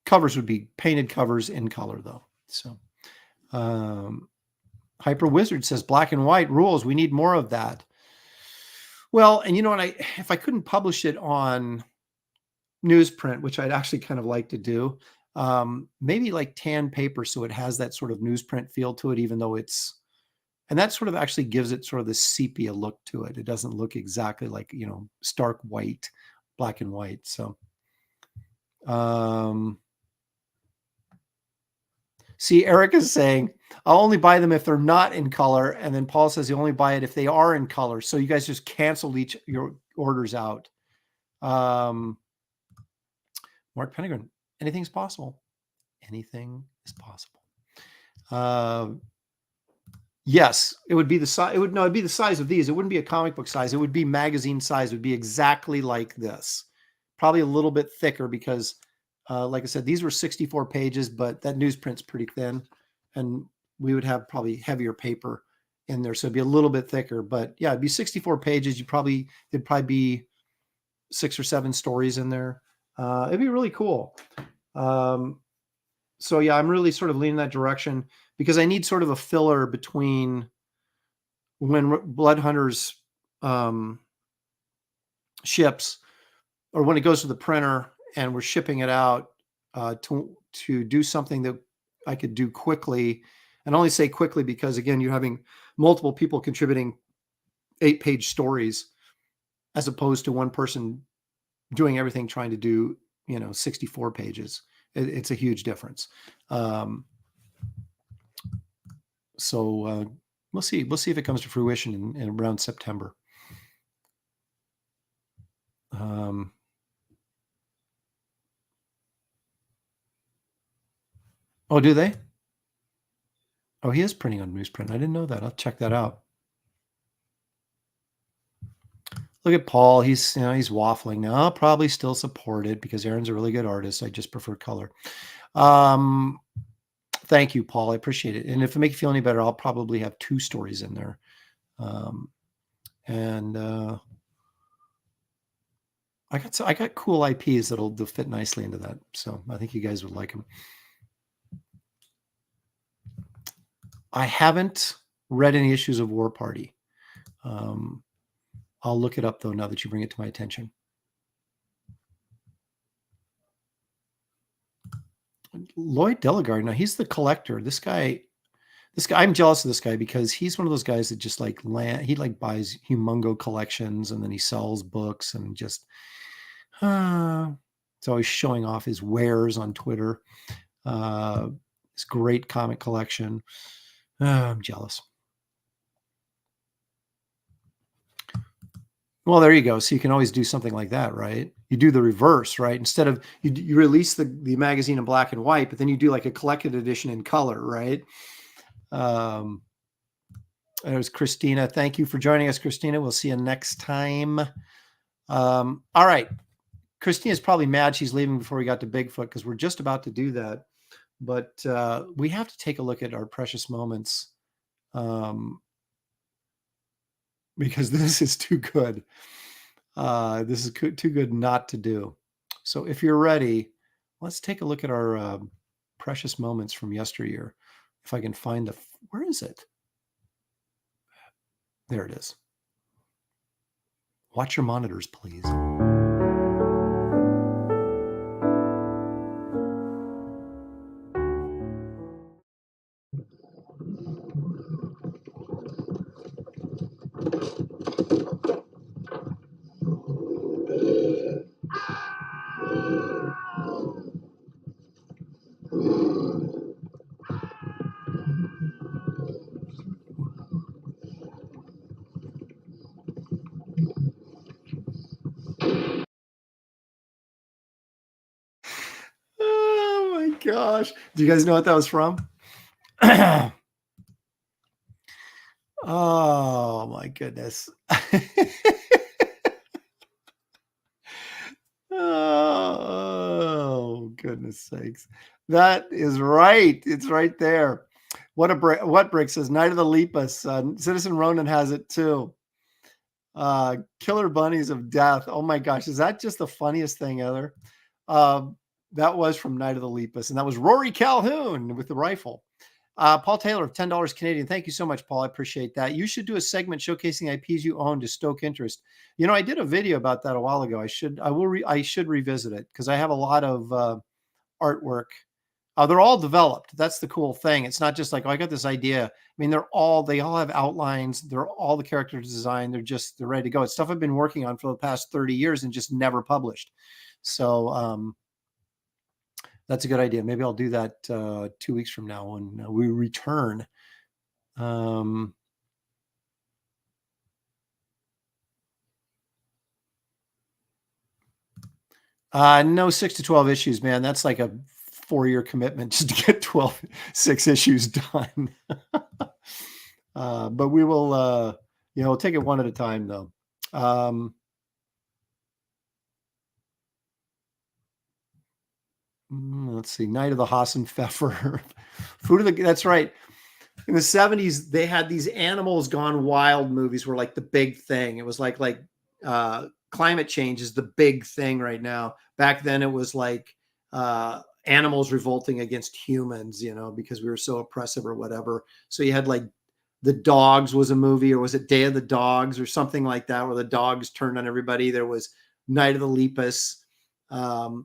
Covers would be painted covers in color, though. So Hyper Wizard says black and white rules. We need more of that. Well, and if I couldn't publish it on newsprint, which I'd actually kind of like to do, maybe like tan paper, so it has that sort of newsprint feel to it, even though and that sort of actually gives it sort of this sepia look to it. It doesn't look exactly like, stark white, black and white. So, see, Eric is saying, I'll only buy them if they're not in color. And then Paul says you only buy it if they are in color. So you guys just canceled your orders out. Mark Pennigan, anything's possible. Anything is possible. Yes, it would be the size. It'd be the size of these. It wouldn't be a comic book size. It would be magazine size. It would be exactly like this. probably a little bit thicker because, like I said, these were 64 pages, but that newsprint's pretty thin, and we would have probably heavier paper in there, so it'd be a little bit thicker. But yeah, it'd be 64 pages. There'd probably be 6 or 7 stories in there. It'd be really cool. So yeah, I'm really sort of leaning that direction because I need sort of a filler between when Blood Hunters ships, or when it goes to the printer and we're shipping it out, to do something that I could do quickly. And I only say quickly because, again, you're having multiple people contributing 8-page stories as opposed to one person doing everything, trying to do 64 pages. It's a huge difference. So we'll see if it comes to fruition in around September. Oh, do they? Oh, he is printing on newsprint. I didn't know that. I'll check that out. Look at Paul. He's waffling now. I'll probably still support it because Aaron's a really good artist. I just prefer color. Thank you, Paul. I appreciate it. And if it makes you feel any better, I'll probably have 2 stories in there. I got cool IPs that'll fit nicely into that. So I think you guys would like them. I haven't read any issues of War Party. I'll look it up though, now that you bring it to my attention. Lloyd Delegard. Now he's the collector. This guy, I'm jealous of this guy because he's one of those guys that just like he like buys humongo collections and then he sells books and just, it's always showing off his wares on Twitter. His great comic collection. I'm jealous. Well, there you go. So you can always do something like that, right? You do the reverse, right? Instead of you release the magazine in black and white, but then you do like a collected edition in color, right? There's Christina. Thank you for joining us, Christina. We'll see you next time. All right. Christina's probably mad she's leaving before we got to Bigfoot because we're just about to do that. But we have to take a look at our precious moments because this is too good. This is too good not to do. So if you're ready, let's take a look at our precious moments from yesteryear. If I can find where is it? There it is. Watch your monitors, please. Oh my gosh. Do you guys know what that was from? Oh my goodness. Oh goodness sakes. That is right. It's right there. What Brick says, Night of the Lepus. Citizen Ronan has it too. Killer Bunnies of Death. Oh my gosh. Is that just the funniest thing ever? That was from Night of the Lepus, and that was Rory Calhoun with the rifle. Paul Taylor of $10 Canadian. Thank you so much, Paul. I appreciate that. You should do a segment showcasing IPs you own to stoke interest. I did a video about that a while ago. I should revisit it because I have a lot of artwork. They're all developed. That's the cool thing. It's not just like, I got this idea. I mean, they all have outlines. They're all the characters designed. They're ready to go. It's stuff I've been working on for the past 30 years and just never published. So, that's a good idea. Maybe I'll do that 2 weeks from now when we return. No 6 to 12 issues, man. That's like a 4-year commitment just to get 6 issues done. But we will, take it one at a time, though. let's see, Night of the Hassenpfeffer. That's right. In the 70s, they had these animals gone wild movies were like the big thing. It was like climate change is the big thing right now. Back then it was like animals revolting against humans, because we were so oppressive or whatever. So you had like The Dogs was a movie, or was it Day of the Dogs or something like that, where the dogs turned on everybody. There was Night of the Lepus.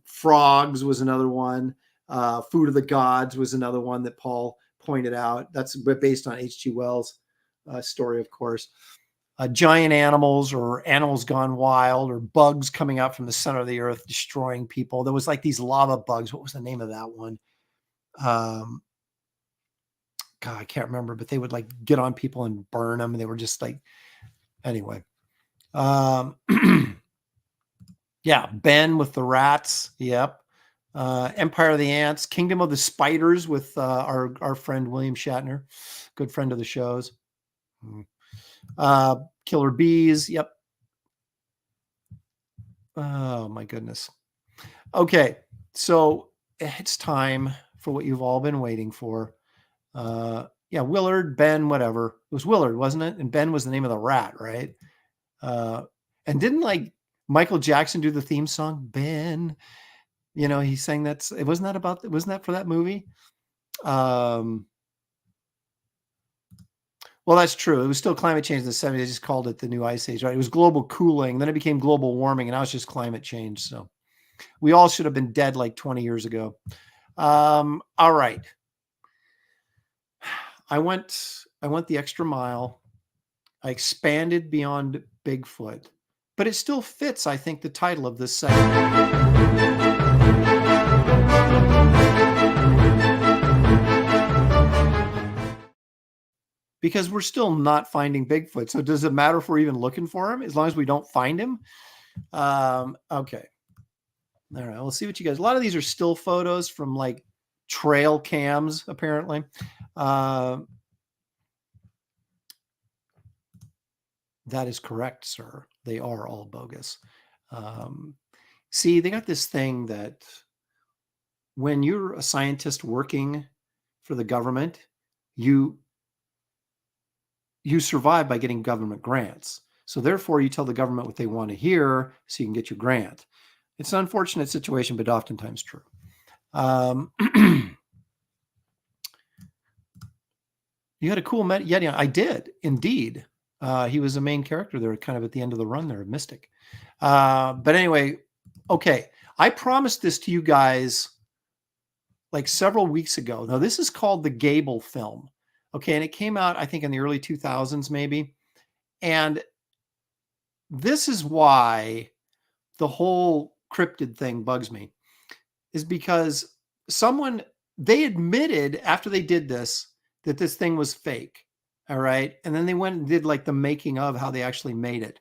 Frogs was another one. Food of the Gods was another one that Paul pointed out. That's based on H.G. Wells' story, of course. Giant animals, or animals gone wild, or bugs coming out from the center of the earth destroying people. There was like these lava bugs. What was the name of that one? God, I can't remember, but they would like get on people and burn them. And they were just like, anyway. Yeah, Ben with the rats. Yep. Empire of the Ants, Kingdom of the Spiders with our friend William Shatner, good friend of the shows. Killer Bees. Yep. Oh my goodness. Okay, so it's time for what you've all been waiting for. Yeah, Willard, Ben, whatever. It was Willard, wasn't it? And Ben was the name of the rat, right? And didn't like Michael Jackson do the theme song? Ben, he sang that. Wasn't that for that movie? Well, that's true. It was still climate change in the 70s. They just called it the new ice age, right? It was global cooling. Then it became global warming, and now it's just climate change. So we all should have been dead like 20 years ago. All right. I went the extra mile. I expanded beyond Bigfoot, but it still fits, I think, the title of this segment. Because we're still not finding Bigfoot. So does it matter if we're even looking for him as long as we don't find him? Okay. All right. We'll see what you guys. A lot of these are still photos from like trail cams, apparently. That is correct, sir. They are all bogus. See, they got this thing that when you're a scientist working for the government, you survive by getting government grants. So therefore, you tell the government what they want to hear so you can get your grant. It's an unfortunate situation, but oftentimes true. You had a cool Yeti. I did, indeed. He was a main character there, kind of at the end of the run there, Mystic. But anyway, okay. I promised this to you guys like several weeks ago. Now, this is called the Gable film. Okay, and it came out, I think, in the early 2000s, maybe. And this is why the whole cryptid thing bugs me, is because they admitted after they did this that this thing was fake. All right. And then they went and did like the making of how they actually made it.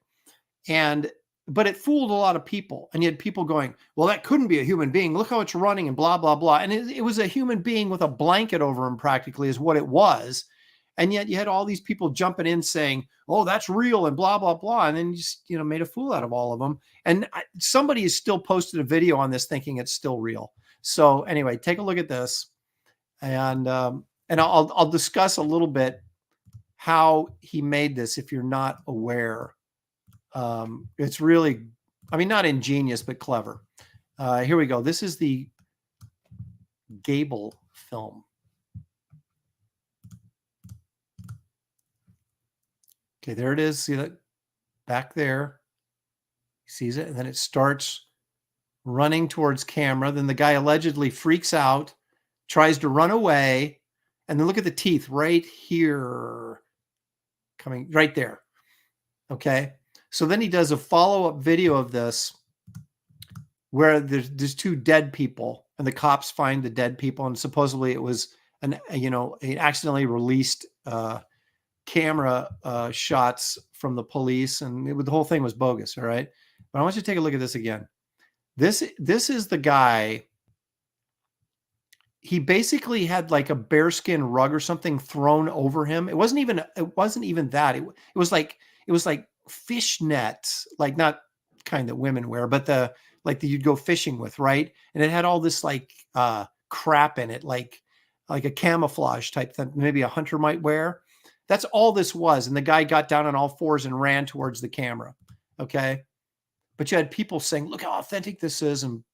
But it fooled a lot of people. And you had people going, well, that couldn't be a human being. Look how it's running and blah, blah, blah. And it was a human being with a blanket over him practically is what it was. And yet you had all these people jumping in saying, oh, that's real and blah, blah, blah. And then you just, made a fool out of all of them. And somebody has still posted a video on this thinking it's still real. So anyway, take a look at this. And I'll discuss a little bit how he made this if you're not aware. It's really, not ingenious, but clever. Here we go. This is the Gable film. Okay, there it is. See that back there? He sees it, and then it starts running towards camera. Then the guy allegedly freaks out, tries to run away, and then look at the teeth right here, coming right there. Okay. So then he does a follow-up video of this where there's two dead people and the cops find the dead people. And supposedly it was an accidentally released camera shots from the police. And the whole thing was bogus. All right. But I want you to take a look at this again. This is the guy. He basically had like a bearskin rug or something thrown over him. It wasn't even that. It was like fishnet, like not kind that women wear, but the like that you'd go fishing with, right? And it had all this like crap in it, like a camouflage type that maybe a hunter might wear. That's all this was. And the guy got down on all fours and ran towards the camera. Okay. But you had people saying, look how authentic this is. And,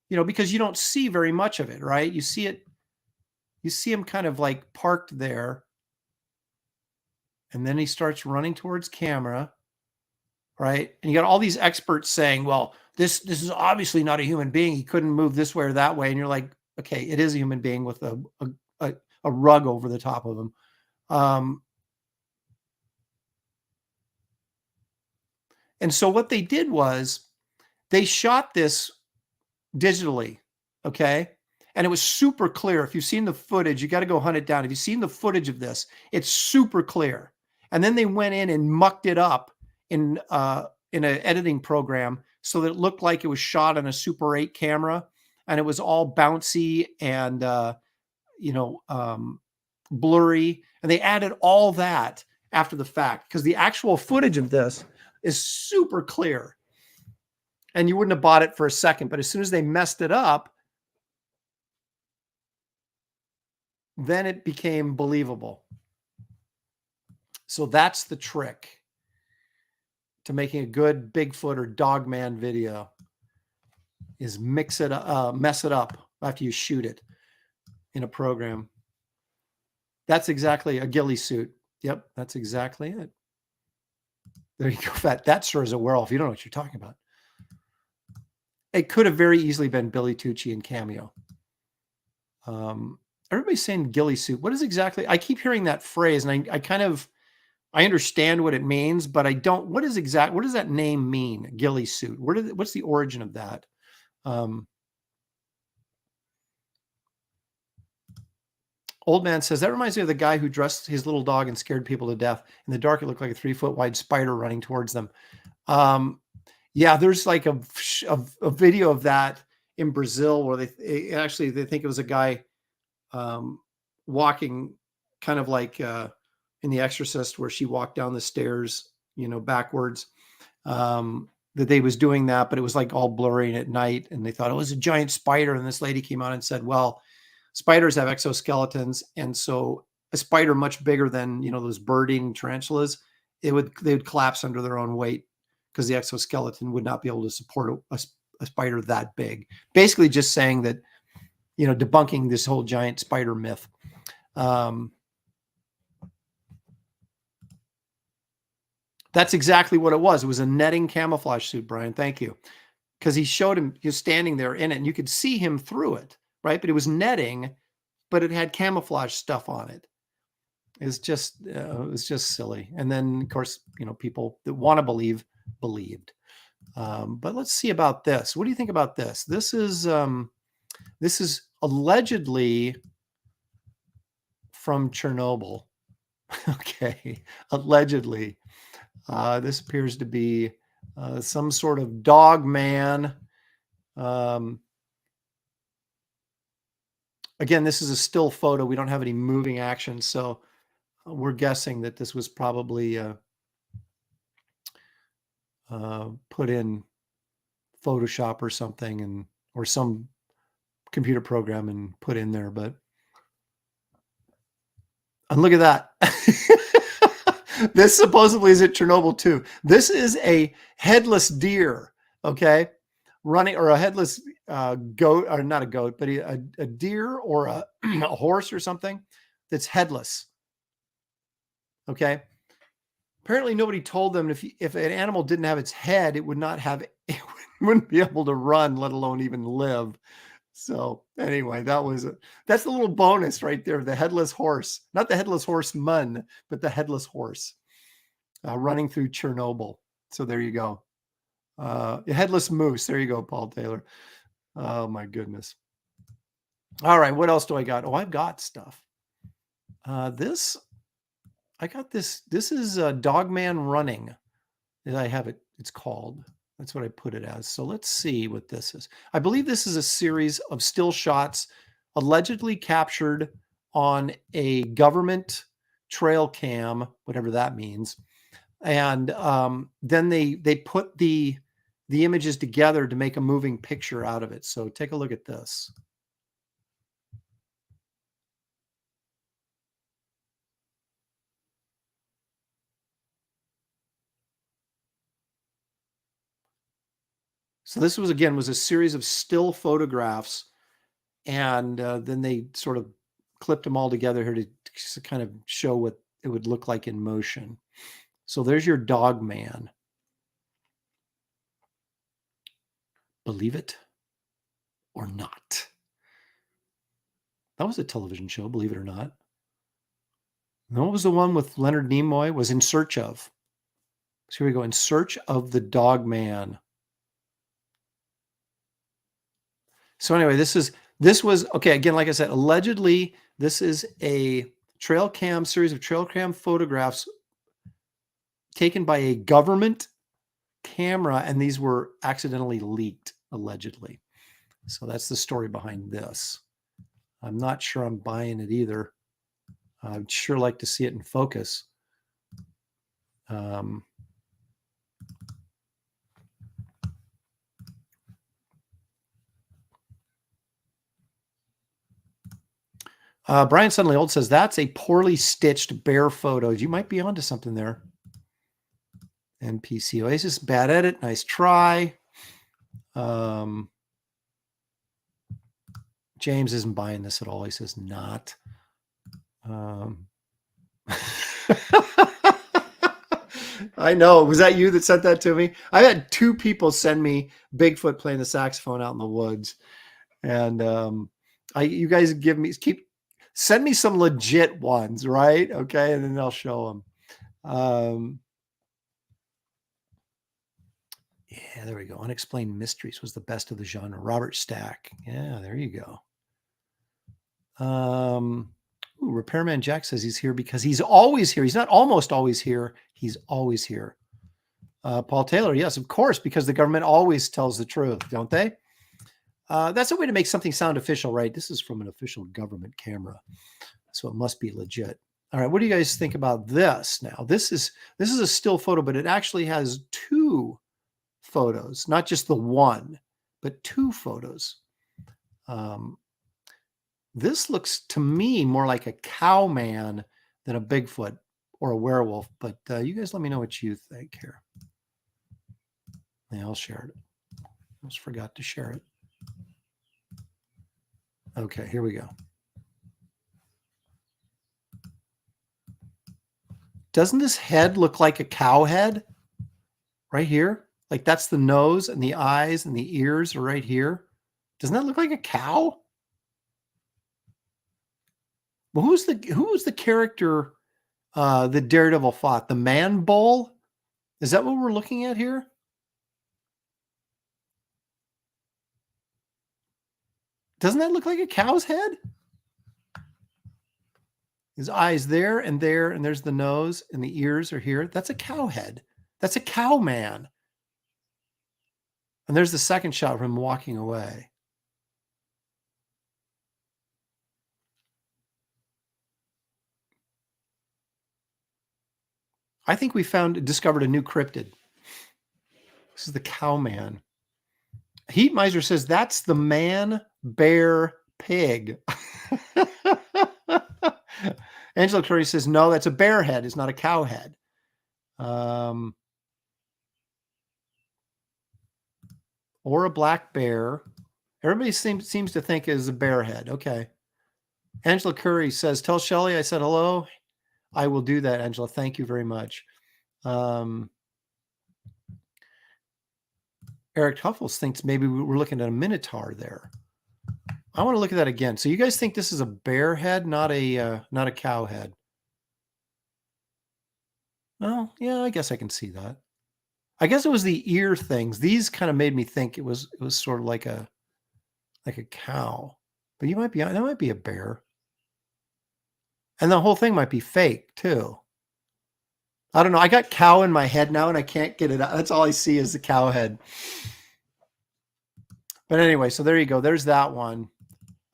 because you don't see very much of it, right? You see him kind of like parked there. And then he starts running towards camera, right? And you got all these experts saying, well, this is obviously not a human being. He couldn't move this way or that way. And you're like, okay, it is a human being with a rug over the top of him. And so what they did was they shot this digitally, okay? And it was super clear. If you've seen the footage, you got to go hunt it down. If you've seen the footage of this, it's super clear. And then they went in and mucked it up in an editing program so that it looked like it was shot on a Super 8 camera, and it was all bouncy and blurry. And they added all that after the fact because the actual footage of this is super clear. And you wouldn't have bought it for a second, but as soon as they messed it up, then it became believable. So that's the trick to making a good Bigfoot or Dogman video, is mess it up after you shoot it in a program. That's exactly a ghillie suit. Yep, that's exactly it. There you go. That sure is a werewolf. You don't know what you're talking about. It could have very easily been Billy Tucci and Cameo. Everybody's saying ghillie suit. What is exactly? I keep hearing that phrase, and I understand what it means, but I don't. What does that name mean? Ghillie suit. What's the origin of that? Old man says, that reminds me of the guy who dressed his little dog and scared people to death. In the dark, it looked like a 3-foot wide spider running towards them. Yeah, there's like a video of that in Brazil where they think it was a guy walking kind of like in The Exorcist, where she walked down the stairs, backwards, that they was doing that, but it was like all blurry and at night. And they thought it was a giant spider. And this lady came on and said, well, spiders have exoskeletons. And so a spider much bigger than, those bird-eating tarantulas, they would collapse under their own weight because the exoskeleton would not be able to support a spider that big. Basically just saying that, debunking this whole giant spider myth. That's exactly what it was. It was a netting camouflage suit, Brian. Thank you. Because he showed him, he was standing there in it, and you could see him through it, right? But it was netting, but it had camouflage stuff on it. It was just silly. And then, of course, people that want to believe believed. But let's see about this. What do you think about this? This is allegedly from Chernobyl. Okay, allegedly. This appears to be some sort of dog man. Again, this is a still photo. We don't have any moving action, so we're guessing that this was probably put in Photoshop or something, or some computer program and put in there. And look at that. This supposedly is at Chernobyl too. This is a headless deer, okay, running, or a headless goat, or not a goat, but a deer or a horse or something that's headless. Okay. Apparently, nobody told them if an animal didn't have its head, it wouldn't be able to run, let alone even live. So anyway, that's the little bonus right there. The headless horse, not the headless horseman, but the headless horse running through Chernobyl. So there you go. A headless moose. There you go, Paul Taylor. Oh my goodness. All right. What else do I got? Oh, I've got stuff. I got this. This is Dogman Running. I have it. It's called. That's what I put it as. So let's see what this is. I believe this is a series of still shots allegedly captured on a government trail cam, whatever that means. And then they put the the images together to make a moving picture out of it. So take a look at this. So this was a series of still photographs, and then they sort of clipped them all together here to kind of show what it would look like in motion. So there's your dog man. Believe it or not. That was a television show, believe it or not. And what was the one with Leonard Nimoy? Was In Search Of. So here we go, In Search of the Dog Man. So anyway, this was, okay, again, like I said, allegedly, this is a series of trail cam photographs taken by a government camera, and these were accidentally leaked, allegedly. So that's the story behind this. I'm not sure I'm buying it either. I'd sure like to see it in focus. Brian Suddenly Old says, that's a poorly stitched bear photo. You might be onto something there. NPC Oasis, bad edit, nice try. James isn't buying this at all. He says not. I know. Was that you that sent that to me? I had 2 people send me Bigfoot playing the saxophone out in the woods. And you guys send me some legit ones, right? Okay, and then I'll show them. Yeah, there we go. Unexplained Mysteries was the best of the genre. Robert Stack. Yeah, there you go. Repairman Jack says he's here because he's always here. He's not almost always here. He's always here. Paul Taylor, yes, of course, because the government always tells the truth, don't they? That's a way to make something sound official, right? This is from an official government camera, so it must be legit. All right, what do you guys think about this now? This is a still photo, but it actually has 2 photos, not just the one, but 2 photos. This looks to me more like a cow man than a Bigfoot or a werewolf, but you guys let me know what you think here. Yeah, I'll share it. Almost forgot to share it. Okay, here we go. Doesn't this head look like a cow head right here? Like that's the nose and the eyes and the ears are right here. Doesn't that look like a cow? Well, who's the character that Daredevil fought? The Man Bull? Is that what we're looking at here? Doesn't that look like a cow's head? His eyes there, and there's the nose, and the ears are here. That's a cow head. That's a cow man. And there's the second shot of him walking away. I think we discovered a new cryptid. This is the cow man. Heat Miser says that's the man bear pig. Angela Curry says no, that's a bear head. It's not a cow head. Or a black bear. Everybody seems to think is a bear head. Okay. Angela Curry says, tell Shelley I said hello. I will do that, Angela. Thank you very much. Eric Huffles thinks maybe we're looking at a minotaur there. I want to look at that again. So you guys think this is a bear head, not a cow head? Well, yeah, I guess I can see that. I guess it was the ear things. These kind of made me think it was sort of like a cow. But that might be a bear. And the whole thing might be fake too. I don't know. I got cow in my head now and I can't get it out. That's all I see is the cow head. But anyway, so there you go. There's that one.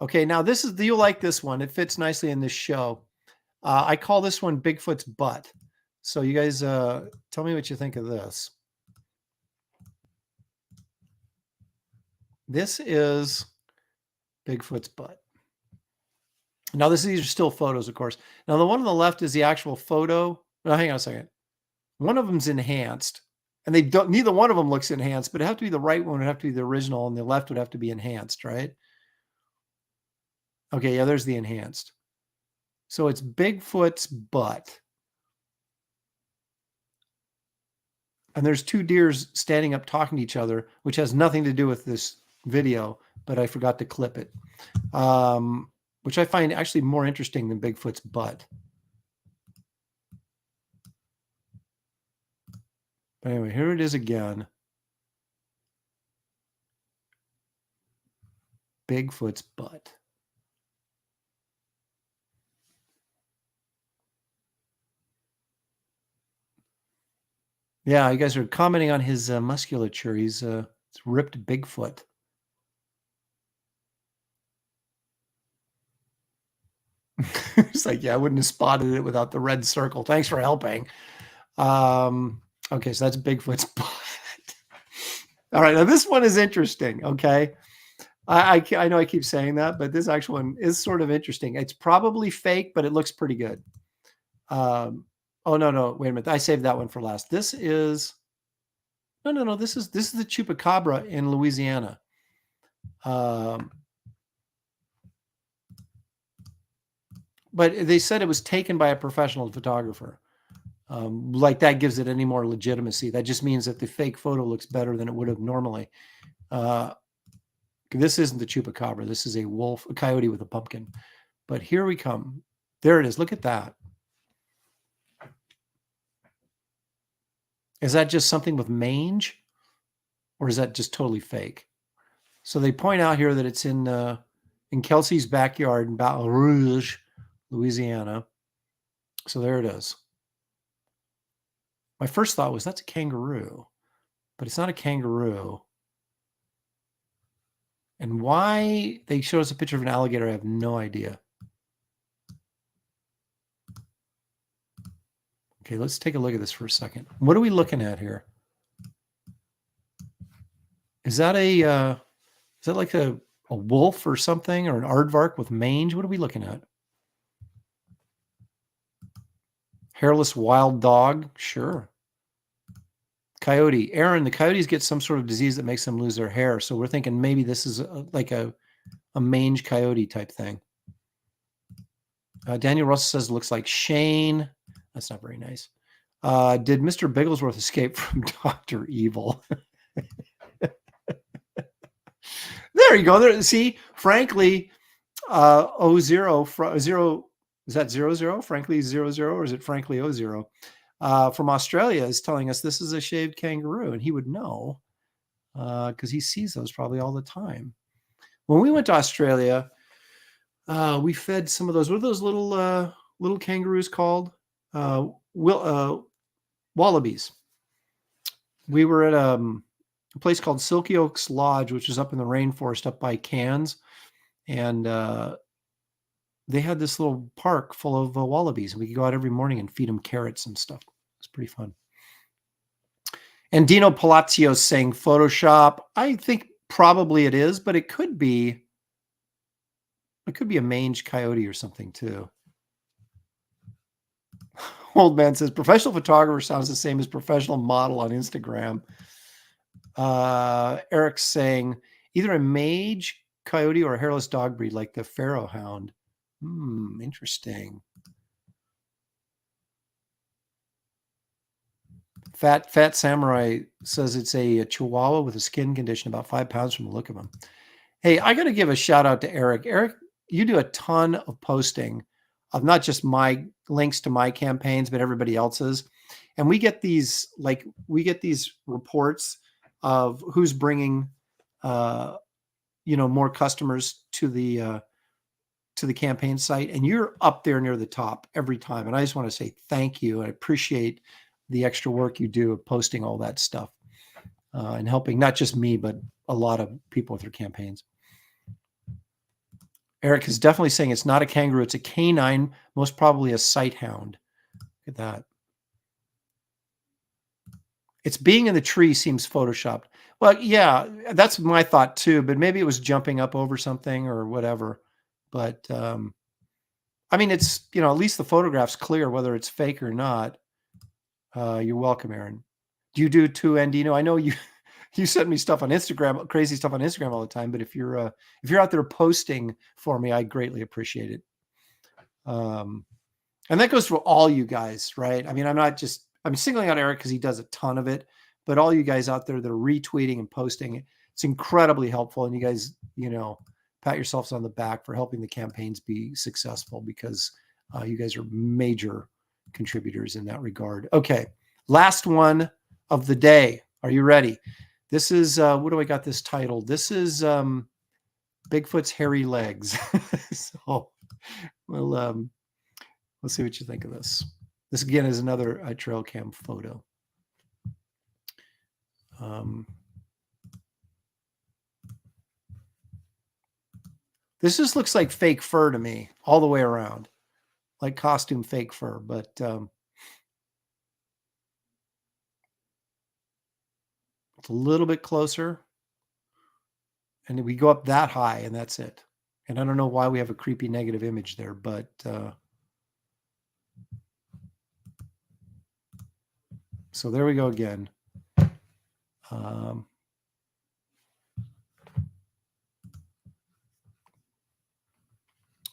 Okay, now you'll like this one. It fits nicely in this show. I call this one Bigfoot's butt. So you guys tell me what you think of this. This is Bigfoot's butt. Now, these are still photos, of course. Now, the one on the left is the actual photo. No, hang on a second. One of them's enhanced, and they don't. Neither one of them looks enhanced, but it have to be the right one. Would have to be the original, and the left would have to be enhanced, right? Okay, yeah, there's the enhanced. So it's Bigfoot's butt. And there's two deers standing up talking to each other, which has nothing to do with this video, but I forgot to clip it, which I find actually more interesting than Bigfoot's butt. But anyway, here it is again. Bigfoot's butt. Yeah, you guys are commenting on his musculature. He's ripped Bigfoot. It's like, yeah, I wouldn't have spotted it without the red circle. Thanks for helping. Okay, so that's Bigfoot's butt. All right, now this one is interesting, okay? I know I keep saying that, but this actual one is sort of interesting. It's probably fake, but it looks pretty good. Oh, no, wait a minute. I saved that one for last. This is... No. This is the chupacabra in Louisiana. But they said it was taken by a professional photographer. Like that gives it any more legitimacy. That just means that the fake photo looks better than it would have normally. This isn't the chupacabra. This is a wolf, a coyote with a pumpkin. But here we come. There it is. Look at that. Is that just something with mange? Or is that just totally fake? So they point out here that it's in Kelsey's backyard in Baton Rouge, Louisiana. So there it is. My first thought was that's a kangaroo, but it's not a kangaroo. And why they showed us a picture of an alligator, I have no idea. Okay, let's take a look at this for a second. What are we looking at here? Is that like a wolf or something, or an aardvark with mange? What are we looking at? Hairless wild dog? Sure. Coyote. Aaron, the coyotes get some sort of disease that makes them lose their hair. So we're thinking maybe this is like a mange coyote type thing. Daniel Russell says it looks like Shane. That's not very nice. Did Mr. Bigglesworth escape from Dr. Evil? There you go. There, see, frankly, 0 is that 00? Frankly 00, or is it frankly 00? From Australia is telling us this is a shaved kangaroo, and he would know because he sees those probably all the time. When we went to Australia, we fed some of those. What are those little kangaroos called? Wallabies. We were at a place called Silky Oaks Lodge, which is up in the rainforest up by Cairns, and they had this little park full of wallabies. We could go out every morning and feed them carrots and stuff. It's pretty fun. And Dino Palacio saying Photoshop. I think probably it is, but it could be a mange coyote or something too. Old man says professional photographer sounds the same as professional model on Instagram. Eric's saying either a mange coyote or a hairless dog breed like the Pharaoh Hound. Interesting. Fat Samurai says it's a Chihuahua with a skin condition, about 5 pounds from the look of him. Hey, I got to give a shout out to Eric. Eric, you do a ton of posting of not just my links to my campaigns, but everybody else's. And we get these reports of who's bringing, more customers to the campaign site, and you're up there near the top every time. And I just want to say thank you. I appreciate the extra work you do of posting all that stuff and helping not just me, but a lot of people with their campaigns. Eric is definitely saying it's not a kangaroo. It's a canine, most probably a sight hound. Look at that. It's being in the tree seems photoshopped. Well, yeah, that's my thought too, but maybe it was jumping up over something or whatever. But I mean, it's, at least the photograph's clear whether it's fake or not. You're welcome, Aaron. Do you do too, Andino? I know you you send me stuff on Instagram, crazy stuff on Instagram all the time, but if you're out there posting for me, I greatly appreciate it. And that goes for all you guys, right? I mean, I'm singling out Eric because he does a ton of it, but all you guys out there that are retweeting and posting, it's incredibly helpful. And you guys, pat yourselves on the back for helping the campaigns be successful, because you guys are major contributors in that regard. Okay. Last one of the day. Are you ready? This is, what do I got this title? This is Bigfoot's Hairy Legs. So we'll see what you think of this. This again is another trail cam photo. This just looks like fake fur to me all the way around, like costume fake fur, but it's a little bit closer, and we go up that high and that's it. And I don't know why we have a creepy negative image there, but so there we go again.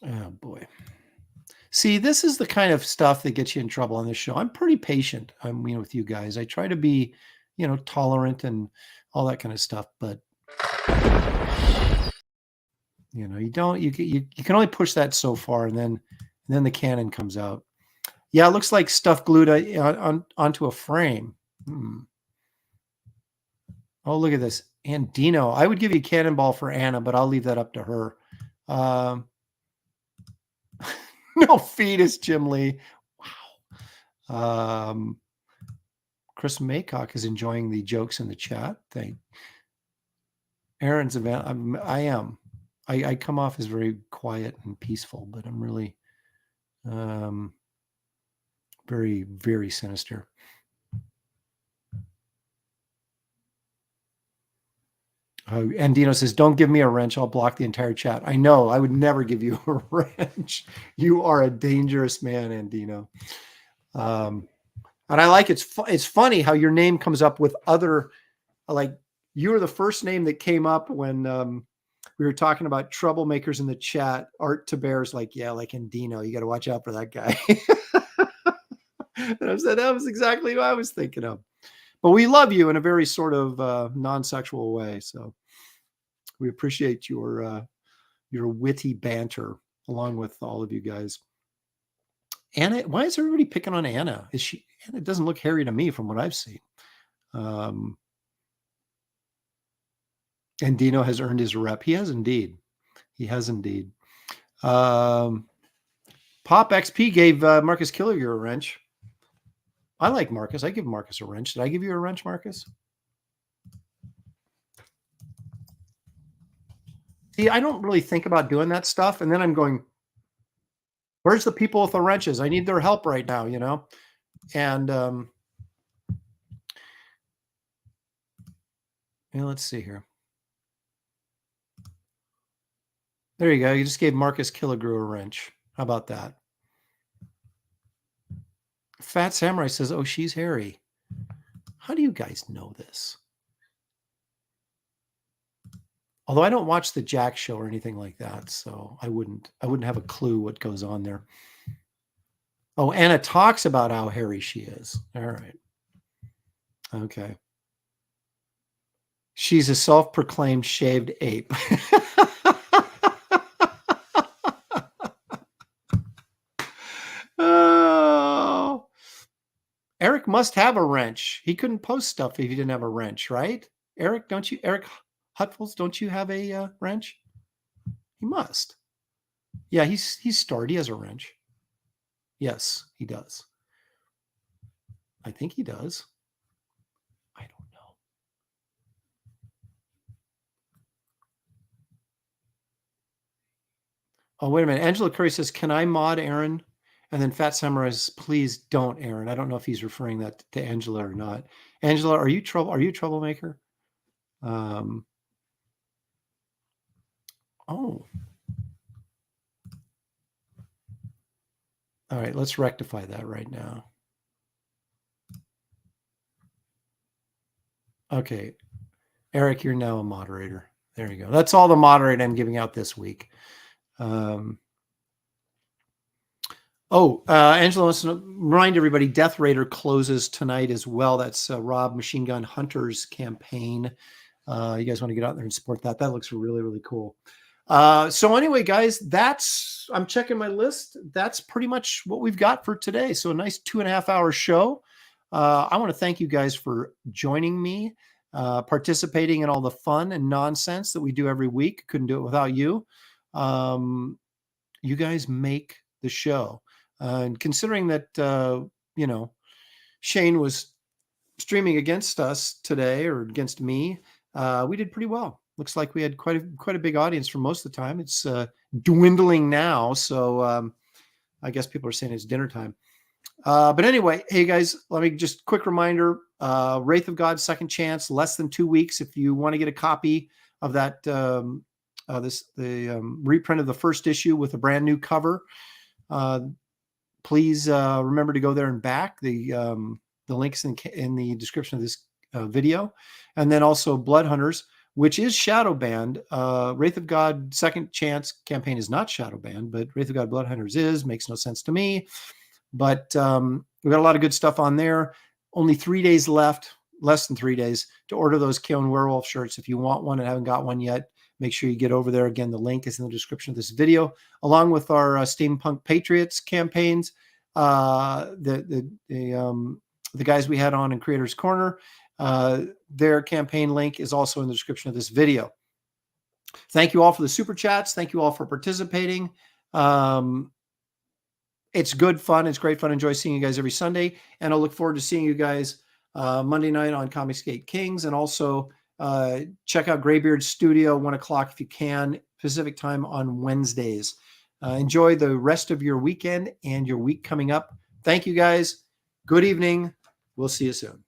Oh boy. See, this is the kind of stuff that gets you in trouble on this show. I'm pretty patient. With you guys. I try to be, tolerant and all that kind of stuff, but you can only push that so far, and then the cannon comes out. Yeah, it looks like stuff glued onto a frame. Oh, look at this. Andino. I would give you a cannonball for Anna, but I'll leave that up to her. No fetus, Jim Lee. Wow. Chris Maycock is enjoying the jokes in the chat. Aaron's event. I am. I come off as very quiet and peaceful, but I'm really very, very sinister. Andino says, don't give me a wrench. I'll block the entire chat. I know. I would never give you a wrench. You are a dangerous man, Andino. And I like it's funny how your name comes up with other, like, you were the first name that came up when we were talking about troublemakers in the chat. Art to Bear's like, yeah, like Andino. You got to watch out for that guy. And I said, that was exactly what I was thinking of. But we love you in a very sort of non-sexual way. So we appreciate your witty banter along with all of you guys. Anna, why is everybody picking on Anna? Anna doesn't look hairy to me from what I've seen. And Dino has earned his rep. He has indeed. He has indeed. Pop XP gave Marcus Killiger a wrench. I like Marcus. I give Marcus a wrench. Did I give you a wrench, Marcus? See, I don't really think about doing that stuff. And then I'm going, where's the people with the wrenches? I need their help right now, And let's see here. There you go. You just gave Marcus Killigrew a wrench. How about that? Fat Samurai says, oh, she's hairy. How do you guys know this? Although I don't watch the Jack show or anything like that, so I wouldn't have a clue what goes on there. Oh, Anna talks about how hairy she is. All right. Okay. She's a self-proclaimed shaved ape. Oh. Eric must have a wrench. He couldn't post stuff if he didn't have a wrench, right? Eric, Eric Hutfels, don't you have a wrench? He must. Yeah, he's starred. He has a wrench. Yes, he does. I think he does. I don't know. Oh, wait a minute. Angela Curry says, can I mod Aaron? And then Fat Samurai says, please don't, Aaron. I don't know if he's referring that to Angela or not. Angela, are you a troublemaker? Oh. All right, let's rectify that right now. Okay. Eric, you're now a moderator. There you go. That's all the moderate I'm giving out this week. Angela wants to remind everybody, Death Raider closes tonight as well. That's Rob Machine Gun Hunter's campaign. You guys want to get out there and support that. That looks really, really cool. So anyway, guys, I'm checking my list. That's pretty much what we've got for today. So a nice 2.5 hour show. I want to thank you guys for joining me, participating in all the fun and nonsense that we do every week. Couldn't do it without you. You guys make the show. And considering that, Shane was streaming against us today, or against me, we did pretty well. Looks like we had quite a big audience for most of the time. It's dwindling now, so I guess people are saying it's dinner time. But anyway, hey guys, let me just quick reminder: Wraith of God, Second Chance, less than 2 weeks. If you want to get a copy of that, reprint of the first issue with a brand new cover, please remember to go there and back. The links in the description of this video, and then also Blood Hunters, which is shadow banned. Wraith of God Second Chance campaign is not shadow banned, but Wraith of God Blood Hunters is. Makes no sense to me. But we've got a lot of good stuff on there. Only 3 days left, less than 3 days, to order those Killing Werewolf shirts. If you want one and haven't got one yet, make sure you get over there. Again, the link is in the description of this video, along with our Steampunk Patriots campaigns. The guys we had on in Creators Corner, their campaign link is also in the description of this video. Thank you all for the super chats. Thank you all for participating. It's good fun. It's great fun. Enjoy seeing you guys every Sunday. And I'll look forward to seeing you guys Monday night on Comicsgate Kings. And also check out Graybeard's Studio, 1 o'clock if you can, Pacific time on Wednesdays. Enjoy the rest of your weekend and your week coming up. Thank you guys. Good evening. We'll see you soon.